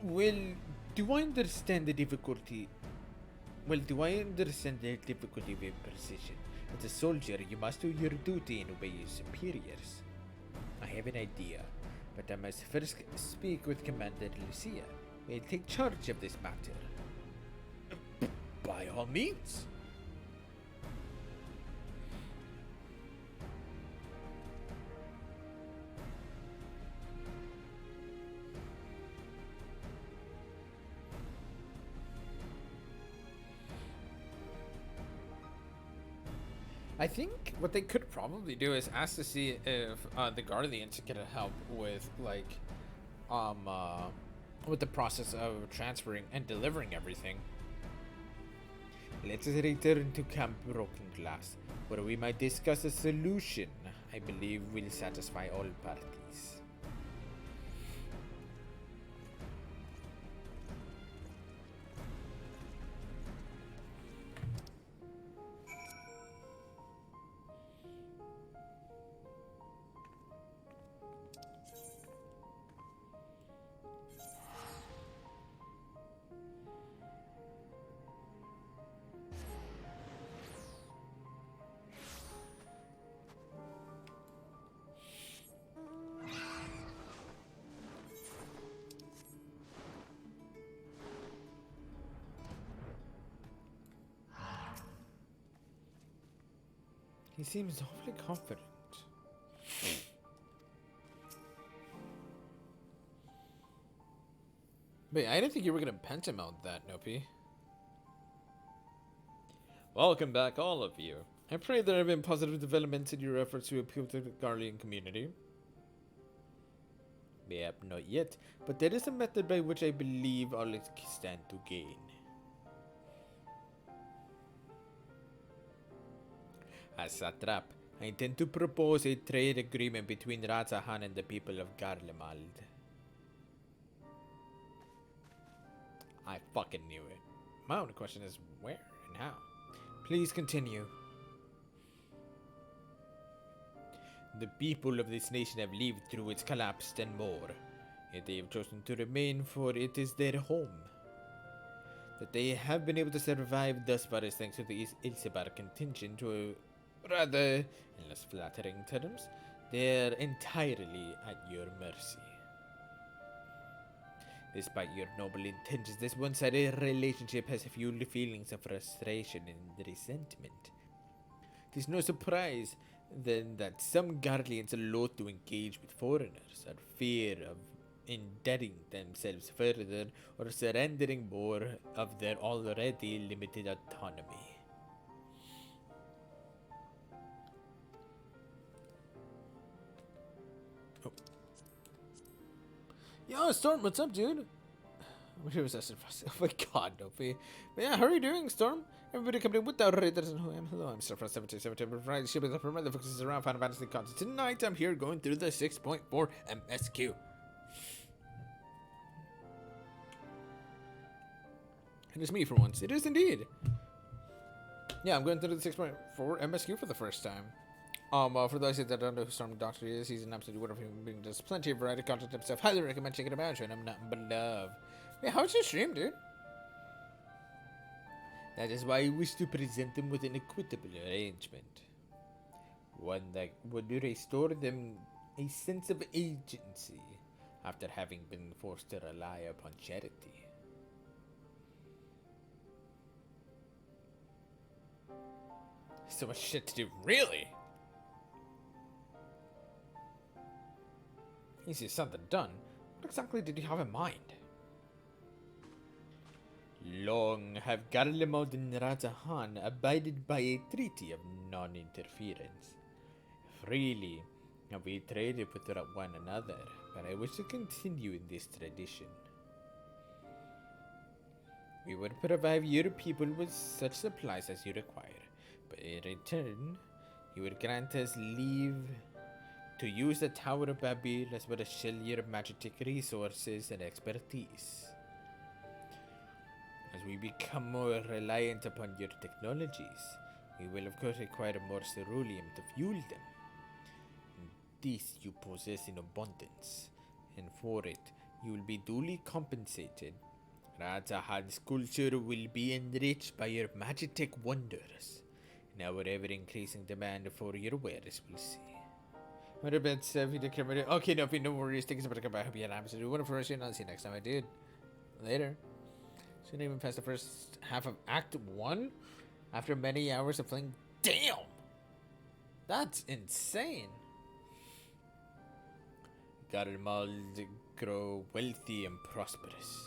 Well, do I understand the difficulty? Well, do I understand the difficulty of imposition? As a soldier, you must do your duty and obey your superiors. I have an idea, but I must first speak with Commander Lucia. We'll take charge of this matter. By all means. I think what they could probably do is ask to see if the Guardians can help with with the process of transferring and delivering everything. Let us return to Camp Broken Glass, where we might discuss a solution I believe will satisfy all parties. He seems awfully confident. Wait, I didn't think you were gonna pentamount that, Nopi. Welcome back, all of you. I pray there have been positive developments in your efforts to appeal to the Guardian community. Yep, not yet, but there is a method by which I believe all stand to gain. As satrap, I intend to propose a trade agreement between Razahan and the people of Garlemald. I fucking knew it. My only question is where and how. Please continue. The people of this nation have lived through its collapse and more, yet they have chosen to remain, for it is their home. That they have been able to survive thus far is thanks to the Ilsebar contingent, to rather, in less flattering terms, they're entirely at your mercy. Despite your noble intentions, this one-sided relationship has fueled feelings of frustration and resentment. It is no surprise, then, that some Guardians are loath to engage with foreigners, out of fear of indebting themselves further or surrendering more of their already limited autonomy. Yo, Storm, what's up, dude? What was that? Oh my god, Nopi. But yeah, how are you doing, Storm? Everybody coming in with the raiders and who I am. Hello, I'm Storm 77. Friday, ship is the permit that focuses around Final Fantasy content. Tonight, I'm here going through the 6.4 MSQ. It is me for once. It is indeed. Yeah, I'm going through the 6.4 MSQ for the first time. For those that don't know who Storm Doctor is, he's an absolutely wonderful human being. Does plenty of variety content himself. Highly recommend checking him out. And I'm nothing but love. Yeah, how's your stream, dude? That is why I wish to present them with an equitable arrangement. One that would restore them a sense of agency after having been forced to rely upon charity. So much shit to do, really? Easier said than done. What exactly did you have in mind? Long have Garlemald and Razahan abided by a treaty of non-interference. Freely have we traded with one another, but I wish to continue in this tradition. We would provide your people with such supplies as you require, but in return, you would grant us leave to use the Tower of Babil as well as shell your magic resources and expertise. As we become more reliant upon your technologies, we will of course require more ceruleum to fuel them. This you possess in abundance, and for it you will be duly compensated. Razahan's culture will be enriched by your magic wonders, Now, with ever-increasing demand for your wares, we'll see. What about the camera? Okay, no worries. Thank you so much. I hope you had an absolute wonderful rest of your night. I'll see you next time, I dude. Later. Soon even past the first half of Act 1 after many hours of playing. Damn! That's insane. Got them all to grow wealthy and prosperous.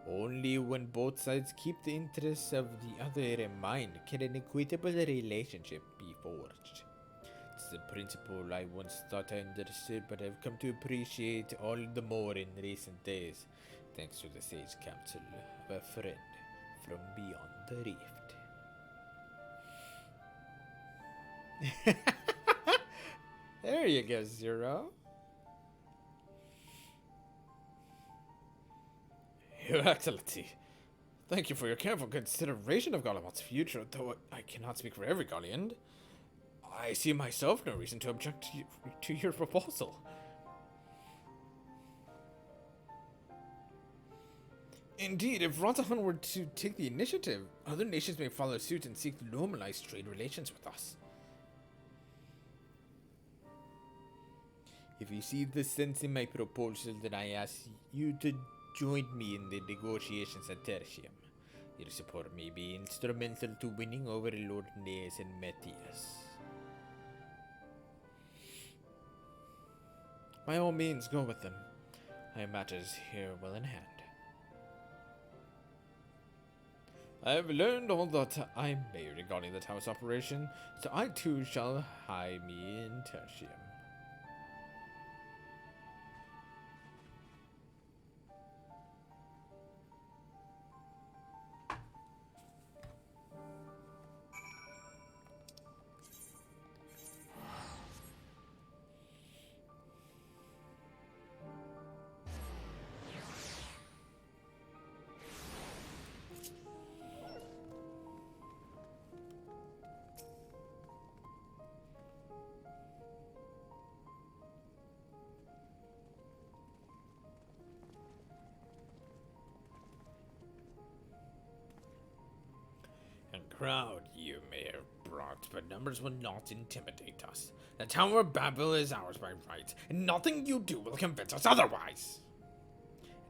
Only when both sides keep the interests of the other in mind can an equitable relationship be forged. It's a principle I once thought I understood, but I've come to appreciate all the more in recent days, thanks to the sage counsel of a friend from beyond the rift. There you go, Zero. Your Excellency, thank you for your careful consideration of Gollum's future, though I cannot speak for every Gollian. I see myself no reason to object to your proposal. Indeed, if Rotahan were to take the initiative, other nations may follow suit and seek to normalize trade relations with us. If you see the sense in my proposal, then I ask you to join me in the negotiations at Tertium. Your support may be instrumental to winning over Lord Neas and Matthias. By all means, go with them. I have matters here well in hand. I have learned all that I may regarding the tower's operation, so I too shall hie me in Tertium. Crowd you may have brought, but numbers will not intimidate us. The Tower of Babel is ours by right, and nothing you do will convince us otherwise.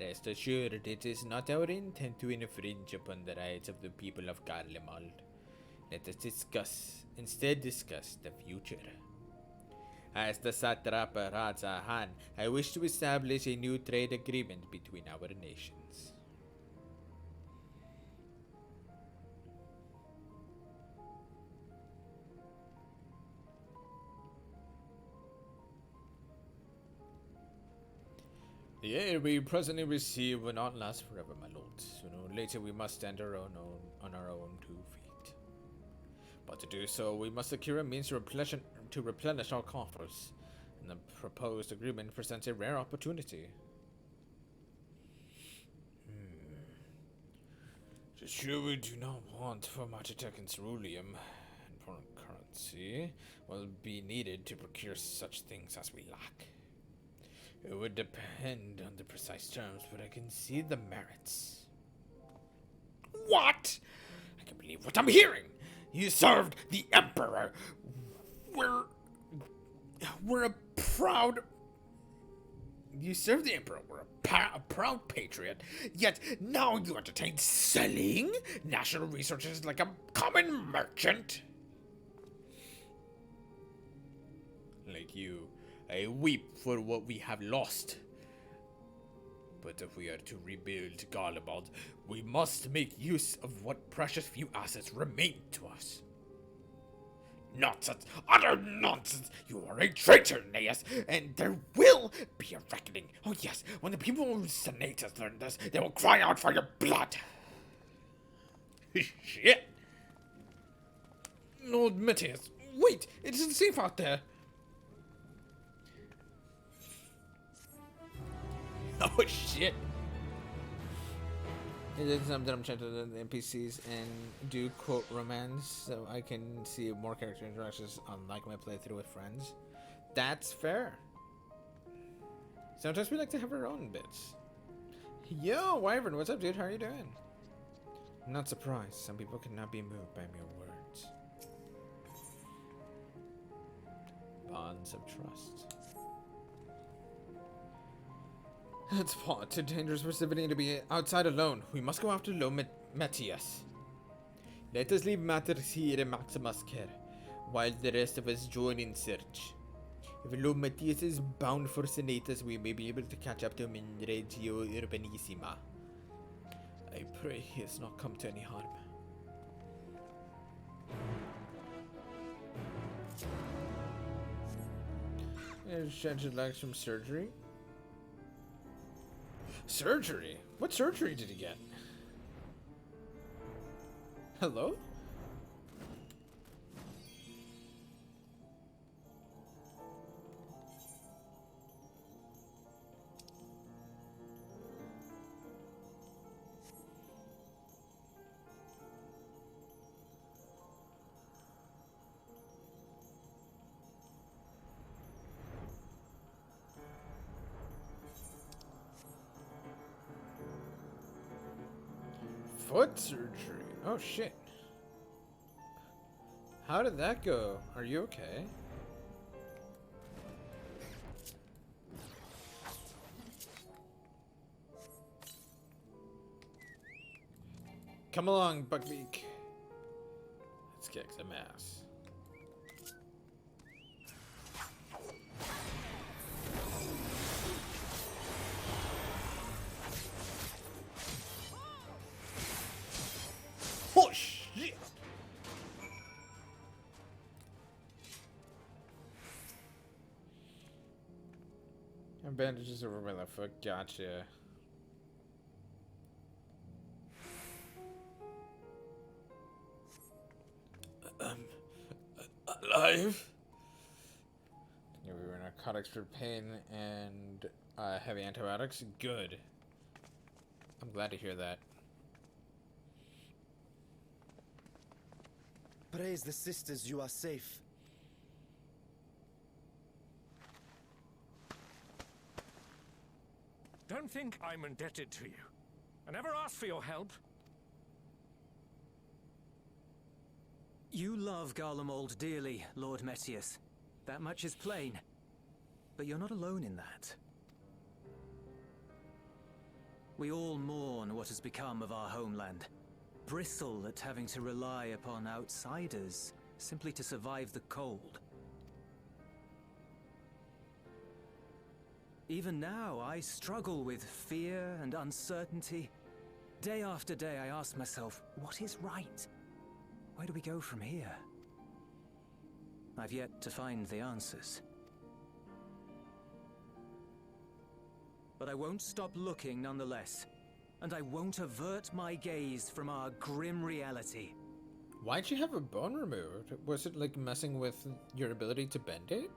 Rest assured, it is not our intent to infringe upon the rights of the people of Garlemald. Let us instead discuss the future. As the Satrapa Razahan, I wish to establish a new trade agreement between our nations. The aid we presently receive will not last forever, my lord. Sooner or later we must stand on our own 2 feet. But to do so, we must secure a means to replenish our coffers, and the proposed agreement presents a rare opportunity. Just sure we do not want for Magitech and ceruleum, and foreign currency will be needed to procure such things as we lack. It would depend on the precise terms, but I can see the merits. What? I can't believe what I'm hearing. You served the Emperor. We're a proud... You served the Emperor. We're a proud patriot. Yet now you entertain selling national resources like a common merchant. Like you. I weep for what we have lost. But if we are to rebuild Garlemald, we must make use of what precious few assets remain to us. Nonsense! Utter nonsense! You are a traitor, Neas, and there will be a reckoning. Oh yes, when the people of Senatus learn this, they will cry out for your blood. Shit! Lord Matthias, wait! It isn't safe out there! Oh shit! It is something I'm trying to do the NPCs and do quote romance so I can see more character interactions unlike my playthrough with friends. That's fair. Sometimes we like to have our own bits. Yo, Wyvern, what's up, dude? How are you doing? I'm not surprised. Some people cannot be moved by mere words. Bonds of trust. It's far too dangerous for Sivini to be outside alone. We must go after Matthias. Let us leave matters here in Maximus' care, while the rest of us join in search. If Lord Matthias is bound for Senatus, we may be able to catch up to him in Regio Urbanissima. I pray he has not come to any harm. Scheduled legs from surgery. Surgery? What surgery did he get? Hello? Foot surgery. Oh shit. How did that go? Are you okay? Come along, Buckbeak. Let's kick some ass. Oh shit! And bandages over my left foot. Gotcha. Alive? Yeah, we were narcotics for pain and heavy antibiotics. Good. I'm glad to hear that. Praise the sisters, you are safe. Don't think I'm indebted to you. I never asked for your help. You love Garlemald dearly, Lord Metius. That much is plain. But you're not alone in that. We all mourn what has become of our homeland. Bristle at having to rely upon outsiders simply to survive the cold. Even now, I struggle with fear and uncertainty. Day after day, I ask myself, what is right? Where do we go from here? I've yet to find the answers. But I won't stop looking nonetheless. And I won't avert my gaze from our grim reality. Why'd you have a bone removed? Was it like messing with your ability to bend it?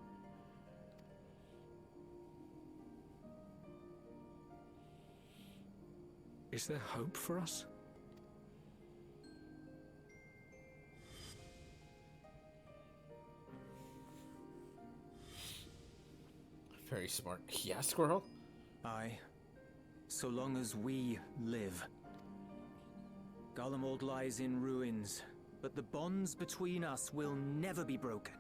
Is there hope for us? Very smart. Yeah, squirrel? Aye. So long as we live. Garlemald lies in ruins, but the bonds between us will never be broken.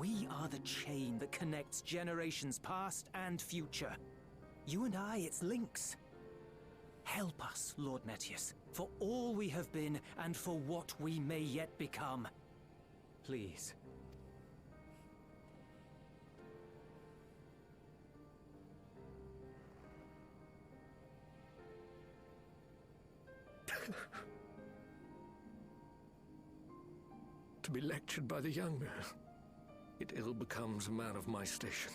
We are the chain that connects generations past and future. You and I, it's links. Help us, Lord Metius, for all we have been and for what we may yet become. Please. To be lectured by the younger, it ill becomes a man of my station.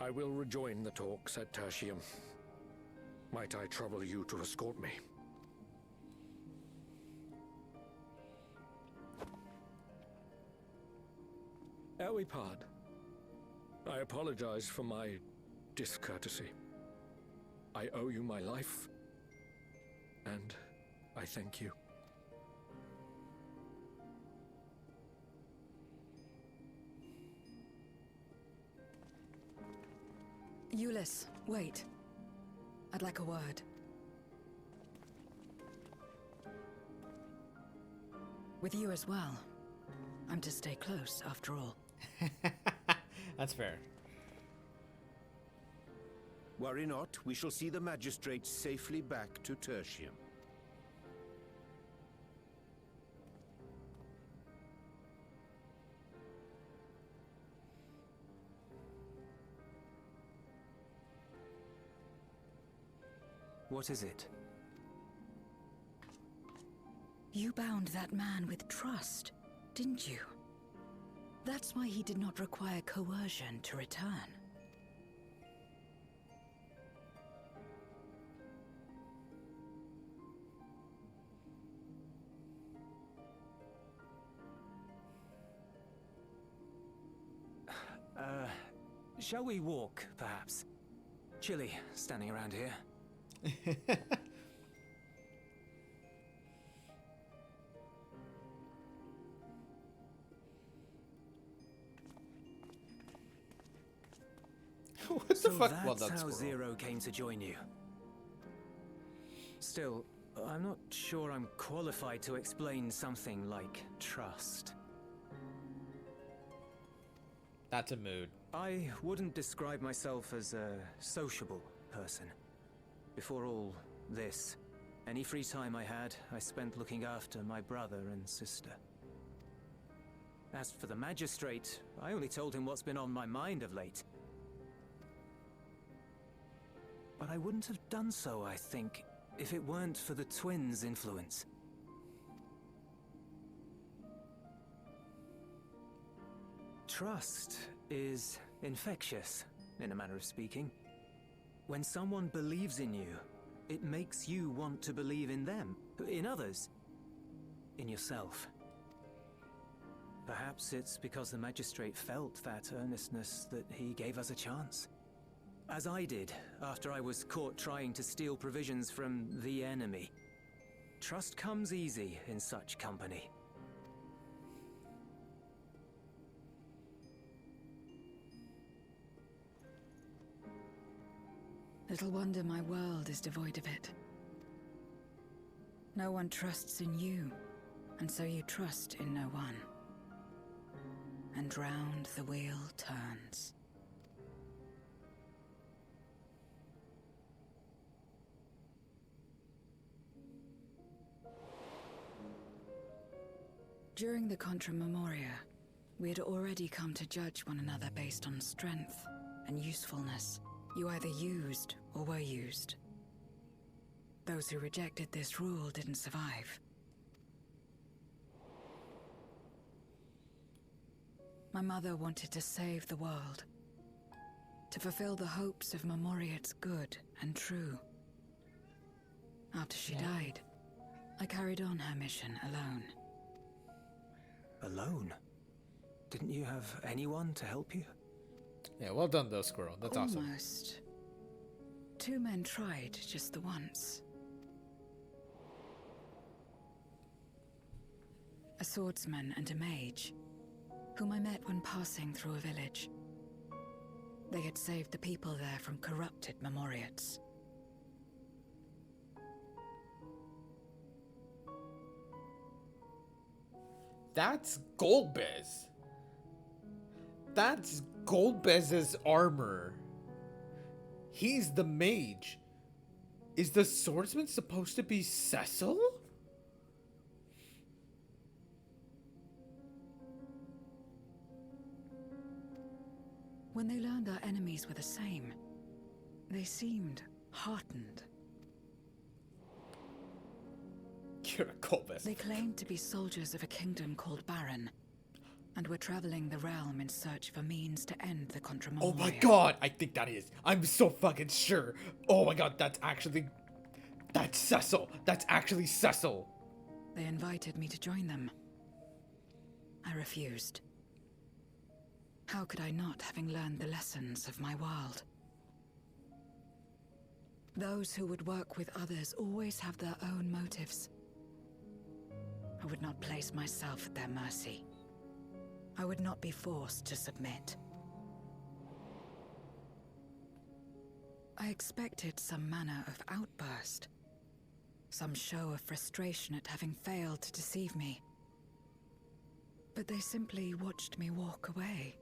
I will rejoin the talks at Tertium. Might I trouble you to escort me? Ere we part, I apologize for my discourtesy. I owe you my life, and I thank you. Euless, wait. I'd like a word. With you as well. I'm to stay close, after all. That's fair. Worry not, we shall see the magistrate safely back to Tertium. What is it? You bound that man with trust, didn't you? That's why he did not require coercion to return. Shall we walk, perhaps? Chilly, standing around here. What the fuck? Well, That's how squirrel. Zero came to join you. Still, I'm not sure I'm qualified to explain something like trust. That's a mood. I wouldn't describe myself as a sociable person. Before all this, any free time I had, I spent looking after my brother and sister. As for the magistrate, I only told him what's been on my mind of late. But I wouldn't have done so, I think, if it weren't for the twins' influence. Trust is infectious, in a manner of speaking. When someone believes in you, it makes you want to believe in them, in others, in yourself. Perhaps it's because the magistrate felt that earnestness that he gave us a chance. As I did, after I was caught trying to steal provisions from the enemy. Trust comes easy in such company. Little wonder my world is devoid of it. No one trusts in you, and so you trust in no one. And round the wheel turns. During the Contra Memoria, we had already come to judge one another based on strength and usefulness. You either used or were used. Those who rejected this rule didn't survive. My mother wanted to save the world, to fulfill the hopes of Memoria's good and true. After she died, I carried on her mission alone. Alone? Didn't you have anyone to help you? Yeah, well done though, Squirrel. That's awesome. Almost. 2 men tried just the once. A swordsman and a mage, whom I met when passing through a village. They had saved the people there from corrupted Memoriats. That's Goldbez. That's Goldbez's armor. He's the mage. Is the swordsman supposed to be Cecil? When they learned our enemies were the same, they seemed heartened. You're a Goldbez. They claimed to be soldiers of a kingdom called Baron, and were traveling the realm in search of a means to end the Contra Memoria. Oh my god, I think that is. I'm so fucking sure. Oh my god, that's Cecil. That's actually Cecil. They invited me to join them. I refused. How could I not, having learned the lessons of my world? Those who would work with others always have their own motives. I would not place myself at their mercy. I would not be forced to submit. I expected some manner of outburst. Some show of frustration at having failed to deceive me. But they simply watched me walk away.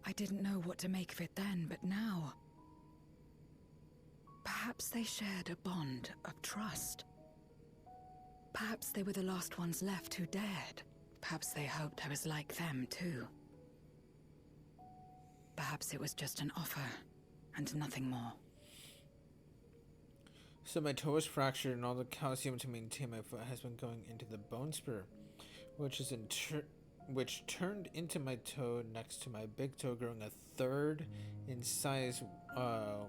I didn't know what to make of it then, but now... Perhaps they shared a bond of trust. Perhaps they were the last ones left who dared. Perhaps they hoped I was like them, too. Perhaps it was just an offer, and nothing more. So my toe is fractured, and all the calcium to maintain my foot has been going into the bone spur, which turned into my toe next to my big toe, growing a third in size,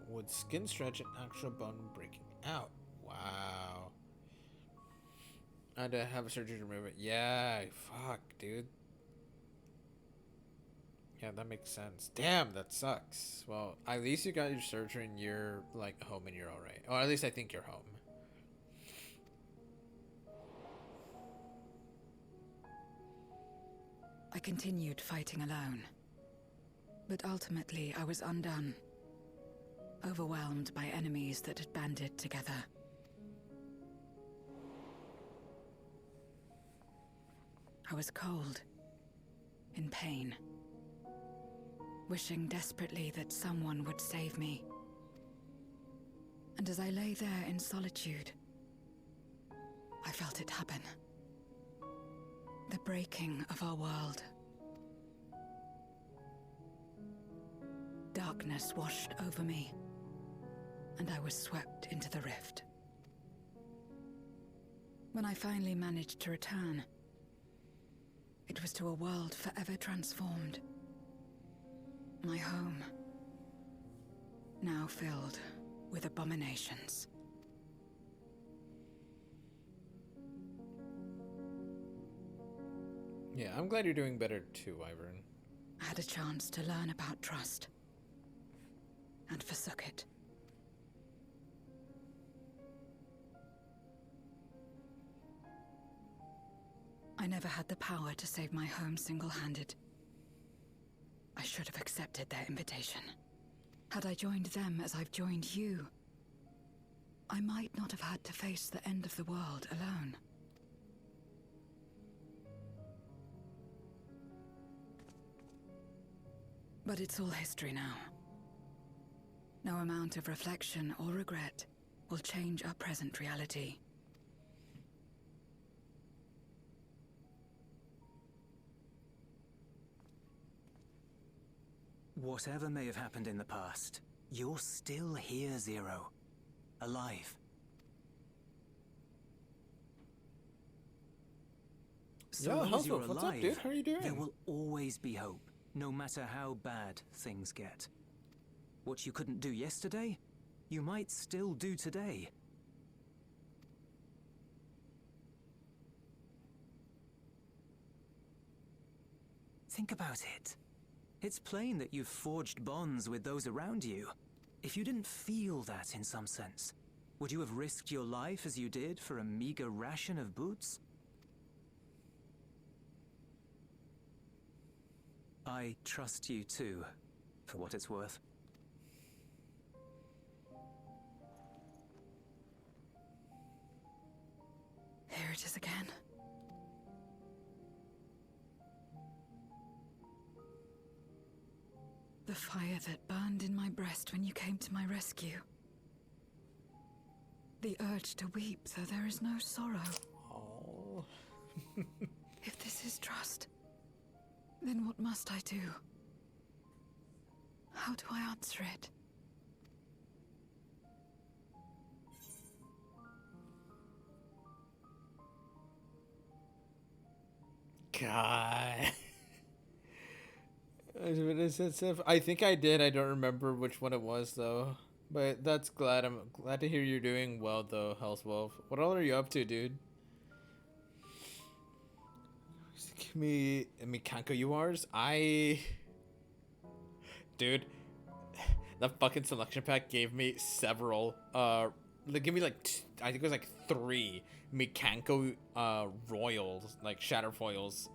with skin stretch and actual bone breaking out. Wow. I had to have a surgery to remove it. Yeah, fuck, dude. Yeah, that makes sense. Damn, that sucks. Well, at least you got your surgery and you're, like, home and you're alright. Or at least I think you're home. I continued fighting alone. But ultimately, I was undone. Overwhelmed by enemies that had banded together. I was cold. In pain. Wishing desperately that someone would save me. And as I lay there in solitude, I felt it happen. The breaking of our world. Darkness washed over me, and I was swept into the rift. When I finally managed to return, it was to a world forever transformed. My home, now filled with abominations. Yeah, I'm glad you're doing better too, Wyvern. I had a chance to learn about trust, and forsook it. I never had the power to save my home single-handed. I should have accepted their invitation. Had I joined them as I've joined you, I might not have had to face the end of the world alone. But it's all history now. No amount of reflection or regret will change our present reality. Whatever may have happened in the past, you're still here, Zero. Alive. So long as you're what's alive, up, dude? How are you doing? there will always be hope, no matter how bad things get. What you couldn't do yesterday, you might still do today. Think about it. It's plain that you've forged bonds with those around you. If you didn't feel that in some sense, would you have risked your life as you did for a meager ration of boots? I trust you too, for what it's worth. Here it is again. The fire that burned in my breast when you came to my rescue. The urge to weep, though there is no sorrow. Oh. If this is trust, then what must I do? How do I answer it? God. I think I did. I don't remember which one it was though. But that's glad. I'm glad to hear you're doing well though, Health Wolf. What all are you up to, dude? Kanko URs? Dude, that fucking selection pack gave me several. They gave me like I think it was like 3 Mikanko royals, like shatter foils.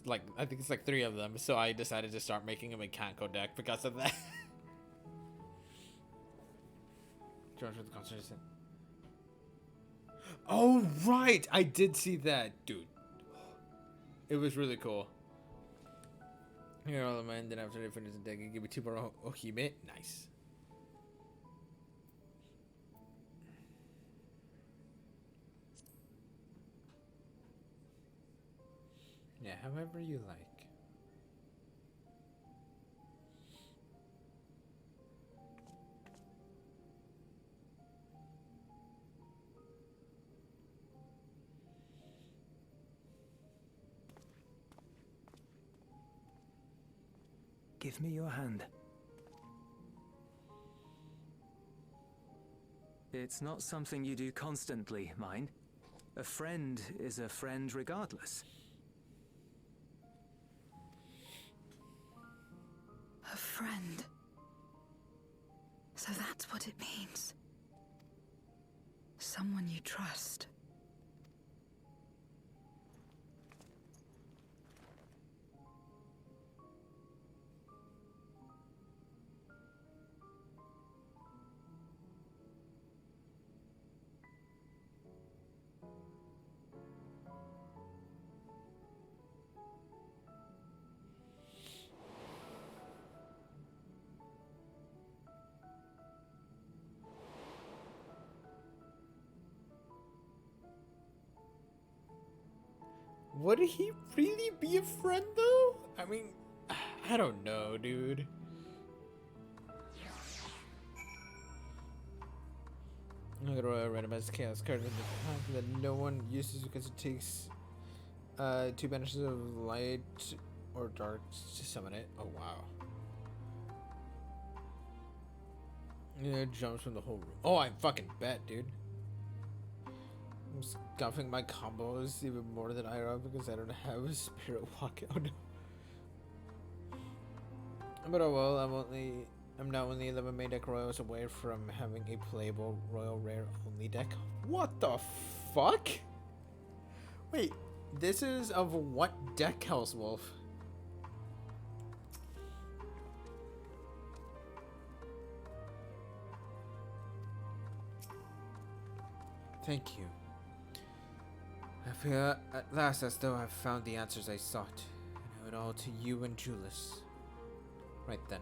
like I think it's like 3 of them. So I decided to start making a mechanical deck because of that. George with the concentration. Oh right, I did see that, dude. It was really cool. Here all of mine. Then after they finish the deck, give me 2 more Ohime. Nice. Yeah, however you like. Give me your hand. It's not something you do constantly, mind. A friend is a friend regardless. A friend. So that's what it means. Someone you trust. Would he really be a friend, though? I mean, I don't know, dude. I'm gonna randomize chaos card in the pack that no one uses because it takes 2 banishes of light or dark to summon it. Oh wow. Yeah, it jumps from the whole room. Oh, I fucking bet, dude. I'm scuffing my combos even more than IRL because I don't have a spirit walk. Oh no. But oh well, I'm now only 11 main deck royals away from having a playable royal rare only deck. What the fuck? Wait, this is of what deck, Hellswolf? Thank you. I feel at last as though I've found the answers I sought, and I owe it all to you and Julius. Right then.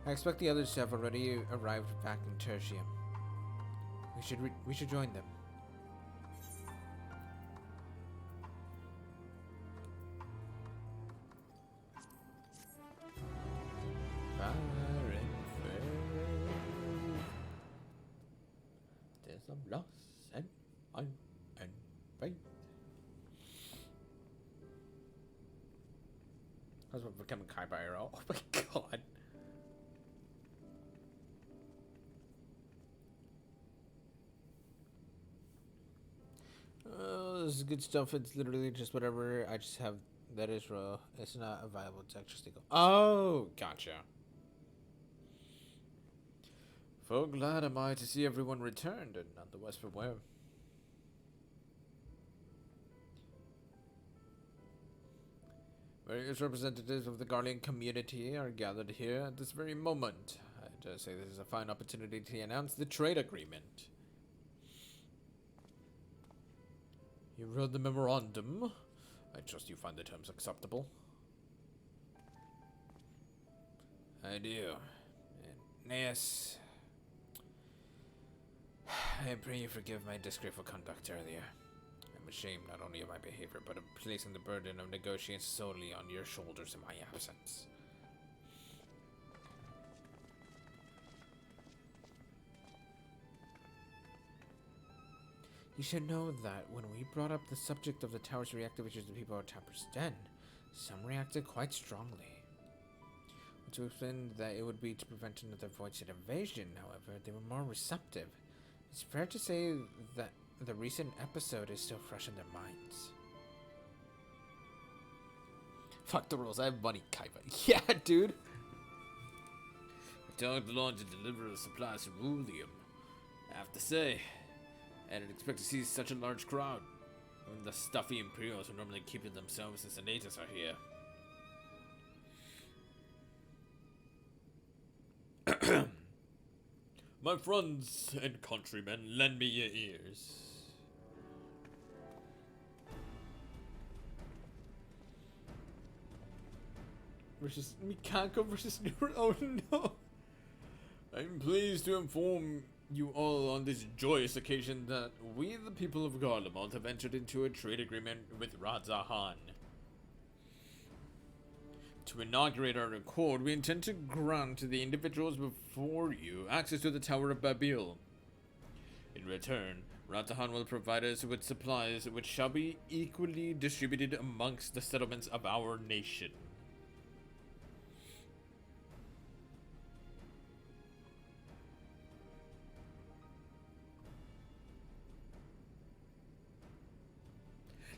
I expect the others to have already arrived back in Tertium. We should join them. Fire and fair. There's some loss and fun and faith. I was becoming Kai Byro. Oh my god. This is good stuff. It's literally just whatever I just have that is royal. It's not a viable deck, just to go. Oh, gotcha. Full glad am I to see everyone returned, and none the worse for wear. Various representatives of the Guardian community are gathered here at this very moment. I dare say this is a fine opportunity to announce the trade agreement. You read the memorandum. I trust you find the terms acceptable. I do. And yes, I pray you forgive my disgraceful conduct earlier. I'm ashamed not only of my behavior, but of placing the burden of negotiating solely on your shoulders in my absence. You should know that when we brought up the subject of the tower's reactivation to the people of Tapper's Den, some reacted quite strongly. To explain that it would be to prevent another voice-shed invasion, however, they were more receptive. It's fair to say that the recent episode is still fresh in their minds. Fuck the rules, I have money, Kaiba. Yeah, dude! I told the launch to deliver the supplies from Ulium. I have to say, I didn't expect to see such a large crowd. When the stuffy Imperials who normally keep to themselves since the natives are here. My friends and countrymen, lend me your ears. Versus Mikako versus Nura. Oh no! I'm pleased to inform you all on this joyous occasion that we, the people of Garlemald, have entered into a trade agreement with Raza Han. To inaugurate our accord, we intend to grant the individuals before you access to the Tower of Babil. In return, Raza Han will provide us with supplies which shall be equally distributed amongst the settlements of our nation.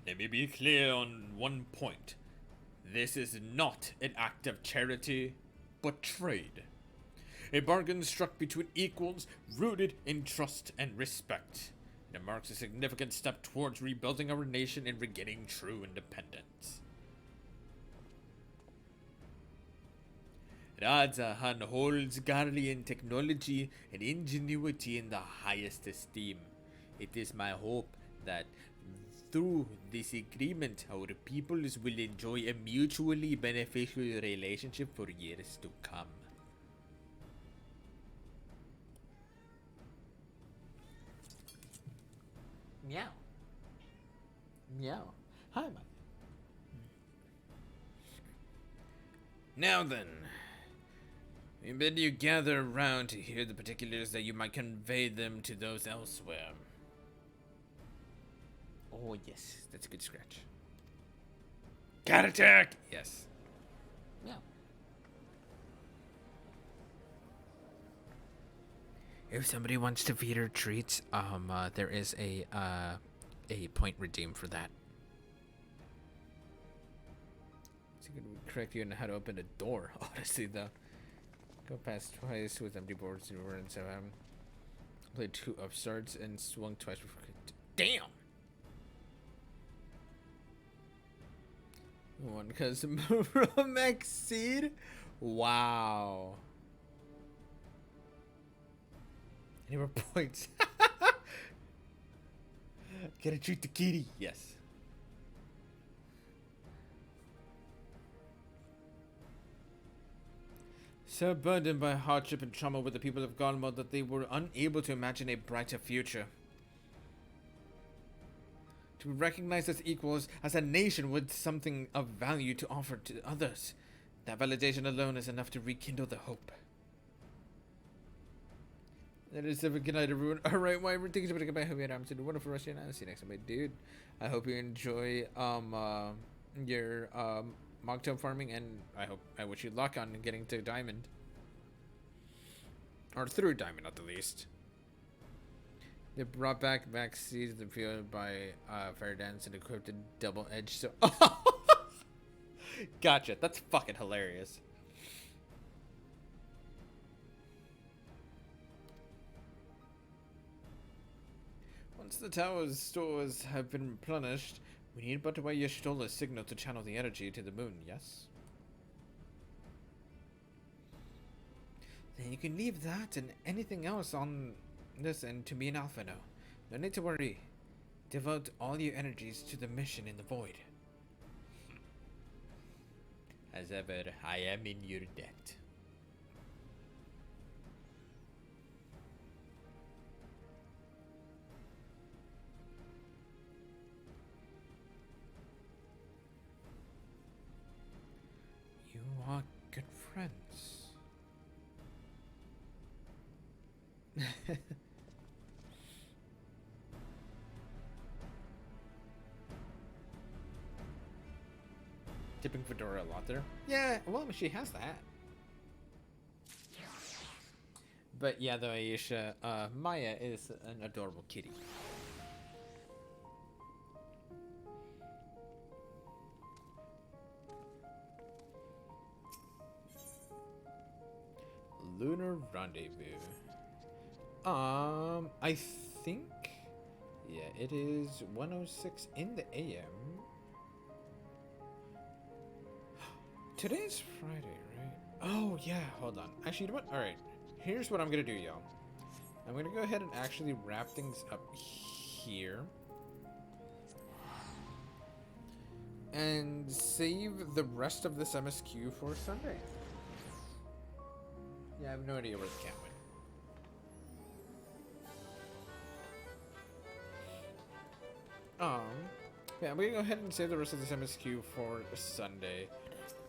Let me be clear on one point. This is not an act of charity, but trade. A bargain struck between equals, rooted in trust and respect. And it marks a significant step towards rebuilding our nation and regaining true independence. Raza Han holds Garlean technology and ingenuity in the highest esteem. It is my hope that through this agreement, our peoples will enjoy a mutually beneficial relationship for years to come. Meow. Meow. Hi, Mike. Now then, we bid you gather around to hear the particulars that you might convey them to those elsewhere. Oh yes, that's a good scratch. Cat attack! Yes. Yeah. If somebody wants to feed her treats, there is a point redeem for that. It's going to correct you on how to open a door, honestly, though. Go past twice with empty boards and so played 2 upstarts and swung twice before. Damn! One because from Exceed? Wow. Any more points? Gotta treat the kitty. Yes. So burdened by hardship and trauma with the people of Garlemald that they were unable to imagine a brighter future. To be recognized as equals, as a nation with something of value to offer to others. That validation alone is enough to rekindle the hope. That is a good night, everyone. Alright, well, thank you so much. Goodbye. Hope you had a wonderful rest of your night. I'll see you next time, my dude. I hope you enjoy your mocktail farming, and I wish you luck on getting to Diamond. Or through Diamond, at the least. They brought back seeds the field by Fair Dance and equipped a double edge. So gotcha. That's fucking hilarious. Once the tower's stores have been replenished, we need but a Yashtola's signal to channel the energy to the moon, yes? Then you can leave that and anything else on this end to me and Alphino. No need to worry. Devote all your energies to the mission in the void. As ever, I am in your debt. You are good friends. Tipping Fedora a lot there. Yeah, well, she has that. But yeah, though, Aisha, Maya is an adorable kitty. Lunar Rendezvous. I think Yeah, it is 1:06 in the AM. Today's Friday, right? Oh, yeah, hold on. Actually, you know what? Alright, here's what I'm gonna do, y'all. I'm gonna go ahead and actually wrap things up here. And save the rest of this MSQ for Sunday. Yeah, I have no idea where the cat went. Yeah, I'm gonna go ahead and save the rest of this MSQ for Sunday.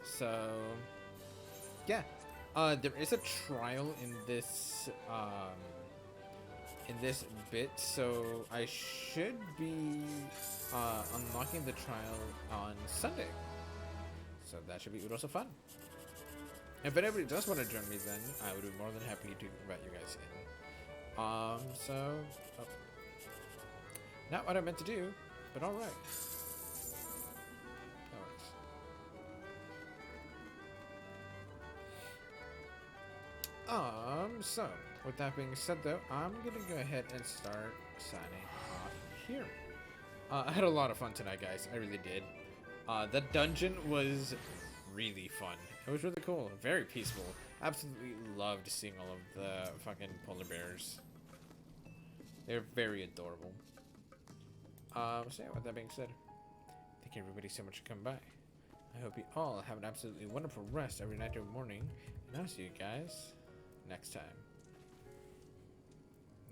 So, yeah, there is a trial in this bit, so I should be unlocking the trial on Sunday. So that should be also fun. If anybody does want to join me, then I would be more than happy to invite you guys in. Not what I meant to do, but all right. No worries. So with that being said, though, I'm gonna go ahead and start signing off here. I had a lot of fun tonight, guys. I really did. That dungeon was really fun. It was really cool. Very peaceful. Absolutely loved seeing all of the fucking polar bears. They're very adorable. So yeah, with that being said, thank you everybody so much for coming by. I hope you all have an absolutely wonderful rest every night or morning. And I'll see you guys next time.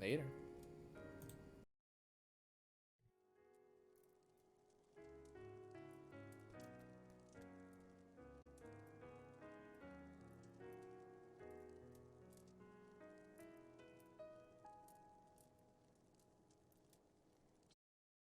Later.